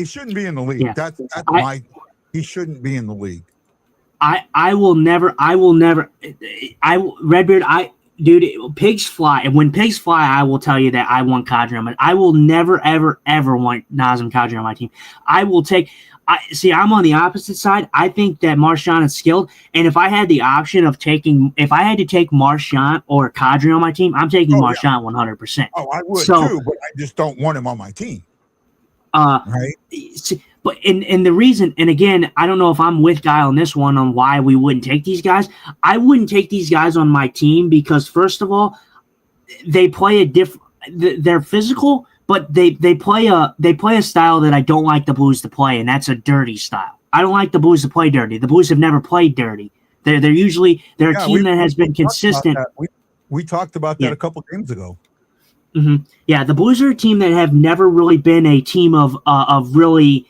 shouldn't be in the league. Yeah. He shouldn't be in the league. Redbeard, dude, pigs fly. And when pigs fly, I will tell you that I want Kadri on my team. I will never, ever, ever want Nazem Kadri on my team. I'm on the opposite side. I think that Marchand is skilled. And if I had the option of if I had to take Marchand or Kadri on my team, I'm taking Marchand 100%. Oh, I would too, but I just don't want him on my team. Right? But and the reason, and again, I don't know if I'm with Guy on this one on why we wouldn't take these guys. I wouldn't take these guys on my team because first of all, they play a different. They're physical, but they play a style that I don't like the Blues to play, and that's a dirty style. I don't like the Blues to play dirty. The Blues have never played dirty. They're a team that has been consistent. We talked about that a couple games ago. Mm-hmm. Yeah, the Blues are a team that have never really been a team of really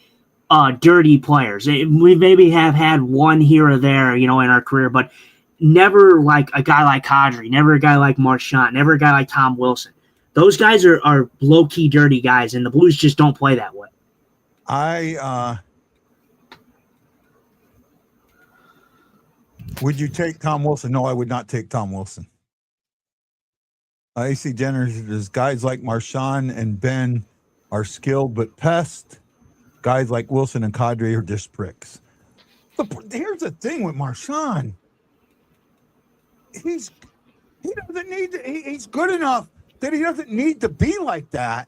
dirty players. We maybe have had one here or there, in our career, but never like a guy like Kadri, never a guy like Marchand, never a guy like Tom Wilson. Those guys are low-key dirty guys, and the Blues just don't play that way. Would you take Tom Wilson? No, I would not take Tom Wilson. AC Jenner, there's guys like Marchand and Ben are skilled but pests. Guys like Wilson and Kadri are just pricks. But here's the thing with Marchand. He's good enough that he doesn't need to be like that.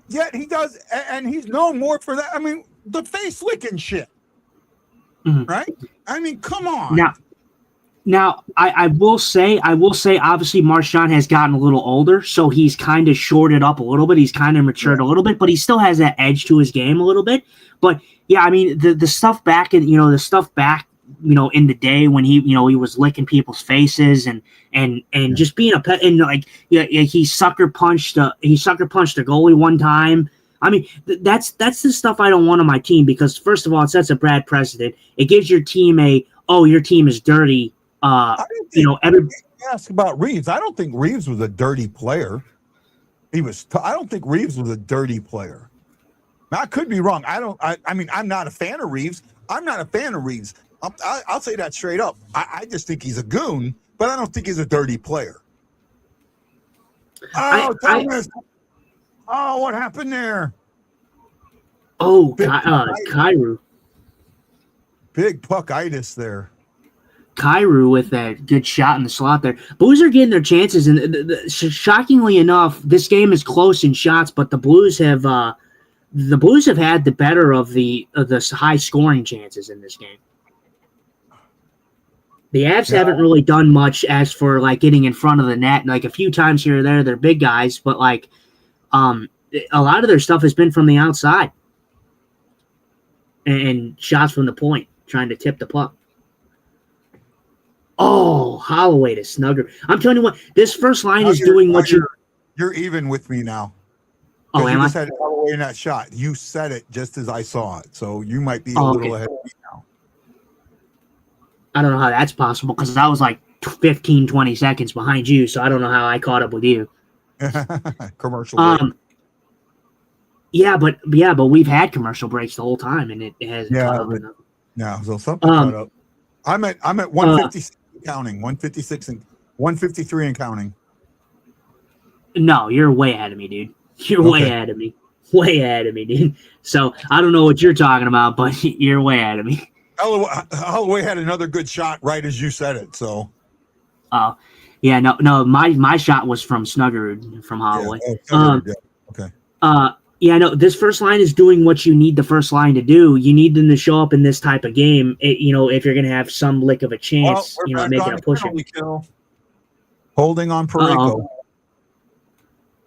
Yet he does, and he's known more for that. I mean, the face licking shit. Mm-hmm. Right? I mean, come on. Now, I will say, obviously, Marchand has gotten a little older, so he's kind of shorted up a little bit. He's kind of matured a little bit, but he still has that edge to his game a little bit. But yeah, I mean, the stuff back in, in the day when he was licking people's faces and just being a pet, and he sucker punched a goalie one time. I mean, that's the stuff I don't want on my team because first of all, it sets a bad precedent. It gives your team your team is dirty. Ask about Reeves. I don't think Reeves was a dirty player. I don't think Reeves was a dirty player. Now, I could be wrong. I mean, I'm not a fan of Reeves. I'll say that straight up. I just think he's a goon, but I don't think he's a dirty player. Oh, Thomas. What happened there? Oh, Kyrou. Big puckitis there. Kyrou with that good shot in the slot there. Blues are getting their chances, and shockingly enough, this game is close in shots, but the Blues have had the better of the high scoring chances in this game. The Avs haven't really done much as for like getting in front of the net, like a few times here or there. They're big guys, but like a lot of their stuff has been from the outside. and shots from the point, trying to tip the puck. Oh, Holloway to Snugger. I'm telling you what, this first line is doing what you're even with me now. Oh, You am just I? had Holloway in that shot. You said it just as I saw it, so you might be a little ahead of me now. I don't know how that's possible because I was like 15, 20 seconds behind you, so I don't know how I caught up with you. Commercial break. Yeah, but we've had commercial breaks the whole time, and it hasn't caught up enough. No, so something caught up. I'm at 156 counting, 156 and 153 and counting. No, you're way ahead of me, dude. You're way ahead of me. Way ahead of me, dude. So I don't know what you're talking about, but you're way ahead of me. Holloway had another good shot right as you said it. So. Yeah, no. My shot was from Snuggerud from Holloway. Yeah. Okay. Yeah, no. This first line is doing what you need the first line to do. You need them to show up in this type of game. If you're gonna have some lick of a chance, making a push. Holding on Parayko.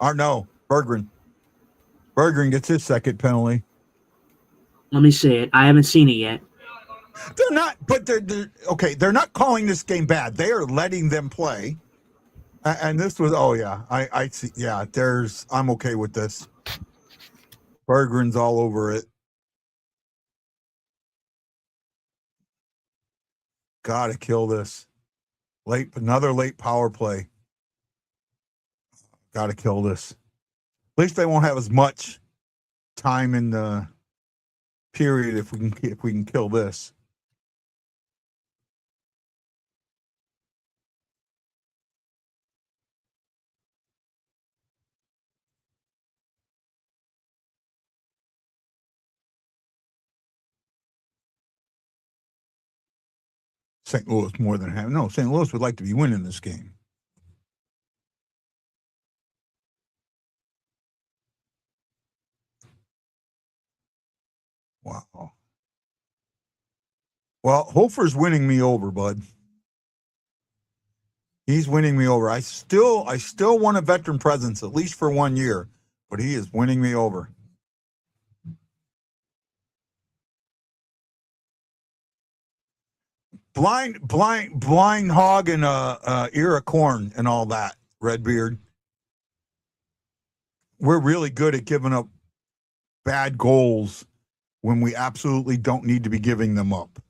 Or no, Berggren. Berggren gets his second penalty. Let me see it. I haven't seen it yet. They're not, but they're okay. They're not calling this game bad. They are letting them play. And this was, I see. Yeah, I'm okay with this. Berggren's all over it. Gotta kill this. Another late power play. Gotta kill this. At least they won't have as much time in the period if we can kill this. St. Louis more than half. No, St. Louis would like to be winning this game. Wow. Well, Hofer's winning me over, bud. He's winning me over. I still want a veteran presence, at least for 1 year, but he is winning me over. Blind hog and ear of corn and all that, Redbeard. We're really good at giving up bad goals when we absolutely don't need to be giving them up.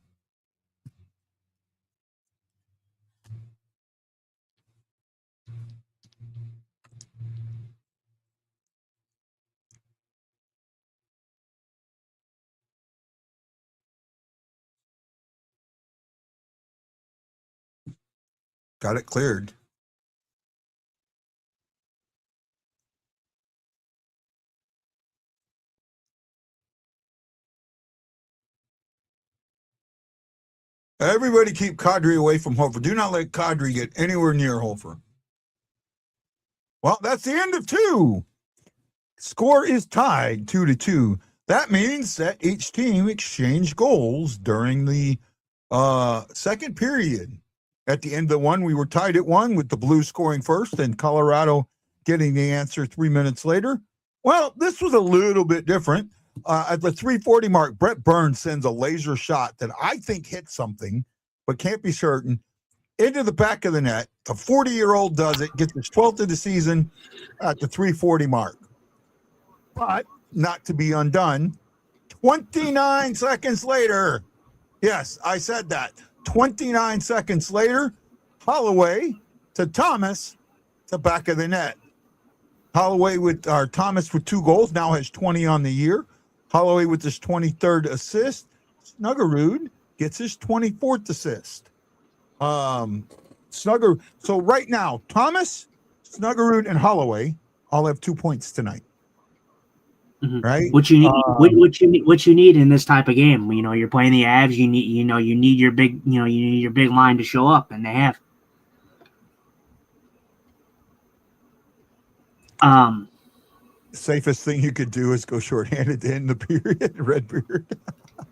Got it cleared. Everybody keep Kadri away from Hofer. Do not let Kadri get anywhere near Hofer. Well, that's the end of 2. Score is tied 2-2. That means that each team exchanged goals during the second period. At the end of the one, we were tied at 1 with the Blues scoring first and Colorado getting the answer 3 minutes later. Well, this was a little bit different. At the 3:40 mark, Brett Burns sends a laser shot that I think hit something, but can't be certain, into the back of the net. The 40-year-old does it, gets his 12th of the season at the 3:40 mark. But not to be undone, 29 seconds later, yes, I said that. 29 seconds later, Holloway to Thomas, to back of the net. Thomas with 2 goals, now has 20 on the year. Holloway with his 23rd assist. Snuggerud gets his 24th assist. So right now, Thomas, Snuggerud, and Holloway all have 2 points tonight. Mm-hmm. Right? What you need in this type of game. You're playing the Avs. You need your big line to show up, and they have. Safest thing you could do is go shorthanded to end the period, Redbeard.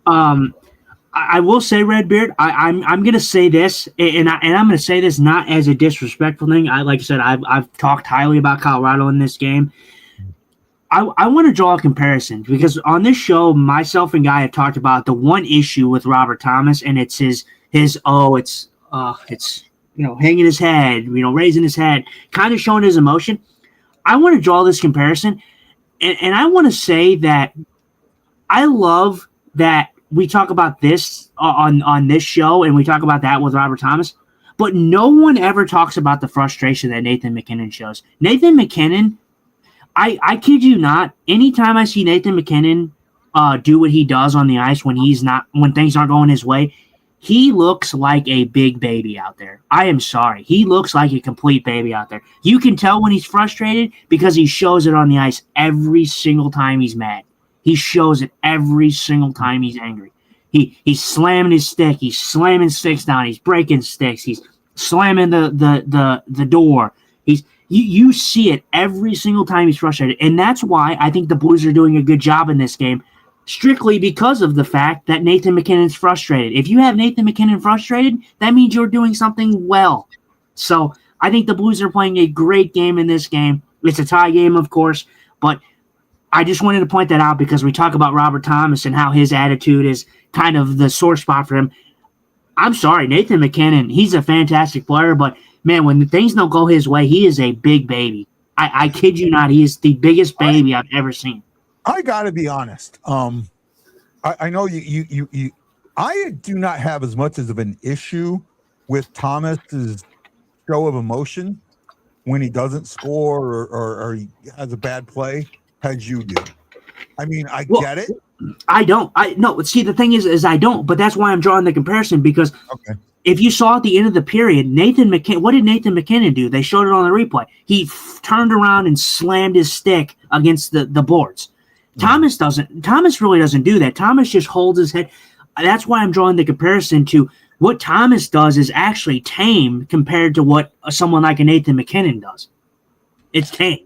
I will say, Redbeard, I'm going to say this, and I'm going to say this not as a disrespectful thing. Like I said, I've talked highly about Colorado in this game. I want to draw a comparison because on this show, myself and Guy have talked about the one issue with Robert Thomas, and it's his hanging his head, raising his head, kind of showing his emotion. I want to draw this comparison, and I want to say that I love that we talk about this on this show, and we talk about that with Robert Thomas, but no one ever talks about the frustration that Nathan MacKinnon shows. Nathan MacKinnon, I kid you not, anytime I see Nathan MacKinnon do what he does on the ice when things aren't going his way, he looks like a big baby out there. I am sorry. He looks like a complete baby out there. You can tell when he's frustrated because he shows it on the ice every single time he's mad. He shows it every single time he's angry. He's slamming his stick. He's slamming sticks down. He's breaking sticks. He's slamming the door. You see it every single time he's frustrated. And that's why I think the Blues are doing a good job in this game, strictly because of the fact that Nathan MacKinnon's frustrated. If you have Nathan MacKinnon frustrated, that means you're doing something well. So I think the Blues are playing a great game in this game. It's a tie game, of course, but I just wanted to point that out because we talk about Robert Thomas and how his attitude is kind of the sore spot for him. I'm sorry, Nathan MacKinnon, he's a fantastic player, but man, when things don't go his way, he is a big baby. I kid you not, he is the biggest baby I've ever seen. I got to be honest. I know you. I do not have as much of an issue with Thomas's show of emotion when he doesn't score or he has a bad play as you do. I mean, get it. I don't. See, the thing is I don't. But that's why I'm drawing the comparison because if you saw at the end of the period, what did Nathan MacKinnon do? They showed it on the replay. He turned around and slammed his stick against the boards. Thomas really doesn't do that. Thomas just holds his head. That's why I'm drawing the comparison to what Thomas does is actually tame compared to what someone like a Nathan MacKinnon does. It's tame.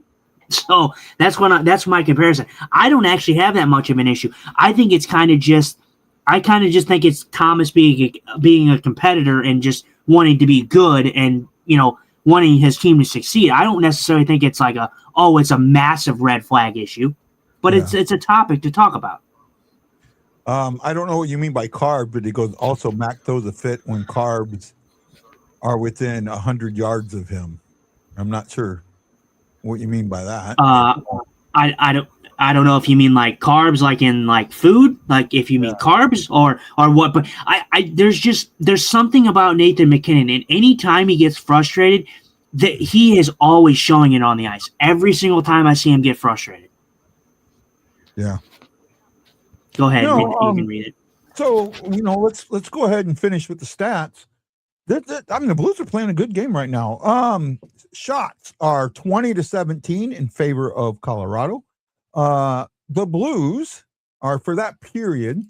So that's my comparison. I don't actually have that much of an issue. I think it's kind of just think it's Thomas being a competitor and just wanting to be good and wanting his team to succeed. I don't necessarily think it's like it's a massive red flag issue, but it's a topic to talk about. I don't know what you mean by carb, but it goes also Mac throws a fit when carbs are within 100 yards of him. I'm not sure what you mean by that. I don't know if you mean like carbs, like in like food, like if you mean carbs or what, but there's something about Nathan MacKinnon, and anytime he gets frustrated, that he is always showing it on the ice. Every single time I see him get frustrated. Yeah. Go ahead. You can read it. So let's go ahead and finish with the stats. The Blues are playing a good game right now. Shots are 20-17 in favor of Colorado. The Blues are, for that period,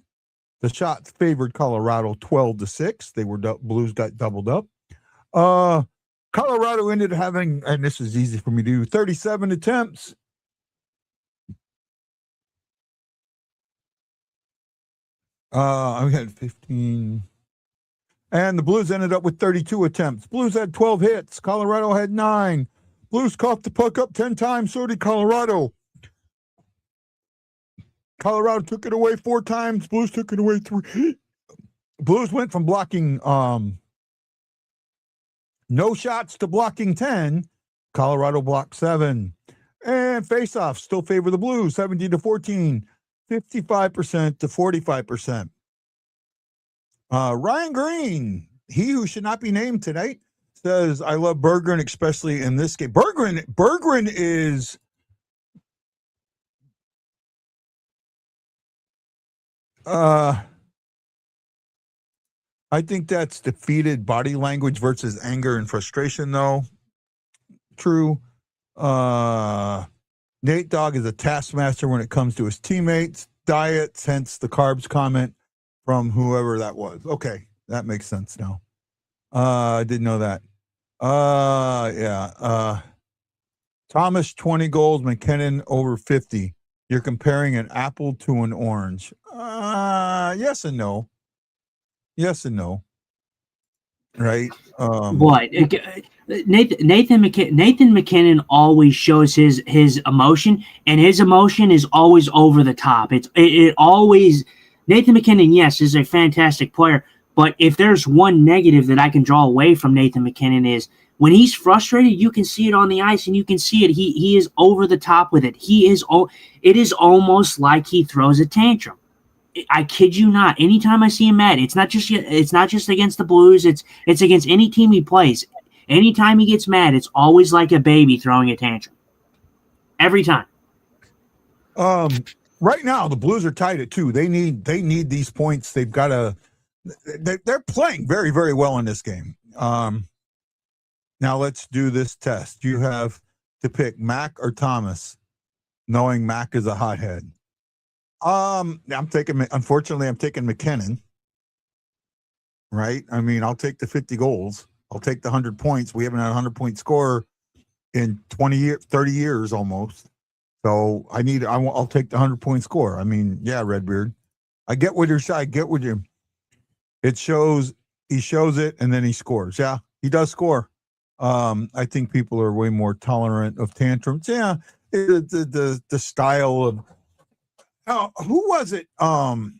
the shots favored Colorado 12-6. They were Blues got doubled up. Colorado ended up having, and this is easy for me to do, 37 attempts. I had 15. And the Blues ended up with 32 attempts. Blues had 12 hits. Colorado had 9. Blues coughed the puck up 10 times. So did Colorado. Colorado took it away 4 times. Blues took it away 3. Blues went from blocking no shots to blocking 10. Colorado blocked 7. And faceoffs still favor the Blues, 17-14, 55% to 45%. Ryan Green, he who should not be named tonight, says, I love Berggren, especially in this game. Berggren is I think that's defeated body language versus anger and frustration, though. True. Nate Dogg is a taskmaster when it comes to his teammates, diets, hence the carbs comment from whoever that was. Okay, that makes sense now. I didn't know that. Thomas, 20 goals, MacKinnon over 50. You're comparing an apple to an orange. Yes and no. Yes and no. right? What Nathan McKinnon always shows his emotion, and his emotion is always over the top. It always Nathan McKinnon, yes, is a fantastic player, but if there's one negative that I can draw away from Nathan McKinnon is when he's frustrated, you can see it on the ice, and you can see it. He is over the top with it. It is almost like he throws a tantrum. I kid you not. Anytime I see him mad, it's not just against the Blues. It's against any team he plays. Anytime he gets mad, it's always like a baby throwing a tantrum. Every time. Right now the Blues are tied at 2. They need these points. They've got to. They're playing very, very well in this game. Now let's do this test. You have to pick Mac or Thomas, knowing Mac is a hothead. Unfortunately, I'm taking McKinnon. Right? I mean, I'll take the 50 goals. I'll take the 100 points. We haven't had a 100-point scorer in 20 years, 30 years almost. So I'll take the 100-point score. I mean, yeah, Redbeard. I get what you're saying. I get what you. He shows it and then he scores. Yeah, he does score. I think people are way more tolerant of tantrums. Yeah, the style of. Who was it? I'm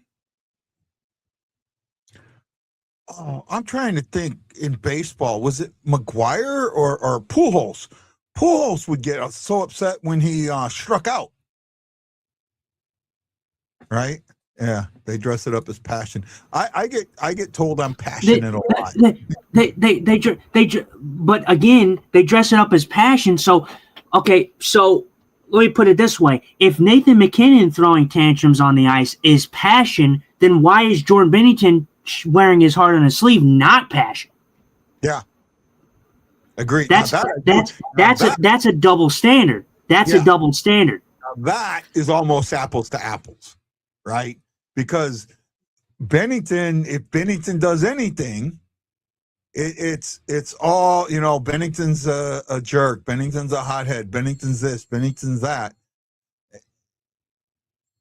trying to think in baseball. Was it McGuire or Pujols? Pujols would get so upset when he struck out. Right? Yeah, they dress it up as passion. I get told I'm passionate a lot. But again, they dress it up as passion. So, okay, so let me put it this way. If Nathan McKinnon throwing tantrums on the ice is passion, then why is Jordan Binnington wearing his heart on his sleeve not passion? Yeah. Agreed. That's a double standard. That's a double standard. Now that is almost apples to apples, right? Because Binnington, if Binnington does anything, it's all, Bennington's a jerk. Bennington's a hothead. Bennington's this. Bennington's that.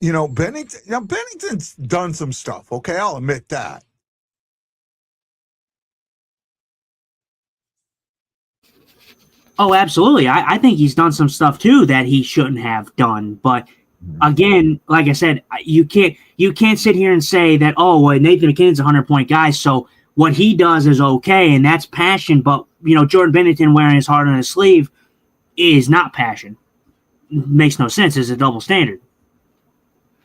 Bennington's done some stuff. Okay, I'll admit that. Oh, absolutely. I think he's done some stuff too that he shouldn't have done. But again, like I said, you can't sit here and say that, Nathan McKinnon's a 100-point guy, so what he does is okay, and that's passion. But Jordan Binnington wearing his heart on his sleeve is not passion. Makes no sense. It's a double standard.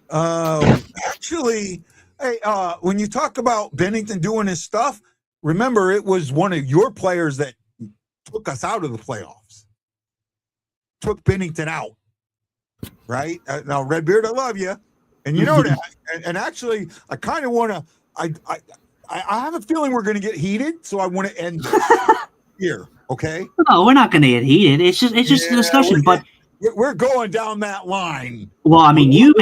Actually, hey, when you talk about Binnington doing his stuff, remember it was one of your players that took us out of the playoffs. Took Binnington out, right? Now, Redbeard, I love you, and you know that. And actually, I kind of want to. I have a feeling we're going to get heated, so I want to end this here. Okay? No, we're not going to get heated. It's just a discussion, but we're going down that line. Well, I mean, you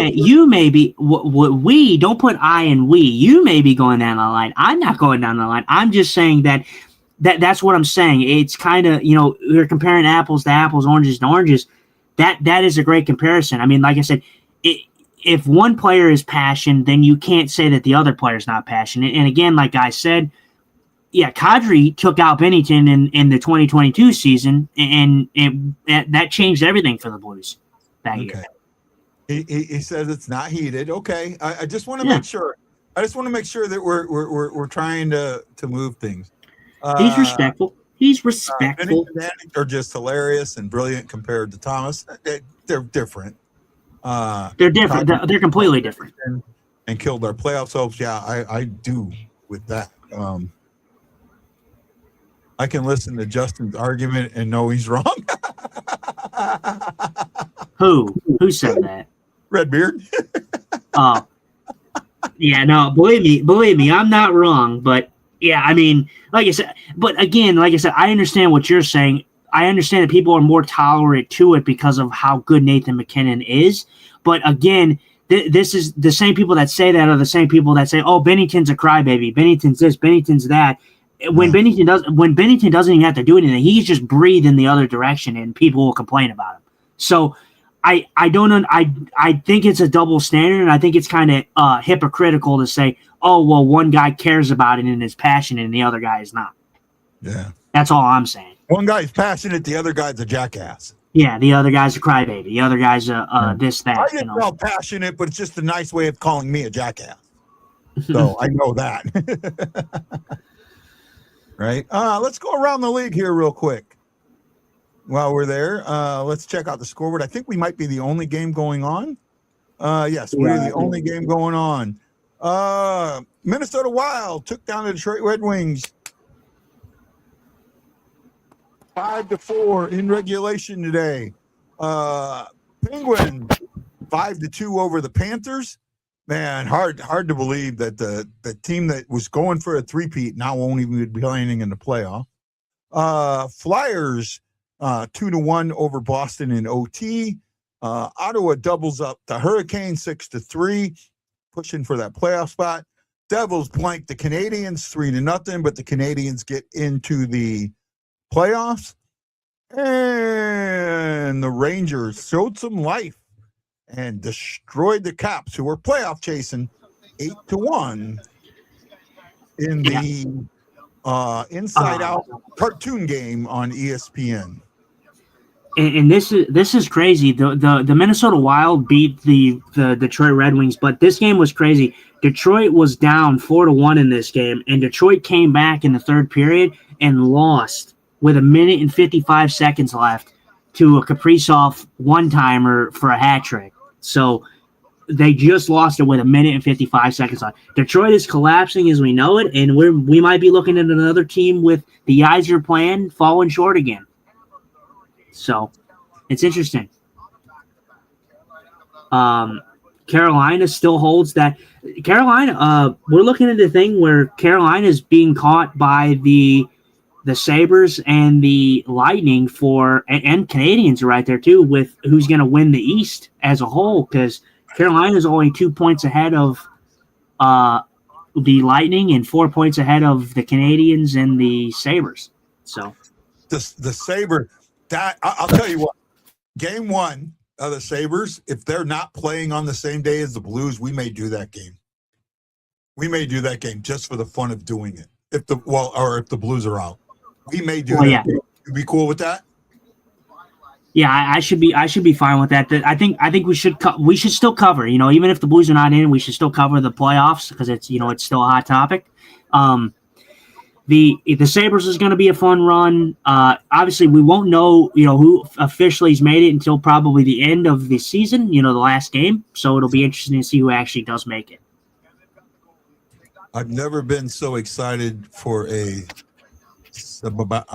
may be. We don't put I and we. You may be going down the line. I'm not going down the line. I'm just saying that's what I'm saying. It's kind of we're comparing apples to apples, oranges to oranges. That is a great comparison. I mean, like I said, if one player is passionate, then you can't say that the other player is not passionate. And again, like I said, yeah, Kadri took out Binnington in the 2022 season, and that changed everything for the Blues that year. He says it's not heated. Okay, I just want to make sure. I just want to make sure that we're trying to move things. He's respectful. He's respectful. They're just hilarious and brilliant compared to Thomas. They're different. They're different. They're completely different. And killed our playoff hopes. Yeah, I do with that. I can listen to Justin's argument and know he's wrong. Who said that? Redbeard. Oh, yeah. No, believe me, I'm not wrong. But yeah, I mean, like I said, but again, like I said, I understand what you're saying. I understand that people are more tolerant to it because of how good Nathan McKinnon is. But again, this is the same people that say that are the same people that say, "Oh, Bennington's a crybaby. Bennington's this. Bennington's that." When Bennington doesn't even have to do anything, he's just breathe in the other direction, and people will complain about him. So I think it's a double standard, and I think it's kind of hypocritical to say, "Oh, well, one guy cares about it and is passionate, and the other guy is not." Yeah. That's all I'm saying. One guy's passionate, the other guy's a jackass. Yeah, the other guy's a crybaby. The other guy's this, that. I didn't know passionate, but it's just a nice way of calling me a jackass. So I know that. Right? Let's go around the league here real quick. While we're there, let's check out the scoreboard. I think we might be the only game going on. Yes, we're the only game going on. Minnesota Wild took down the Detroit Red Wings 5-4 in regulation today. Penguins 5-2 over the Panthers. Man, hard to believe that the team that was going for a three-peat now won't even be playing in the playoff. Flyers 2-1 over Boston in OT. Ottawa doubles up the Hurricanes 6-3, pushing for that playoff spot. Devils blank the Canadiens 3-0, but the Canadiens get into the playoffs. And the Rangers showed some life and destroyed the Caps, who were playoff chasing 8-1 in the Inside Out cartoon game on ESPN. And this is crazy. The Minnesota Wild beat the Detroit Red Wings, but this game was crazy. Detroit was down 4-1 in this game, and Detroit came back in the third period and lost with 1 minute and 55 seconds left to a Kaprizov one-timer for a hat trick. So they just lost it with 1 minute and 55 seconds left. Detroit is collapsing as we know it, and we might be looking at another team with the Yzer plan falling short again. So it's interesting. Carolina still holds that. Carolina, we're looking at the thing where Carolina is being caught by the Sabres and the Lightning and Canadians are right there too with who's going to win the East as a whole, because Carolina is only 2 points ahead of the Lightning and 4 points ahead of the Canadians and the Sabres. So the Sabres, that I'll tell you what, game one of the Sabres, if they're not playing on the same day as the Blues, we may do that game. We may do that game just for the fun of doing it. If the Blues are out, we may do that. Yeah. You be cool with that? Yeah, I should be fine with that. I think we should still cover. Even if the Blues are not in, we should still cover the playoffs because it's still a hot topic. The Sabres is going to be a fun run. Obviously, we won't know who officially has made it until probably the end of the season. The last game. So it'll be interesting to see who actually does make it. I've never been so excited for I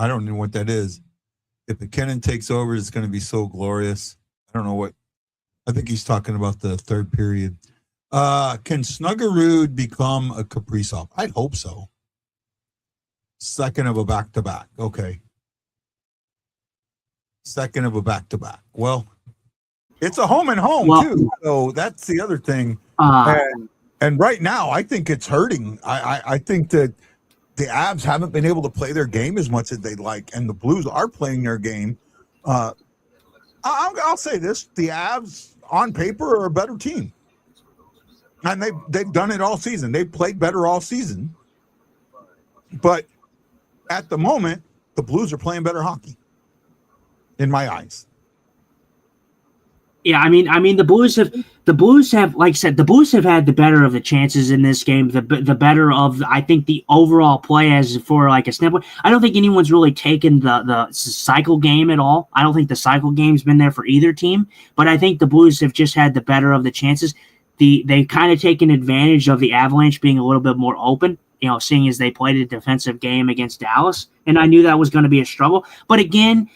don't know what that is. If McKinnon takes over, it's going to be so glorious. I don't know what. I think he's talking about the third period. Can Snuggerud become a Kaprizov? I'd hope so. Second of a back-to-back. Okay. Second of a back-to-back. Well, it's a home and home, too. So that's the other thing. And right now, I think it's hurting. I think that the Avs haven't been able to play their game as much as they'd like, and the Blues are playing their game. I'll say this. The Avs, on paper, are a better team. And they've done it all season. They've played better all season. But at the moment, the Blues are playing better hockey, in my eyes. Yeah, I mean, the Blues have, like I said, the Blues have had the better of the chances in this game, the better of, I think, the overall play as for like a standpoint. I don't think anyone's really taken the cycle game at all. I don't think the cycle game's been there for either team, but I think the Blues have just had the better of the chances. They've kind of taken advantage of the Avalanche being a little bit more open, seeing as they played a defensive game against Dallas, and I knew that was going to be a struggle. But again,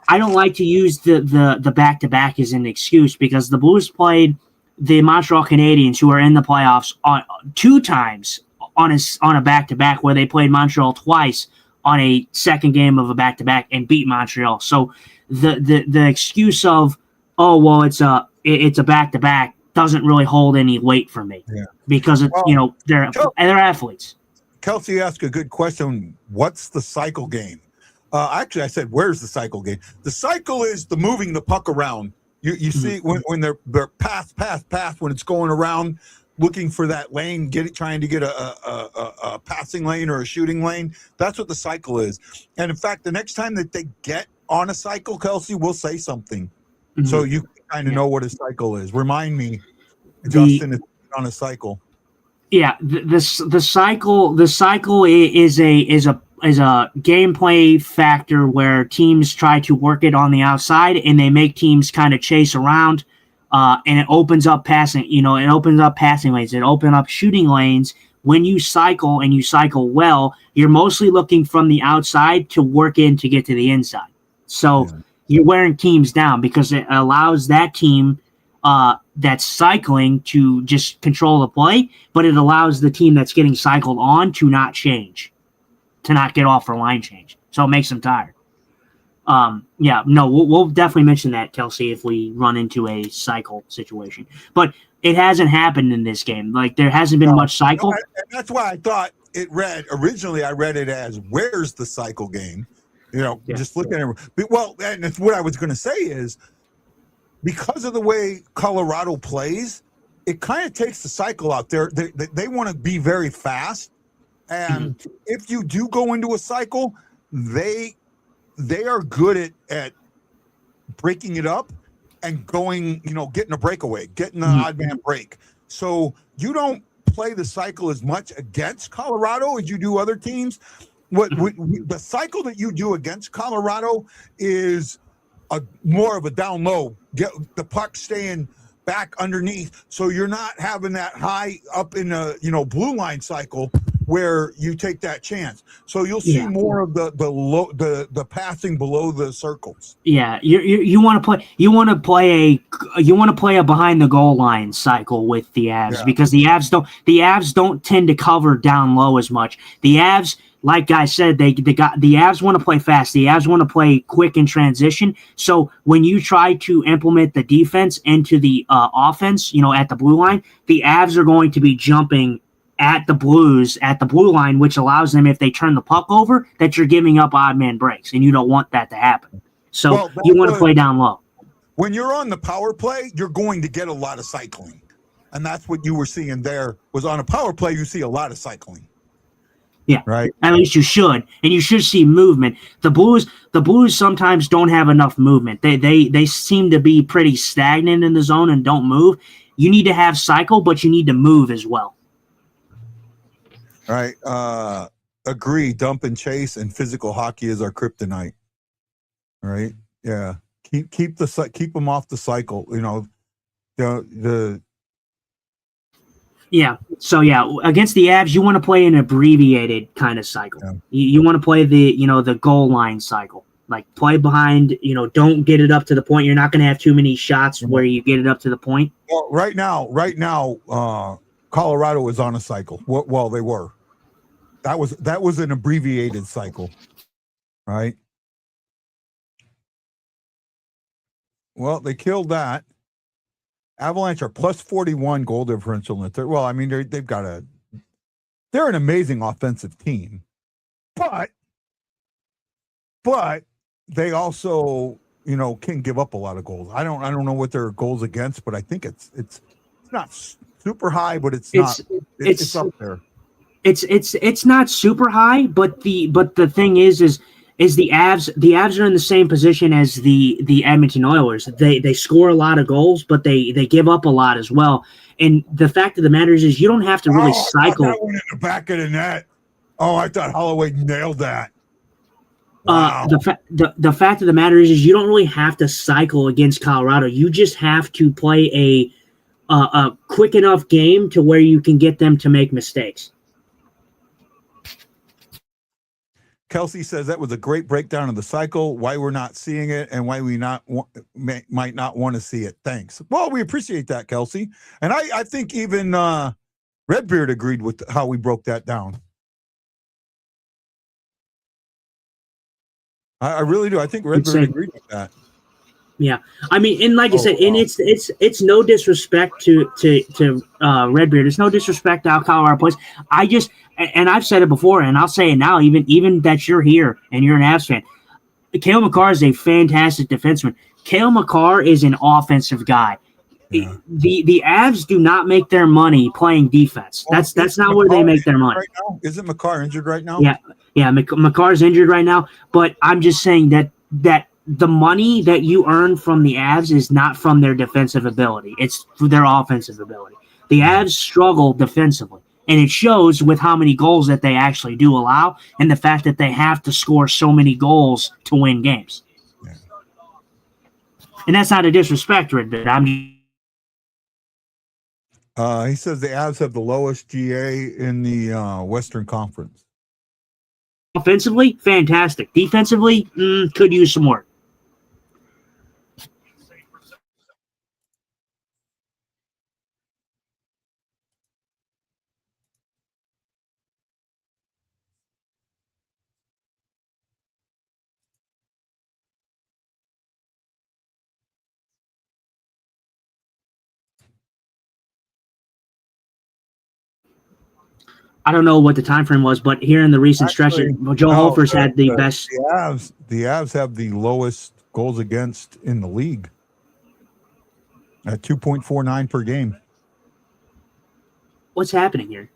I don't like to use the back-to-back as an excuse because the Blues played the Montreal Canadiens, who are in the playoffs, on 2 times on a back-to-back, where they played Montreal twice on a second game of a back-to-back and beat Montreal. So the excuse of, oh well, it's a back-to-back doesn't really hold any weight for me because they're athletes. Kelsey asked a good question. What's the cycle game? Actually, I said, where's the cycle game? The cycle is the moving the puck around. You see when they're pass, when it's going around, looking for that lane, trying to get a passing lane or a shooting lane. That's what the cycle is. And in fact, the next time that they get on a cycle, Kelsey, we'll say something. So you kind of know what a cycle is. Remind me, Justin, is on a cycle. Yeah, the cycle is a gameplay factor where teams try to work it on the outside and they make teams kind of chase around, and it opens up passing. It opens up passing lanes. It opens up shooting lanes. When you cycle and you cycle well, you're mostly looking from the outside to work in to get to the inside. So you're wearing teams down because it allows that team that's cycling to just control the play, but it allows the team that's getting cycled on to not change, to not get off for line change. So it makes them tired. We'll definitely mention that, Kelsey, if we run into a cycle situation. But it hasn't happened in this game. Like, there hasn't been much cycle. And that's why I thought originally I read it as, where's the cycle game? Just looking at it. Well, and it's what I was going to say is, because of the way Colorado plays, it kind of takes the cycle out there. They want to be very fast. And if you do go into a cycle, they are good at breaking it up and going, getting a breakaway, getting an odd man break. So you don't play the cycle as much against Colorado as you do other teams. The cycle that you do against Colorado is more of a down low, get the puck staying back underneath, so you're not having that high up in a blue line cycle where you take that chance. So you'll see more of the passing below the circles. Yeah, you want to play a behind the goal line cycle with the Avs, because the Avs don't tend to cover down low as much. The Avs, like Guy said, the Avs want to play fast. The Avs want to play quick in transition. So when you try to implement the defense into the offense, at the blue line, the Avs are going to be jumping at the Blues at the blue line, which allows them, if they turn the puck over, that you're giving up odd man breaks, and you don't want that to happen. So you want to play down low. When you're on the power play, you're going to get a lot of cycling, and that's what you were seeing there. Was on a power play, you see a lot of cycling. Yeah, right. At least you should, and you should see movement. The Blues sometimes don't have enough movement. They seem to be pretty stagnant in the zone and don't move. You need to have cycle, but you need to move as well. All right. Agree. Dump and chase and physical hockey is our kryptonite. All right. Yeah. Keep them off the cycle. Yeah. So against the Avs, you want to play an abbreviated kind of cycle. Yeah. You want to play the goal line cycle. Like, play behind. Don't get it up to the point. You're not going to have too many shots where you get it up to the point. Well, right now, Colorado is on a cycle. Well, they were. That was an abbreviated cycle, right? Well, they killed that. Avalanche are plus 41 goal differential in the third. Well, I mean, they're an amazing offensive team, but they also, can give up a lot of goals. I don't know what their goals against, but I think it's not super high, but it's up there. It's not super high, but the thing is the Avs are in the same position as the Edmonton Oilers. They score a lot of goals, but they give up a lot as well. And the fact of the matter is you don't have to really cycle. That one in the back of the net. Oh, I thought Holloway nailed that. Wow. The fact of the matter is you don't really have to cycle against Colorado. You just have to play a quick enough game to where you can get them to make mistakes. Kelsey says that was a great breakdown of the cycle, why we're not seeing it, and why we might not want to see it. Thanks. Well, we appreciate that, Kelsey. And I think even Redbeard agreed with how we broke that down. I really do. I think Redbeard agreed with that. Yeah, I mean, and like I said, and it's no disrespect to Redbeard. It's no disrespect to how Colorado plays. And I've said it before, and I'll say it now. Even that you're here and you're an Avs fan, Cale Makar is a fantastic defenseman. Cale Makar is an offensive guy. Yeah. The Avs do not make their money playing defense. That's not where they make their money. Right now? Isn't McCarr injured right now? Yeah. McCarr's injured right now, but I'm just saying that the money that you earn from the Avs is not from their defensive ability. It's their offensive ability. The Avs struggle defensively, and it shows with how many goals that they actually do allow and the fact that they have to score so many goals to win games. Yeah. And that's not a disrespect, but I'm He says the Avs have the lowest GA in the Western Conference. offensively, fantastic. Defensively, could use some work. I don't know what the time frame was, but here in the recent stretches, Joe Hofer's had the best. The Avs have the lowest goals against in the league at 2.49 per game. What's happening here?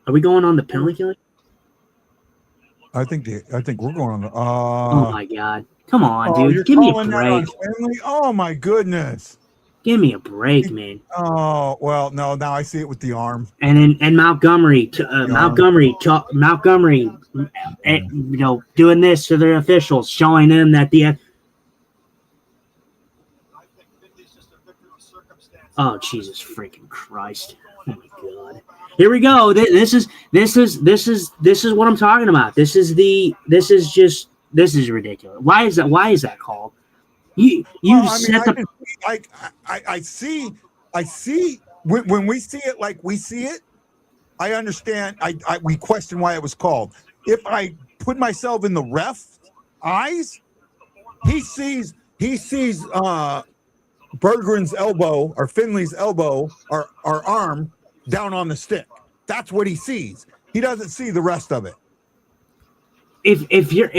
Are we going on the penalty killing? I think we're going on the. Oh my god! Come on, you're dude. Give me a calling that on break. Finley? Oh my goodness. Give me a break, man. Oh well, no. Now I see it with the arm. And Montgomery, doing this to their officials, showing them that the. Oh Jesus freaking Christ! Oh my God! Here we go. This is what I'm talking about. This is ridiculous. Why is that called? I see when we see it like we see it. I understand. We question why it was called. If I put myself in the ref's eyes, he sees Berggren's elbow or Finley's elbow or arm down on the stick. That's what he sees. He doesn't see the rest of it. If you're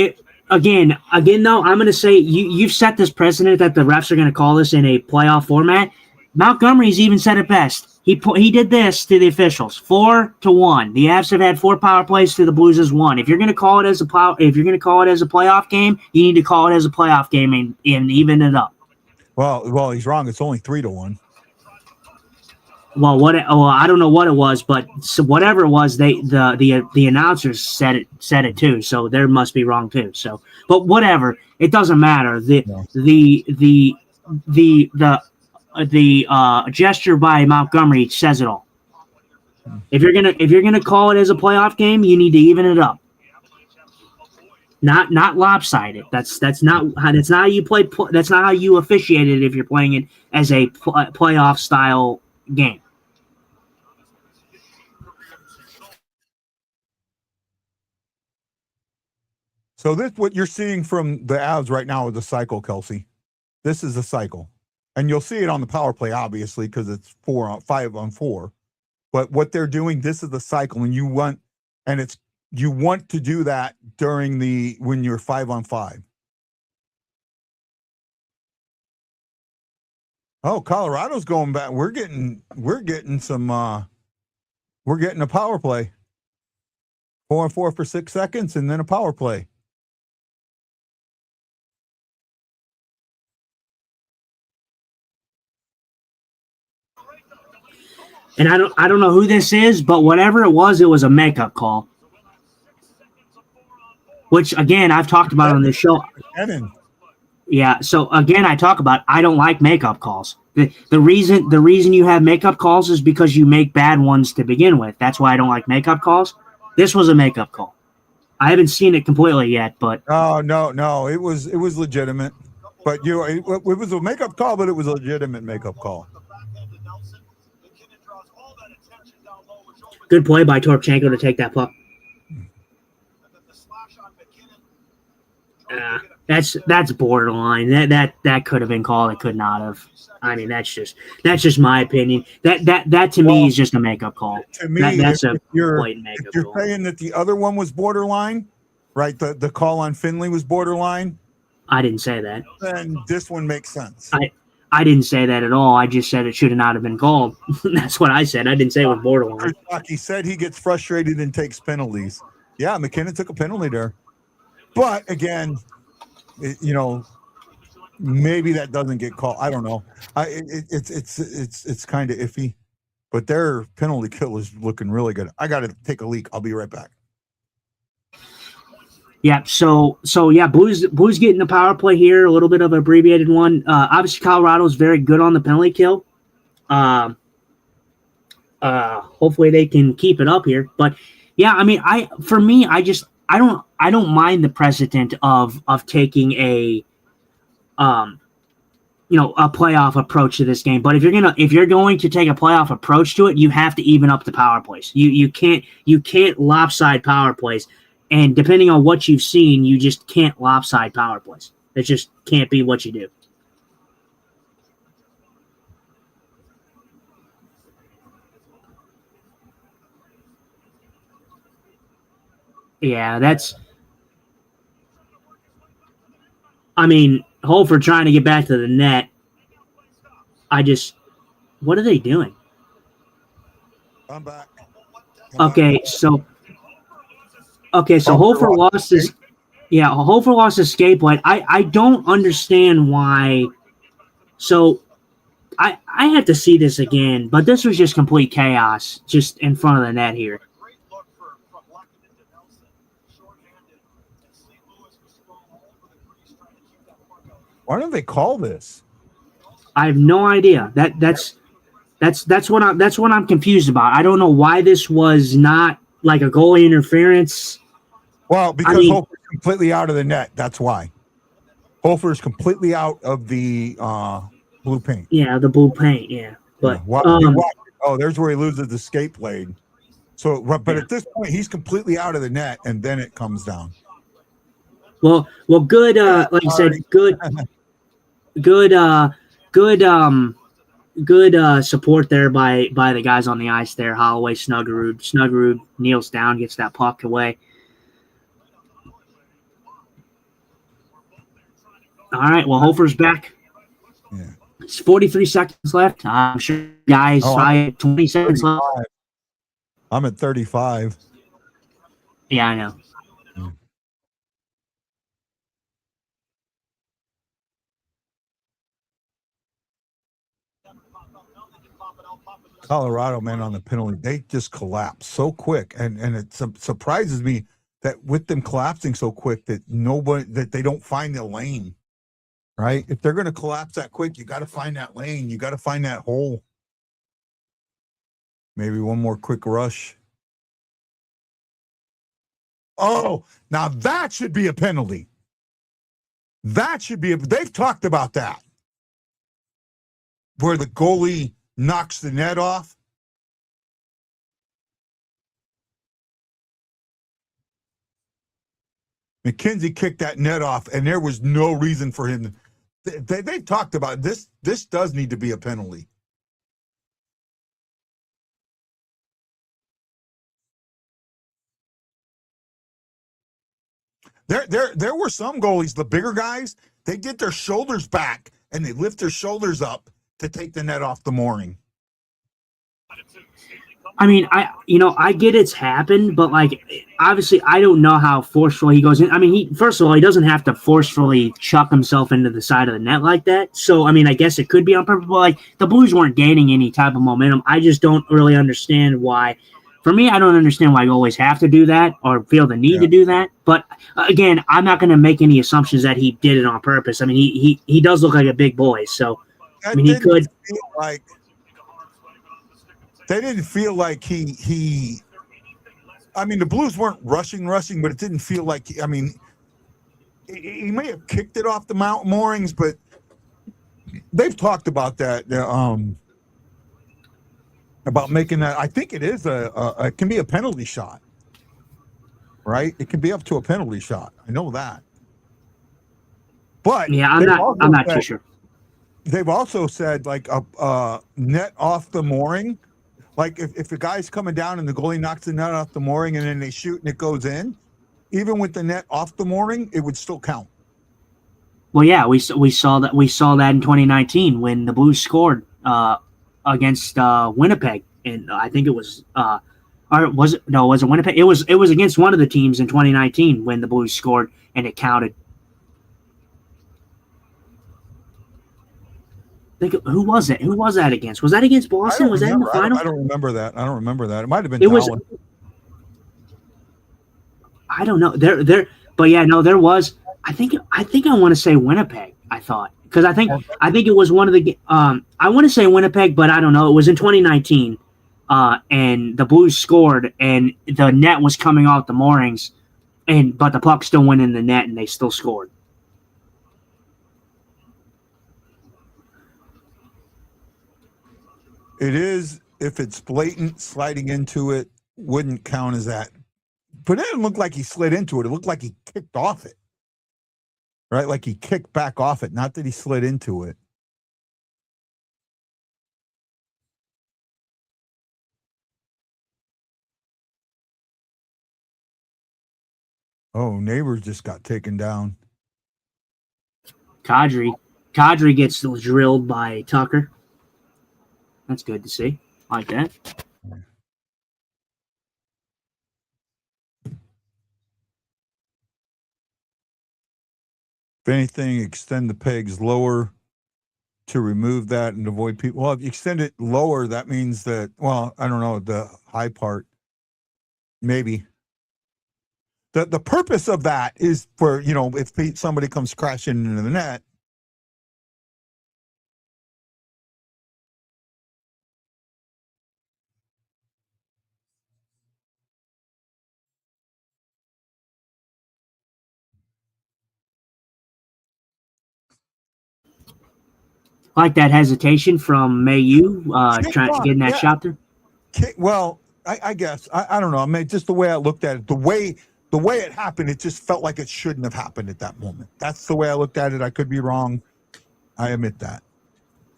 again though, I'm going to say you've set this precedent that the refs are going to call this in a playoff format. Montgomery's even said it best. He did this to the officials, 4-1. The Avs have had 4 power plays to the Blues' 1. If you're going to call it as a playoff game, you need to call it as a playoff game and even it up. Well, he's wrong. It's only 3-1. Well, I don't know what it was, but whatever it was, the announcers said it too. So they must be wrong too. So, but whatever, it doesn't matter. The gesture by Montgomery says it all. If you're gonna call it as a playoff game, you need to even it up. Not lopsided. That's not how you play. That's not how you officiate it if you're playing it as a playoff style game. So this what you're seeing from the Avs right now is a cycle, Kelsey. This is a cycle. And you'll see it on the power play, obviously, because it's 5-on-4. But what they're doing, this is the cycle, and you want to do that during when you're 5-on-5. Oh, Colorado's going back. We're getting some. We're getting a power play. 4-on-4 for 6 seconds, and then a power play. And I don't know who this is, but whatever it was a makeup call. Which again, I've talked about on this show. Yeah, so again, I don't like makeup calls. The reason you have makeup calls is because you make bad ones to begin with. That's why I don't like makeup calls. This was a makeup call. I haven't seen it completely yet, but no, it was legitimate. But it was a makeup call, but it was a legitimate makeup call. Good play by Torchenko to take that puck. That's borderline. That could have been called. It could not have. I mean, that's just my opinion. That to me is just a makeup call. To me, that's a blatant makeup call. If you're saying that the other one was borderline, right? The call on Finley was borderline. I didn't say that. Then this one makes sense. I didn't say that at all. I just said it should not have been called. That's what I said. I didn't say it was borderline. He said he gets frustrated and takes penalties. Yeah, McKinnon took a penalty there. But again, maybe that doesn't get called. I don't know. It's kind of iffy. But their penalty kill is looking really good. I got to take a leak. I'll be right back. Yeah, so yeah, Blues getting the power play here, a little bit of an abbreviated one. Obviously, Colorado is very good on the penalty kill. Hopefully they can keep it up here. But yeah, I mean, I don't mind the precedent of taking a a playoff approach to this game. But if you're going to take a playoff approach to it, you have to even up the power plays. You can't lopside power plays. And depending on what you've seen, you just can't lopside power plays. It just can't be what you do. Yeah, Holford trying to get back to the net. What are they doing? I'm back. Okay, so Holford lost his escape light. I don't understand why. So I had to see this again, but this was just complete chaos just in front of the net here. Why don't they call this? I have no idea. That's what I'm confused about. I don't know why this was not like a goalie interference. Well, because Hofer's completely out of the net. That's why. Hofer's completely out of the blue paint. Yeah, the blue paint. Yeah, but there's where he loses the skate blade. So, but at this point, he's completely out of the net, and then it comes down. Well, good. Like you said, good support there by the guys on the ice there. Holloway, Snuggerud kneels down, gets that puck away. All right, well, Hofer's back. Yeah. It's 43 seconds left. I'm sure guys, 20 seconds left. I'm at 35. Yeah, I know. Colorado, man, on the penalty, they just collapse so quick, and it surprises me that with them collapsing so quick that they don't find the lane. Right? If they're going to collapse that quick, you got to find that lane. You got to find that hole. Maybe one more quick rush. Oh, now that should be a penalty. They've talked about that. Where the goalie knocks the net off. McKenzie kicked that net off, and there was no reason for him to. They talked about this. This does need to be a penalty. There were some goalies, the bigger guys, they get their shoulders back and they lift their shoulders up to take the net off the mooring. I mean, I get it's happened, but like, obviously, I don't know how forceful he goes in. I mean, first of all, he doesn't have to forcefully chuck himself into the side of the net like that. So, I mean, I guess it could be on purpose, but like, the Blues weren't gaining any type of momentum. I just don't really understand why. For me, I don't understand why goalies have to do that or feel the need to do that. But again, I'm not going to make any assumptions that he did it on purpose. I mean, he does look like a big boy, so I mean, he could. They didn't feel like he. I mean, the Blues weren't rushing, but it didn't feel like. He may have kicked it off the mountain moorings, but they've talked about that. About making that. I think it is it can be a penalty shot, right? It can be up to a penalty shot. I know that. But yeah, I'm not too sure. They've also said like a net off the mooring. Like if a guy's coming down and the goalie knocks the net off the mooring and then they shoot and it goes in, even with the net off the mooring, it would still count. Well, yeah, we saw that in 2019 when the Blues scored against Winnipeg, and I think it was or was it no, was it Winnipeg? It was against one of the teams in 2019 when the Blues scored and it counted. Who was it? Who was that against? Was that against Boston? Was that in the final? I don't remember that. I don't remember that. It might have been It was. Talon. I don't know. But yeah, no, there was. I think I want to say Winnipeg. I thought because I think it was one of the. I want to say Winnipeg, but I don't know. It was in 2019, and the Blues scored, and the net was coming off the moorings, but the puck still went in the net, and they still scored. It is, if it's blatant, sliding into it wouldn't count as that. But it didn't look like he slid into it. It looked like he kicked off it. Right? Like he kicked back off it, not that he slid into it. Oh, Neighbors just got taken down. Kadri gets drilled by Tucker. That's good to see. I like that. If anything, extend the pegs lower to remove that and avoid people. Well, if you extend it lower, that means that, well, I don't know, the high part, maybe. The purpose of that is for, if somebody comes crashing into the net. I like that hesitation from Mayu getting that shot there. Well, I guess I don't know. I mean, just the way I looked at it, the way it happened, it just felt like it shouldn't have happened at that moment. That's the way I looked at it. I could be wrong. I admit that.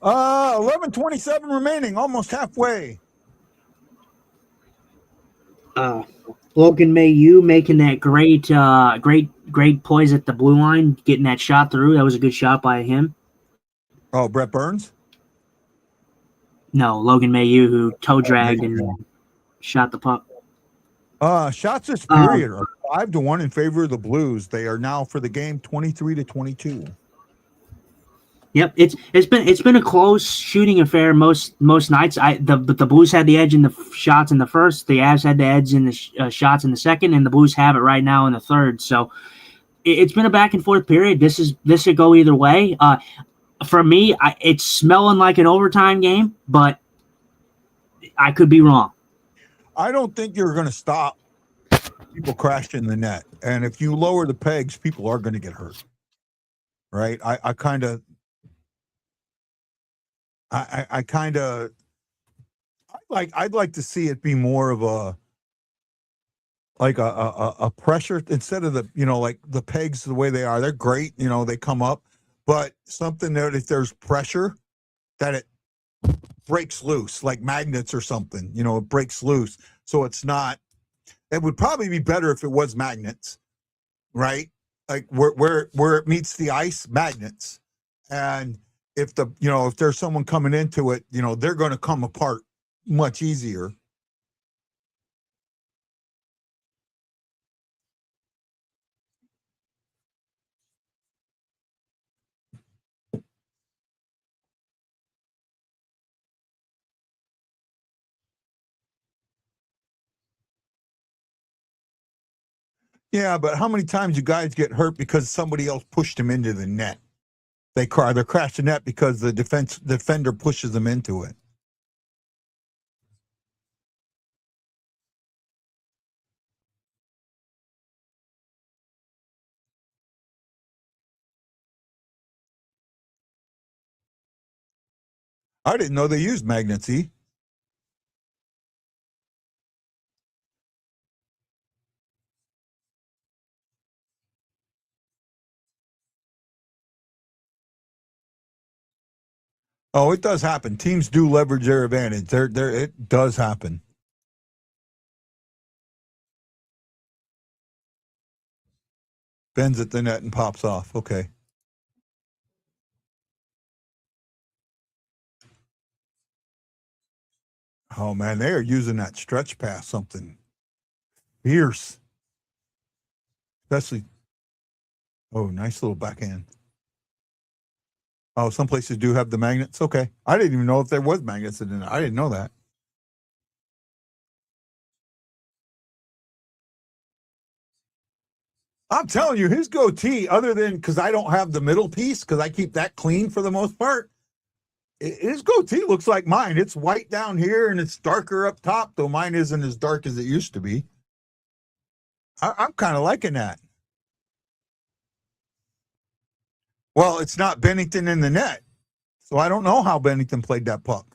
11:27 remaining, almost halfway. Logan Mayu making that great poise at the blue line, getting that shot through. That was a good shot by him. Oh, Brett Burns? No, Logan Mayu, who toe dragged and shot the puck. Shots this period are 5-1 in favor of the Blues. They are now for the game 23-22. Yep, it's been a close shooting affair most nights. But the Blues had the edge in the shots in the first. The Avs had the edge in the shots in the second, and the Blues have it right now in the third. So it's been a back and forth period. This could go either way. For me, it's smelling like an overtime game, but I could be wrong. I don't think you're going to stop people crashing the net, and if you lower the pegs, people are going to get hurt. Right? I'd like to see it be more of a pressure instead of like the pegs the way they are. They're great, they come up, but something that if there's pressure that it breaks loose like magnets or something, it breaks loose. So it's not, it would probably be better if it was magnets, right? Like where it meets the ice, magnets. And if if there's someone coming into it, they're going to come apart much easier. Yeah, but how many times you guys get hurt because somebody else pushed them into the net? They're crashing the net because the defender pushes them into it. I didn't know they used magnets, E. Oh, it does happen. Teams do leverage their advantage. It does happen. Bends at the net and pops off. Okay. Oh, man, they are using that stretch pass something fierce. Especially, oh, nice little backhand. Oh, some places do have the magnets. Okay. I didn't even know if there was magnets in it. I didn't know that. I'm telling you, his goatee, other than because I don't have the middle piece, because I keep that clean for the most part, his goatee looks like mine. It's white down here and it's darker up top, though mine isn't as dark as it used to be. I'm kind of liking that. Well, it's not Bennington in the net, so I don't know how Bennington played that puck.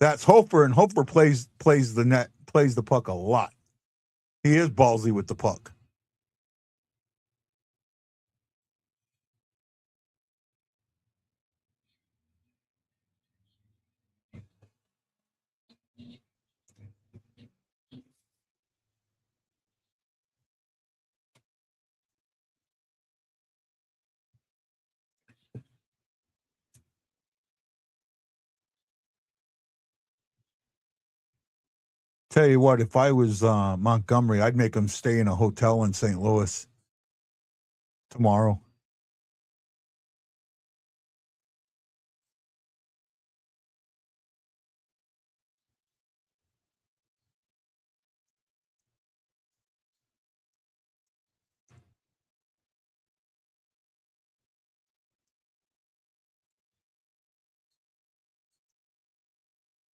That's Hofer, and Hofer plays the puck a lot. He is ballsy with the puck. Tell you what, if I was Montgomery, I'd make him stay in a hotel in St. Louis tomorrow.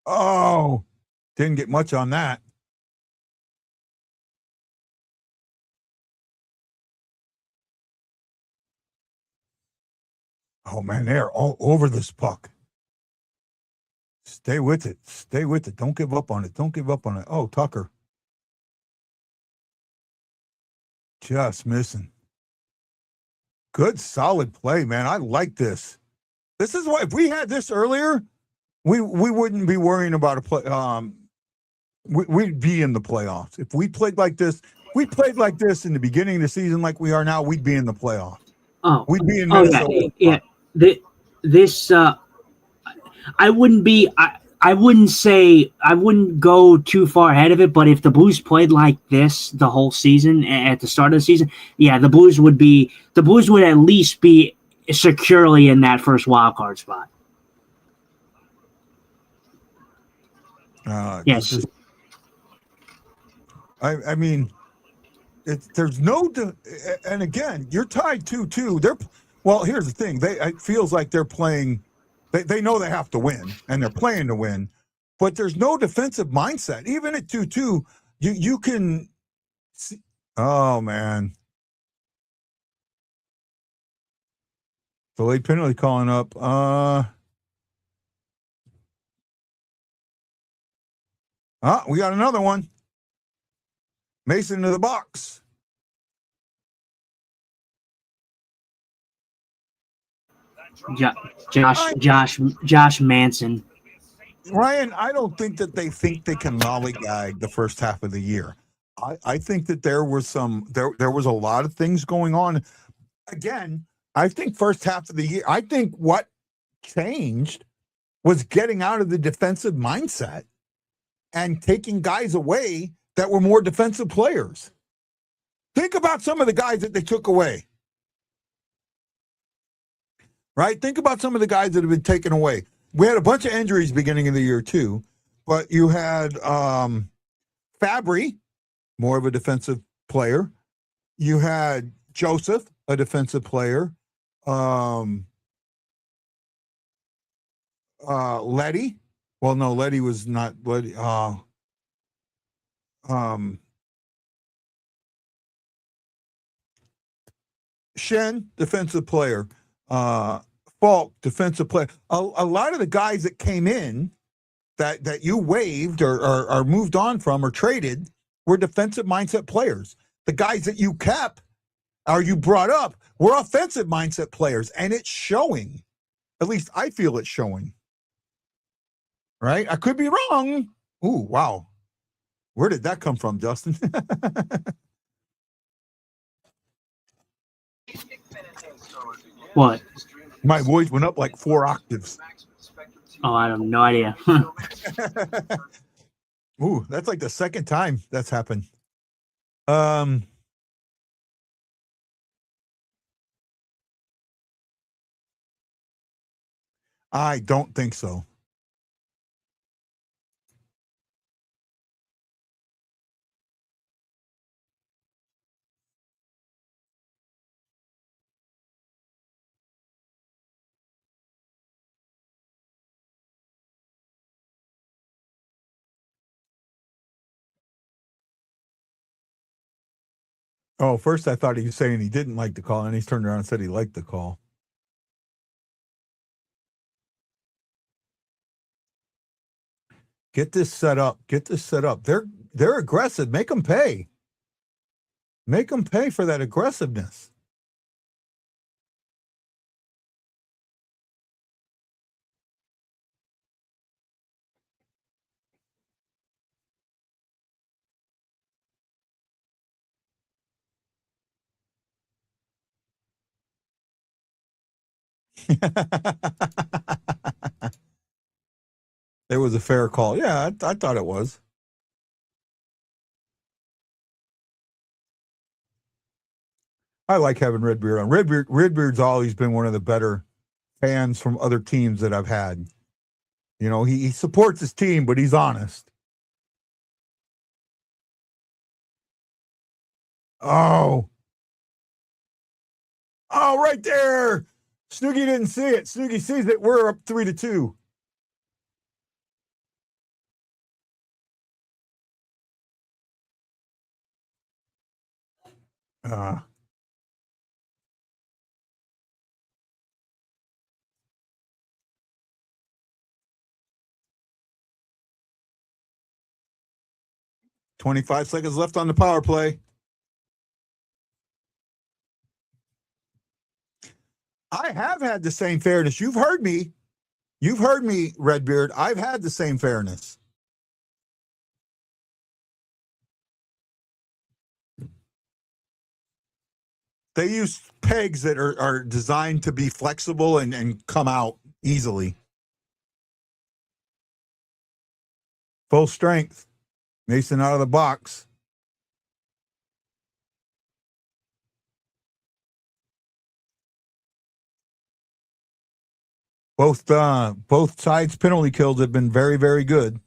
Oh, didn't get much on that. Oh, man, they're all over this puck. Stay with it. Stay with it. Don't give up on it. Don't give up on it. Oh, Tucker. Just missing. Good, solid play, man. I like this. This is why, if we had this earlier, we wouldn't be worrying about a play. We'd be in the playoffs. If we played like this in the beginning of the season like we are now, we'd be in the playoffs. Oh, we'd be in Minnesota. Yeah. This I wouldn't be. I wouldn't go too far ahead of it. But if the Blues played like this the whole season at the start of the season, yeah, the Blues would at least be securely in that first wild card spot. Yes. I mean, there's no, and again, you're tied 2-2. Well, here's the thing. It feels like they're playing. They know they have to win, and they're playing to win. But there's no defensive mindset. Even at 2-2, you can see. Oh, man. Delayed penalty calling up. We got another one. Mason to the box. Josh Manson. Ryan, I don't think that they think they can lollygag the first half of the year. I think that there was a lot of things going on. Again, I think first half of the year, I think what changed was getting out of the defensive mindset and taking guys away that were more defensive players. Think about some of the guys that they took away. Right? Think about some of the guys that have been taken away. We had a bunch of injuries beginning of the year too, but you had Fabry, more of a defensive player. You had Joseph, a defensive player. Letty. Well, no, Letty was not Letty. Shen, defensive player. Falk, defensive player. A lot of the guys that came in that you waived or moved on from or traded were defensive mindset players. The guys that you kept or you brought up were offensive mindset players, and it's showing. At least I feel it's showing. Right? I could be wrong. Ooh, wow. Where did that come from, Dustin? What? My voice went up like 4 octaves. Oh, I have no idea. Ooh, that's like the second time that's happened. I don't think so. Oh, first I thought he was saying he didn't like the call, and he's turned around and said he liked the call. Get this set up. Get this set up. They're aggressive. Make them pay. Make them pay for that aggressiveness. It was a fair call. Yeah, I thought it was. I like having Redbeard on. Redbeard's always been one of the better fans from other teams that I've had. You know, he supports his team, but he's honest. Oh, right there. Snoogie didn't see it. Snoogie sees it. We're up 3-2. Uh, $25 seconds left on the power play. I have had the same fairness. You've heard me. You've heard me, Redbeard. I've had the same fairness. They use pegs that are designed to be flexible and come out easily. Full strength. Mason out of the box. Both sides' penalty kills have been very, very good.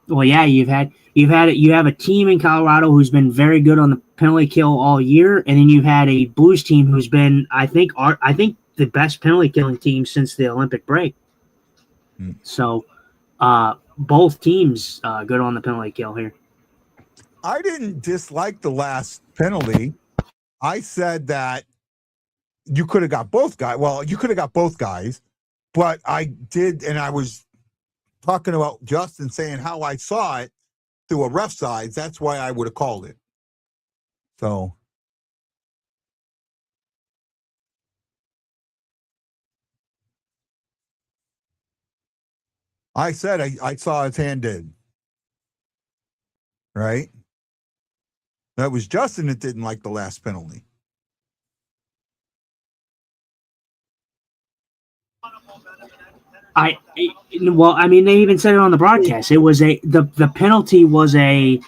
Well, yeah, you have a team in Colorado who's been very good on the penalty kill all year, and then you've had a Blues team who's been, I think, the best penalty killing team since the Olympic break. So, both teams good on the penalty kill here. I didn't dislike the last penalty. I said that you could have got both guys. Well, you could have got both guys, but I did, and I was talking about Justin saying how I saw it through a ref side. That's why I would have called it. So I said I saw his hand did. Right? That was Justin that didn't like the last penalty. I mean, they even said it on the broadcast. It was the penalty was an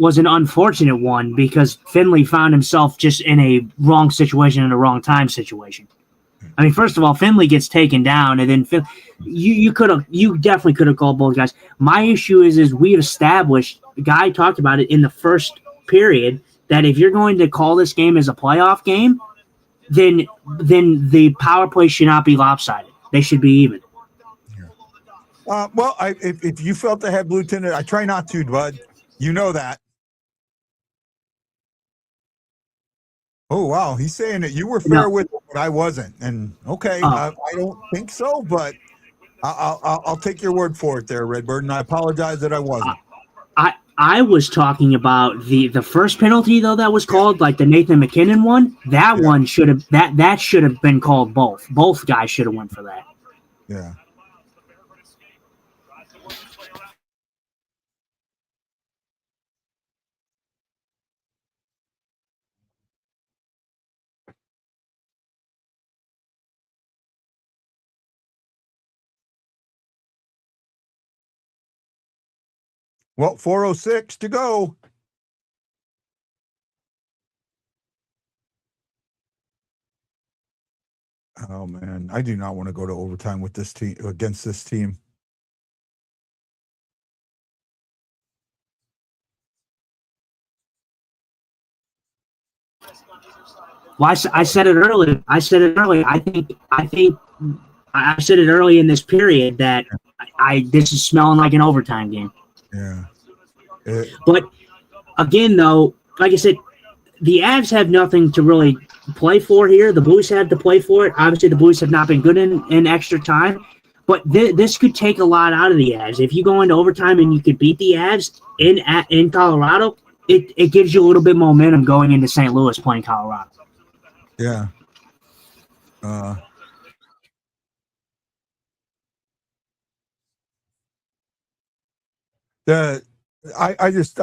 unfortunate one because Finley found himself just in a wrong situation in a wrong time situation. I mean, first of all, Finley gets taken down, and then you definitely could have called both guys. My issue is we've established. Guy talked about it in the first period that if you're going to call this game as a playoff game, then the power play should not be lopsided. They should be even. Well, if you felt I had blue tinted, I try not to, bud. You know that. Oh wow, he's saying that you were fair with it, but I wasn't. And okay, I don't think so, but I'll take your word for it, there, Redbird. And I apologize that I wasn't. I was talking about the first penalty though that was called, like the Nathan McKinnon one. That one should have that should have been called both. Both guys should have went for that. Yeah. Well, 4:06 to go. Oh man, I do not want to go to overtime with this team against this team. Well, I said it earlier. I said it earlier. I said it early in this period that this is smelling like an overtime game. Yeah. But again, though, like I said, the Avs have nothing to really play for here. The Blues have to play for it. Obviously, the Blues have not been good in extra time. But this could take a lot out of the Avs. If you go into overtime and you could beat the Avs in Colorado, it gives you a little bit more momentum going into St. Louis playing Colorado. Yeah. I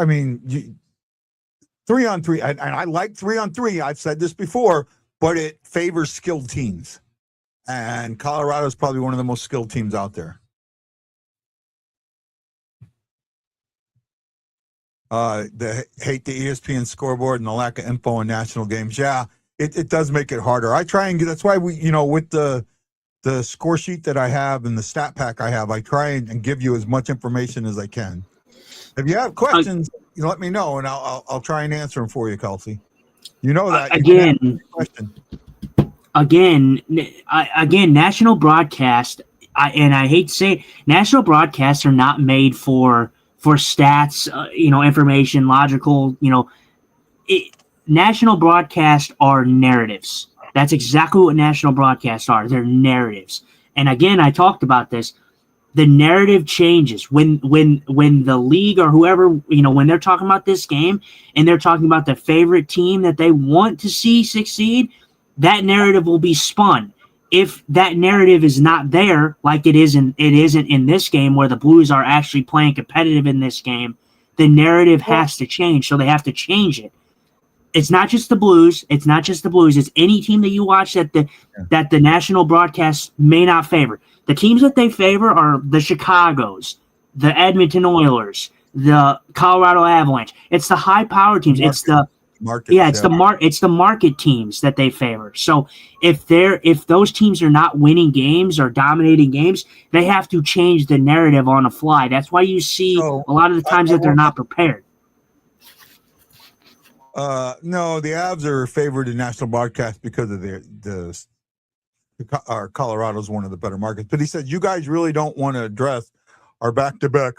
mean, 3-on-3, and I like 3-on-3. I've said this before, but it favors skilled teams. And Colorado is probably one of the most skilled teams out there. They hate the ESPN scoreboard and the lack of info on national games. Yeah, it does make it harder. I try and get, that's why we, with the score sheet that I have and the stat pack I have, I try and give you as much information as I can. If you have questions, let me know and I'll try and answer them for you, Kelsey. You know that again, national broadcast. I hate to say it, national broadcasts are not made for stats, information, logical. National broadcasts are narratives. That's exactly what national broadcasts are. They're narratives. And again, I talked about this. The narrative changes when the league or whoever, when they're talking about this game and they're talking about the favorite team that they want to see succeed, that narrative will be spun. If that narrative is not there, like it isn't in this game where the Blues are actually playing competitive in this game, the narrative has to change. So they have to change it. It's not just the Blues. It's any team that you watch that the national broadcast may not favor. The teams that they favor are the Chicagos, the Edmonton Oilers, the Colorado Avalanche. It's the high-powered teams. It's the market teams that they favor. So if those teams are not winning games or dominating games, they have to change the narrative on the fly. That's why you see a lot of the times that they're not prepared. No, the Avs are favored in national broadcast because of Colorado's one of the better markets. But he said, you guys really don't want to address our back-to-back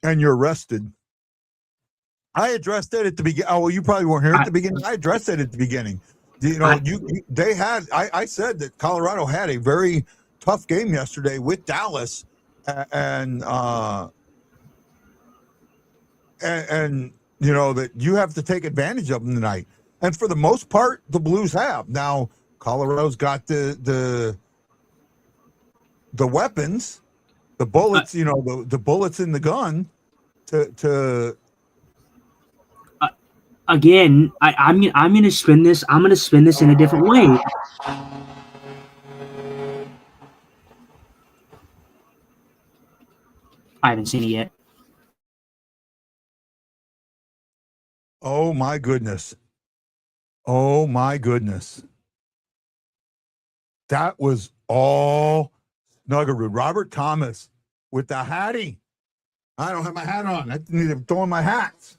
and you're rested. I addressed it at the beginning. Oh, well, you probably weren't here at the beginning. I addressed it at the beginning. I said that Colorado had a very tough game yesterday with Dallas and that you have to take advantage of them tonight. And for the most part, the Blues have. Now, Colorado's got the weapons, the bullets, the bullets in the gun to again, I'm going to spin this. I'm going to spin this in a different way. I haven't seen it yet. Oh my goodness. Oh my goodness. That was all Snuggerud. Robert Thomas with the hattie. I don't have my hat on. I need to throw in my hats.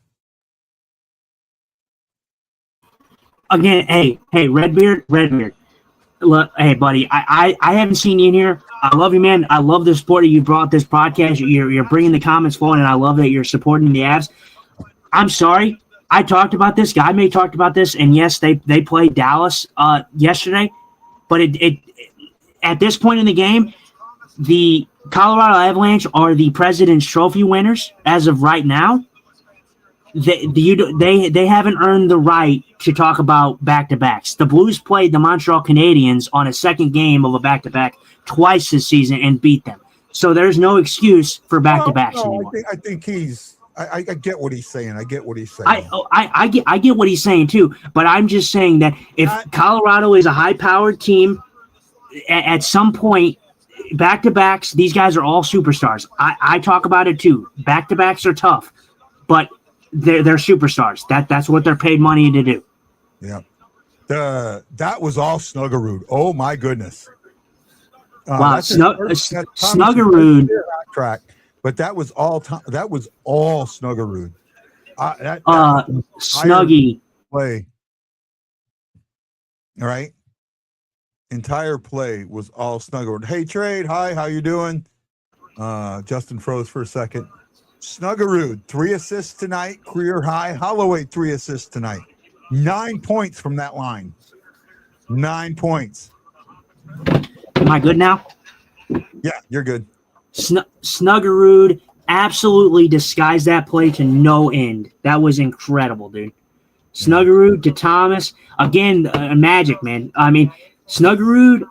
Again, hey, Redbeard. Look, hey, buddy, I haven't seen you in here. I love you, man. I love the support that you brought this podcast. You're bringing the comments forward, and I love that you're supporting the Avs. I'm sorry. I talked about this. Guy May talked about this, and yes, they played Dallas yesterday. But it at this point in the game, the Colorado Avalanche are the President's Trophy winners as of right now. They haven't earned the right to talk about back-to-backs. The Blues played the Montreal Canadiens on a second game of a back-to-back twice this season and beat them. So there's no excuse for back-to-backs anymore. I think I get what he's saying. I get what he's saying. I get what he's saying too. But I'm just saying that if Colorado is a high-powered team, at some point, back-to-backs, these guys are all superstars. I talk about it too. Back-to-backs are tough, but they're superstars. That's what they're paid money to do. Yeah. That was all Snuggerud. Oh my goodness. Wow, that's Snuggerud. Track, but that was all Snuggerud. Snuggy play. All right. Entire play was all Snuggerud. Hey, Trade. Hi, how you doing? Justin froze for a second. Snuggerud, 3 assists tonight, career high. Holloway, 3 assists tonight. 9 points from that line. 9 points. Am I good now? Yeah, you're good. Snuggerud absolutely disguised that play to no end. That was incredible, dude. Snuggerud to Thomas. Again, magic, man. I mean, Snuggerud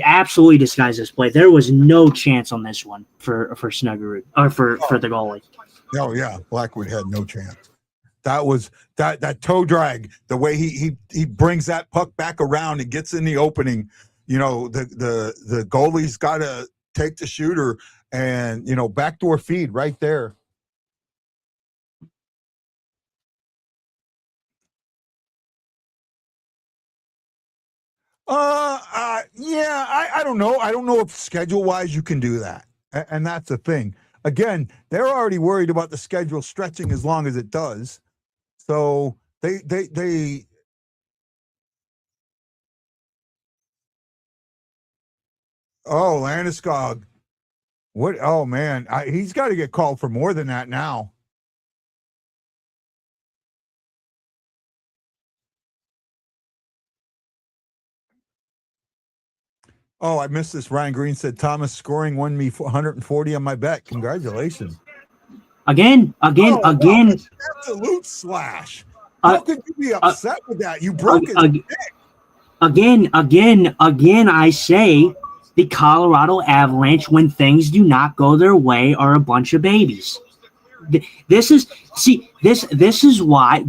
absolutely disguised this play. There was no chance on this one for Snuggerud or for the goalie. Oh yeah, Blackwood had no chance. That was that toe drag. The way he brings that puck back around and gets in the opening. You know, the goalie's got to take the shooter and backdoor feed right there. Yeah, I don't know. I don't know if schedule-wise you can do that. And that's the thing. Again, they're already worried about the schedule stretching as long as it does. So they oh, Landeskog. What? Oh man, he's got to get called for more than that now. Oh, I missed this. Ryan Green said Thomas scoring won me 140 on my bet. Congratulations. Again. Wow, absolute slash. How could you be upset with that? You broke his dick. Again, I say the Colorado Avalanche, when things do not go their way, are a bunch of babies. This is why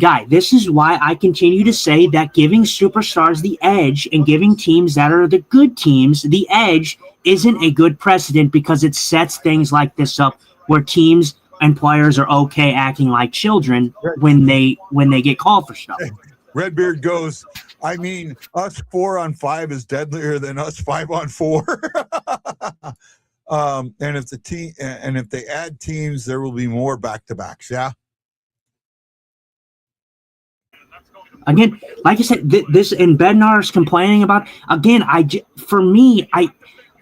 I continue to say that giving superstars the edge and giving teams that are the good teams the edge isn't a good precedent, because it sets things like this up where teams and players are okay acting like children when they get called for stuff. Redbeard goes, I mean, us 4-on-5 is deadlier than us 5-on-4. And if they add teams, there will be more back-to-backs. Yeah. Again, like I said, this and Bednar's complaining about. Again,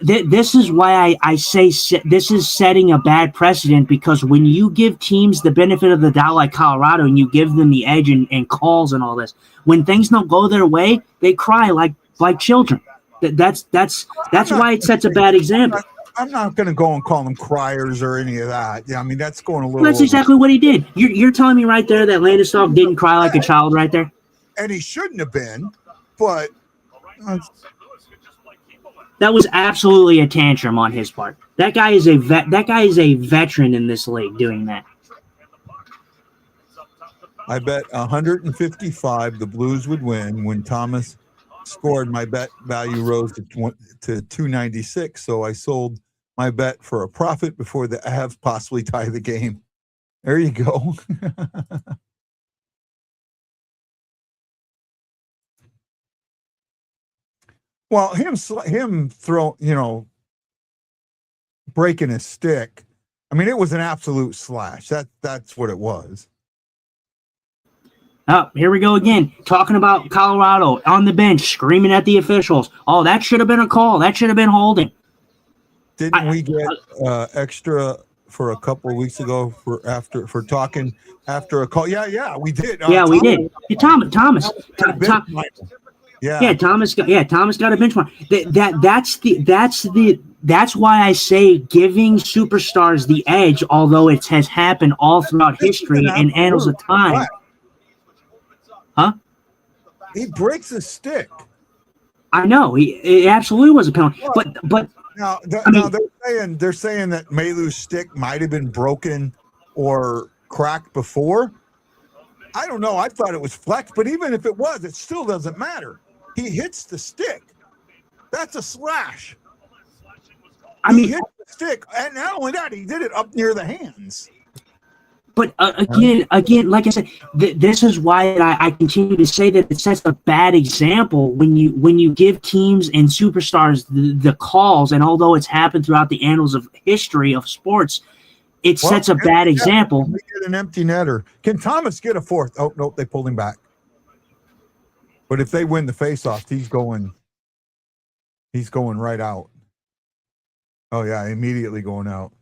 this is why I say this is setting a bad precedent, because when you give teams the benefit of the doubt like Colorado and you give them the edge and calls and all this, when things don't go their way, they cry like children. That's why it sets a bad example. I'm not going to go and call them criers or any of that. Yeah, I mean, that's going a little. That's exactly what he did. You're telling me right there that Landeskog didn't cry like a child right there? And he shouldn't have been, but that was absolutely a tantrum on his part. That guy is a veteran in this league doing that. I bet 155 the Blues would win. When Thomas scored, my bet value rose to 296, so I sold my bet for a profit before the Avs possibly tie the game. There you go. Well, him breaking his stick. I mean, it was an absolute slash. That's what it was. Oh, here we go again. Talking about Colorado on the bench, screaming at the officials. Oh, that should have been a call. That should have been holding. Didn't we get extra for a couple of weeks ago for talking after a call? Yeah, we did. We did. Thomas. Thomas got a bench mark. That's why I say giving superstars the edge, although it has happened all throughout history and annals of time. Huh? He breaks his stick. I know. It absolutely was a penalty. But now they're saying that Malu's stick might have been broken or cracked before. I don't know. I thought it was flexed, but even if it was, it still doesn't matter. He hits the stick. That's a slash. I mean, hit the stick, and not only that, he did it up near the hands. But again, like I said, this is why I continue to say that it sets a bad example when you give teams and superstars the calls. And although it's happened throughout the annals of history of sports, it sets a bad example. We get an empty netter. Can Thomas get a fourth? Oh no, they pulled him back. But if they win the faceoff, he's going right out. Oh yeah, immediately going out.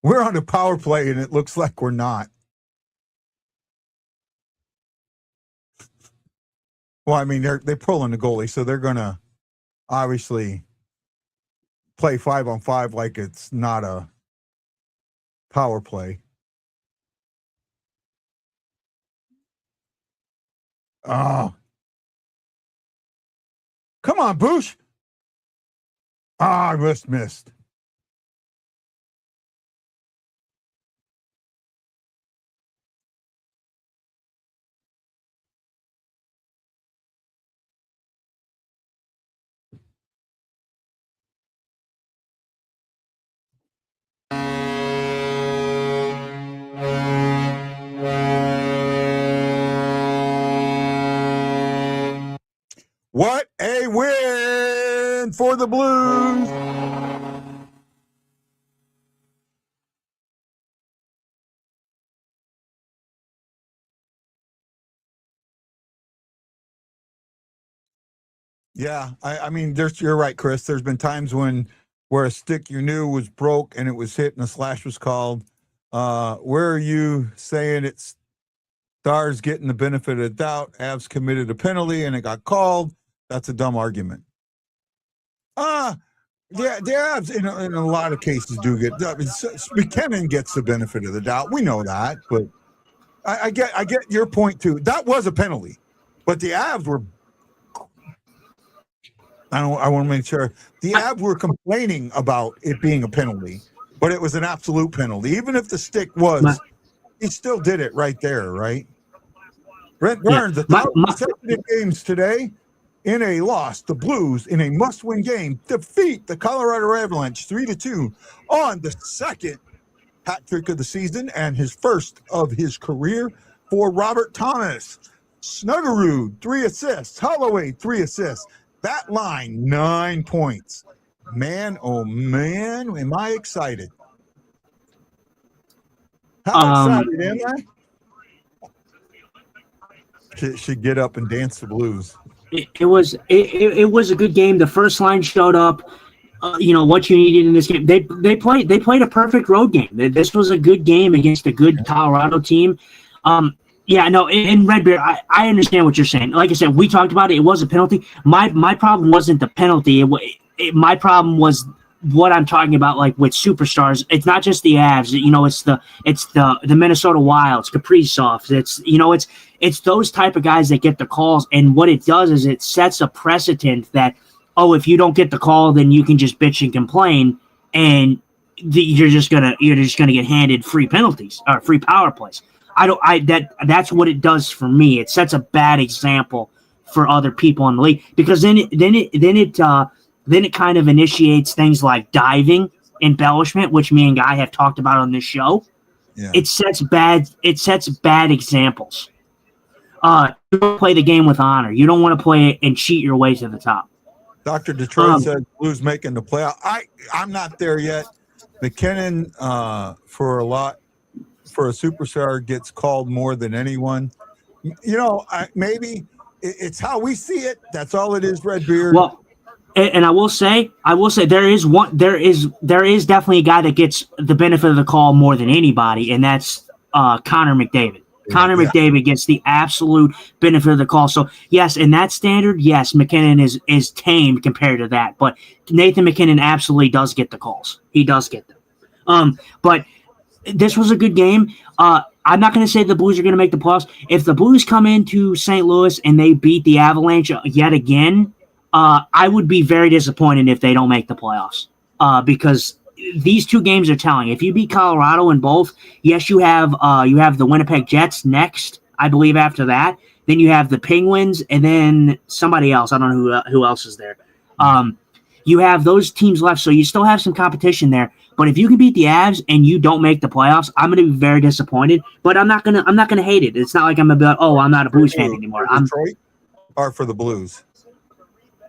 We're on a power play, and it looks like we're not. Well, I mean, they're pulling the goalie, so they're going to obviously play 5-on-5 like it's not a power play. Oh. Come on, Boosh. I just missed. What a win for the Blues. Yeah, I mean, you're right, Chris. There's been times where a stick you knew was broke and it was hit and a slash was called. Where are you saying it's Stars getting the benefit of the doubt? Avs committed a penalty and it got called. That's a dumb argument. Yeah, the Avs in a lot of cases do get. I mean, McKinnon gets the benefit of the doubt. We know that, but I get your point too. That was a penalty, but the Avs were. I want to make sure the Avs were complaining about it being a penalty, but it was an absolute penalty. Even if the stick was, he still did it right there, right? Brent Burns, the top consecutive games today in a loss. The Blues, in a must-win game, defeat the Colorado Avalanche 3-2 on the second hat trick of the season and his first of his career for Robert Thomas. Snuggerud, 3 assists. Holloway, 3 assists. That line, 9 points. Man, oh man, am I excited. How excited am I? Should get up and dance the Blues. It was a good game. The first line showed up. What you needed in this game. They played a perfect road game. This was a good game against a good Colorado team. In Red Bear, I understand what you're saying. Like I said, we talked about it. It was a penalty. My problem wasn't the penalty. My problem was what I'm talking about, like with superstars. It's not just the Avs. It's the Minnesota Wilds, Kaprizov. It's those type of guys that get the calls. And what it does is it sets a precedent that, if you don't get the call, then you can just bitch and complain, and you're just gonna get handed free penalties or free power plays. That's what it does for me. It sets a bad example for other people in the league, because then it kind of initiates things like diving, embellishment, which me and Guy have talked about on this show. Yeah. It sets bad examples. You don't play the game with honor. You don't want to play it and cheat your way to the top. Dr. Detroit said Blues making the playoff. I'm not there yet. McKinnon for a superstar gets called more than anyone. Maybe it's how we see it. That's all it is, Redbeard. Well, and I will say there is definitely a guy that gets the benefit of the call more than anybody, and that's Connor McDavid. Connor McDavid gets the absolute benefit of the call. So yes, in that standard, yes, McKinnon is tame compared to that, but Nathan McKinnon absolutely does get the calls. He does get them. But this was a good game. I'm not going to say the Blues are going to make the playoffs. If the Blues come into St. Louis and they beat the Avalanche yet again, I would be very disappointed if they don't make the playoffs. Because these two games are telling. If you beat Colorado in both, yes, you have the Winnipeg Jets next, I believe. After that, then you have the Penguins, and then somebody else. I don't know who else is there. You have those teams left, so you still have some competition there. But if you can beat the Avs and you don't make the playoffs, I'm going to be very disappointed. But I'm not gonna hate it. It's not like I'm going to be like, oh, I'm not a Blues fan anymore. For Detroit or for the Blues?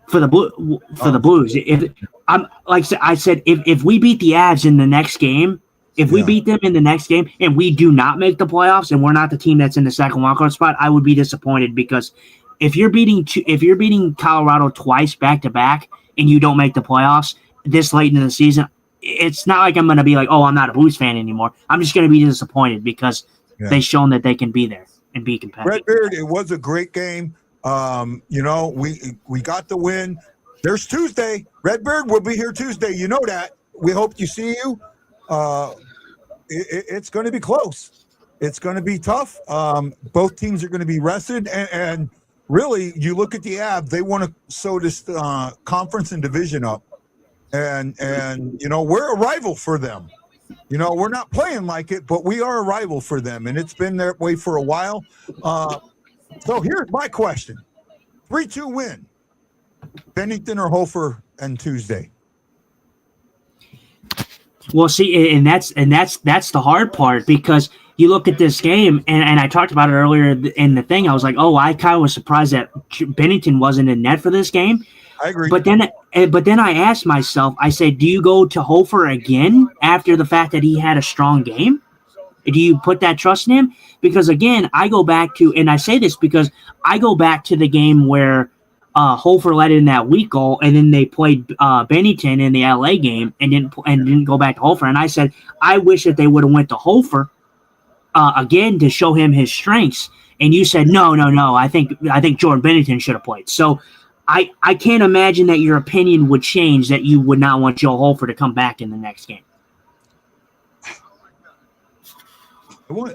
For the Blues. If I'm like I said, if we beat the Avs in the next game, if we beat them in the next game and we do not make the playoffs and we're not the team that's in the second wildcard spot, I would be disappointed, because if you're beating Colorado twice back to back and you don't make the playoffs this late in the season, it's not like I'm going to be like, oh, I'm not a Blues fan anymore. I'm just going to be disappointed because they've shown that they can be there and be competitive. Redbeard, it was a great game. We got the win. There's Tuesday. Redbeard will be here Tuesday. You know that. We hope to see you. It's going to be close. It's going to be tough. Both teams are going to be rested, and really, you look at the Avs. They want to sew this conference and division up, and we're a rival for them. We're not playing like it, but we are a rival for them, and it's been that way for a while. So here's my question: 3-2 win, Bennington or Hofer and Tuesday? Well, see, and that's the hard part, because you look at this game, and I talked about it earlier in the thing. I was like, oh, I kind of was surprised that Bennington wasn't in net for this game. I agree. But then I asked myself, I said, do you go to Hofer again after the fact that he had a strong game? Do you put that trust in him? Because, again, I go back to, and I say this because I go back to the game where Hofer let in that weak goal, and then they played Bennington in the LA game and didn't go back to Hofer. And I said, I wish that they would have went to Hofer again to show him his strengths. And you said, no. I think Jordan Bennington should have played. So I can't imagine that your opinion would change, that you would not want Joe Hofer to come back in the next game.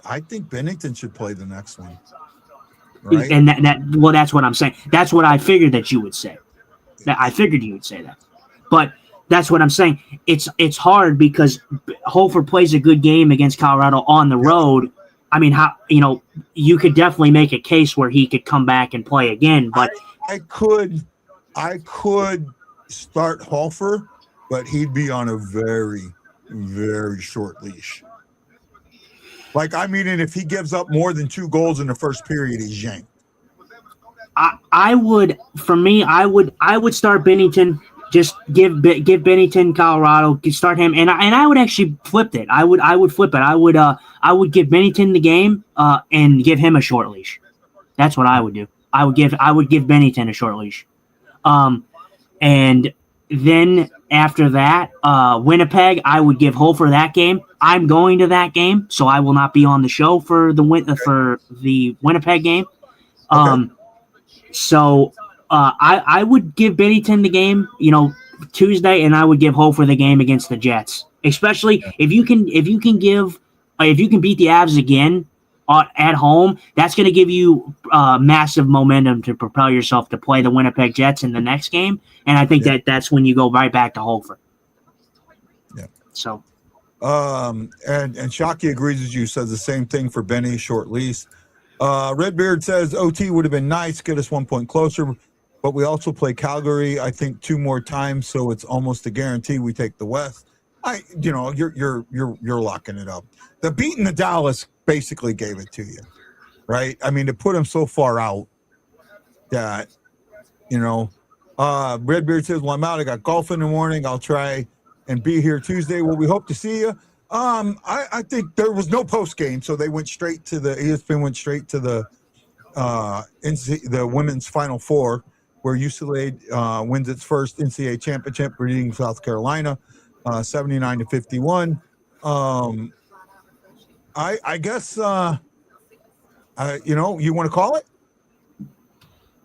I think Bennington should play the next one. Right? And that's what I'm saying. That's what I figured that you would say. I figured you would say that. But that's what I'm saying. It's hard because Hofer plays a good game against Colorado on the road. I mean, you could definitely make a case where he could come back and play again. But I could start Hofer, but he'd be on a very, very short leash. And if he gives up more than 2 goals in the first period, he's yanked. I would start Bennington. Just give Bennington Colorado. Start him, and I would actually flip it. I would flip it. I would give Bennington the game and give him a short leash. That's what I would do. I would give Bennington a short leash, and then after that, Winnipeg, I would give Hofer that game. I'm going to that game, so I will not be on the show for the Winnipeg game. Okay. So I would give Bennington the game, Tuesday, and I would give Hofer the game against the Jets. Especially if you can beat the Avs again at home, that's going to give you massive momentum to propel yourself to play the Winnipeg Jets in the next game. And I think that's when you go right back to Hofer. Yeah. So. And Shockey agrees with you, says the same thing for Benny, short lease. Redbeard says OT would have been nice, get us 1 point closer, but we also play Calgary, I think 2 more times, so it's almost a guarantee we take the West. You're locking it up. The beating the Dallas basically gave it to you, right? I mean, to put them so far out that, Redbeard says, well, I'm out. I got golf in the morning. I'll try and be here Tuesday. Well, we hope to see you. I think there was no post game, so they went straight to ESPN went straight to the women's Final Four, where UCLA wins its first NCAA championship, beating South Carolina, 79-51. I guess you want to call it.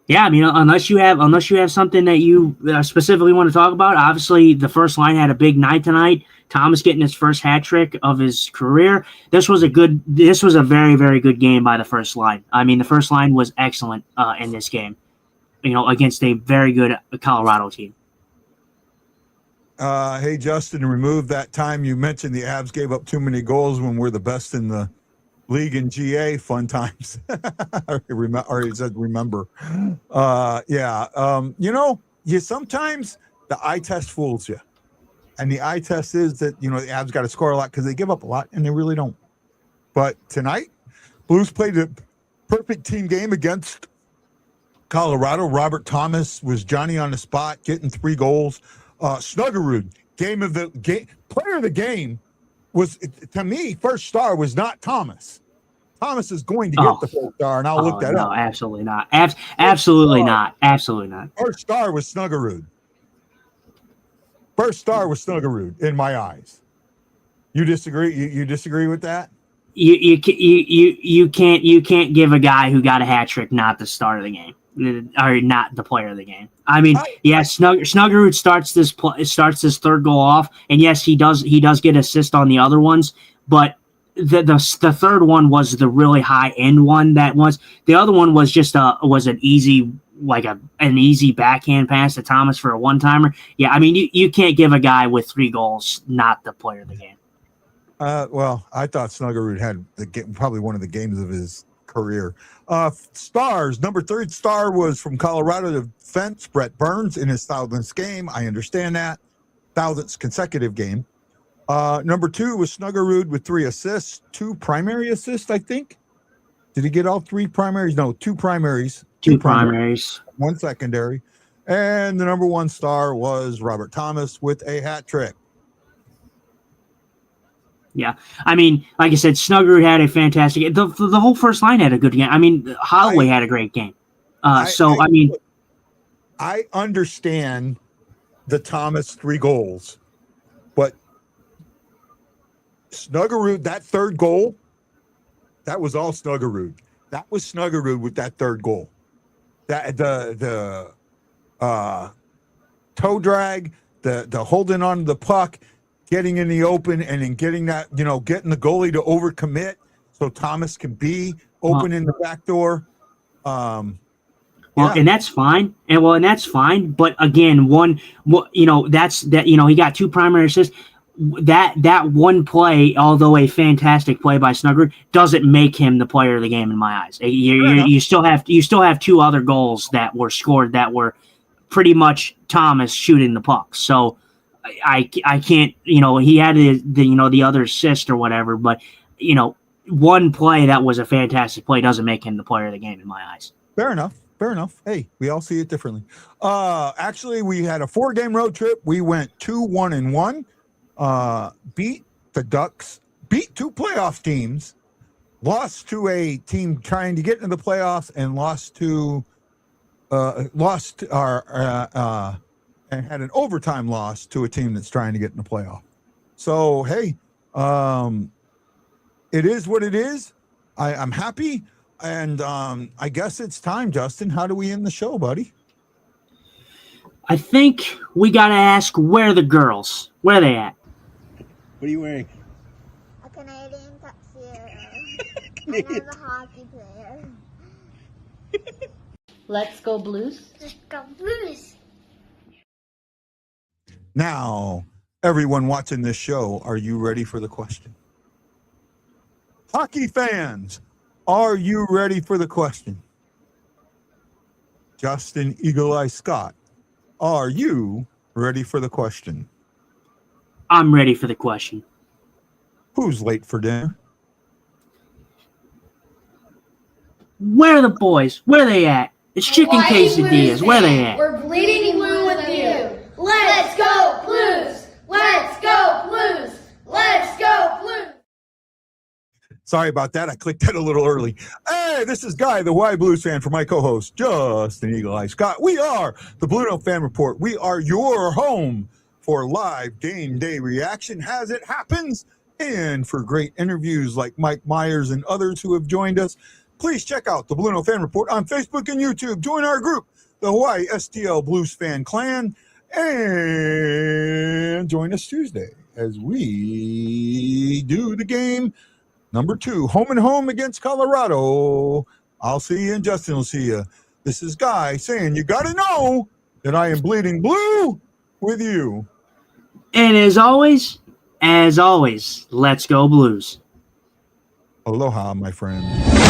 Yeah, I mean, unless you have something that you specifically want to talk about. Obviously, the first line had a big night tonight. Thomas getting his first hat trick of his career. This was a very, very good game by the first line. I mean, the first line was excellent in this game, against a very good Colorado team. Hey, Justin, remove that time you mentioned the Avs gave up too many goals when we're the best in the league in GA. Fun times. Or he said, remember. You sometimes the eye test fools you. And the eye test is that, the Avs got to score a lot because they give up a lot, and they really don't. But tonight, Blues played a perfect team game against Colorado. Robert Thomas was Johnny on the spot, getting 3 goals. Snuggerud, player of the game was, to me, first star was not Thomas. Thomas is going to get the first star, and I'll look that up. No, absolutely not. Absolutely not. Absolutely not. First star was Snuggerud. First star was Snuggerud in my eyes. You disagree? You disagree with that? You can't give a guy who got a hat trick not the start of the game or not the player of the game. I mean, Snuggerud starts this third goal off, and yes, he does get assist on the other ones, but the third one was the really high end one. The other one was just an easy an easy backhand pass to Thomas for a one timer. Yeah, I mean you can't give a guy with 3 goals not the player of the game. Well, I thought Snuggerud had probably one of the games of his career. Stars, number 3 star was from Colorado defense, Brett Burns, in his 1000th game. I understand that. 1000th consecutive game. Number 2 was Snuggerud with 3 assists, 2 primary assists, I think. Did he get all 3 primaries? No, 2 primaries. 2 primaries. 1 secondary. And the number 1 star was Robert Thomas with a hat trick. Yeah, I mean, like I said, Snuggerud had a fantastic game. The whole first line had a good game. I mean, Holloway had a great game. I understand the Thomas 3 goals, but Snuggerud, that third goal, that was all Snuggerud. That was Snuggerud with that third goal. That the toe drag, the holding on to the puck, getting in the open, and then getting that, getting the goalie to overcommit so Thomas can be open in the back door. And that's fine. And that's fine. But again, he got 2 primary assists. That one play, although a fantastic play by Snuggerud, doesn't make him the player of the game in my eyes. You still have 2 other goals that were scored that were pretty much Thomas shooting the puck. So I can't, he had the other assist or whatever, but one play that was a fantastic play doesn't make him the player of the game in my eyes. Fair enough. Hey, we all see it differently. Actually, we had a 4-game road trip. We went 2-1-1. Beat the Ducks, beat 2 playoff teams, lost to a team trying to get into the playoffs, and and had an overtime loss to a team that's trying to get in the playoff. So, hey, it is what it is. I'm happy. And I guess it's time, Justin. How do we end the show, buddy? I think we got to ask, where are the girls? Where are they at? What are you wearing? A Canadian tuxedo. And I'm a hockey player. Let's go Blues. Let's go Blues. Now, everyone watching this show, are you ready for the question? Hockey fans, are you ready for the question? Justin Eagle Eye Scott, are you ready for the question? I'm ready for the question. Who's late for dinner? Where are the boys? Where are they at? It's chicken quesadillas. Where are they at? We're bleeding blue with you. Let's go Blues! Let's go Blues! Let's go Blues! Sorry about that. I clicked that a little early. Hey, this is Guy, the Y Blues fan, for my co-host, Justin Eagle Eye Scott. We are the BlueNote Fan Report. We are your home for live game day reaction as it happens, and for great interviews like Mike Myers and others who have joined us. Please check out the BlueNote Fan Report on Facebook and YouTube. Join our group, the Hawaii STL Blues Fan Clan, and join us Tuesday as we do the game number 2, home and home against Colorado. I'll see you, and Justin will see you. This is Guy saying, you got to know that I am bleeding blue with you. And as always, let's go Blues. Aloha, my friend.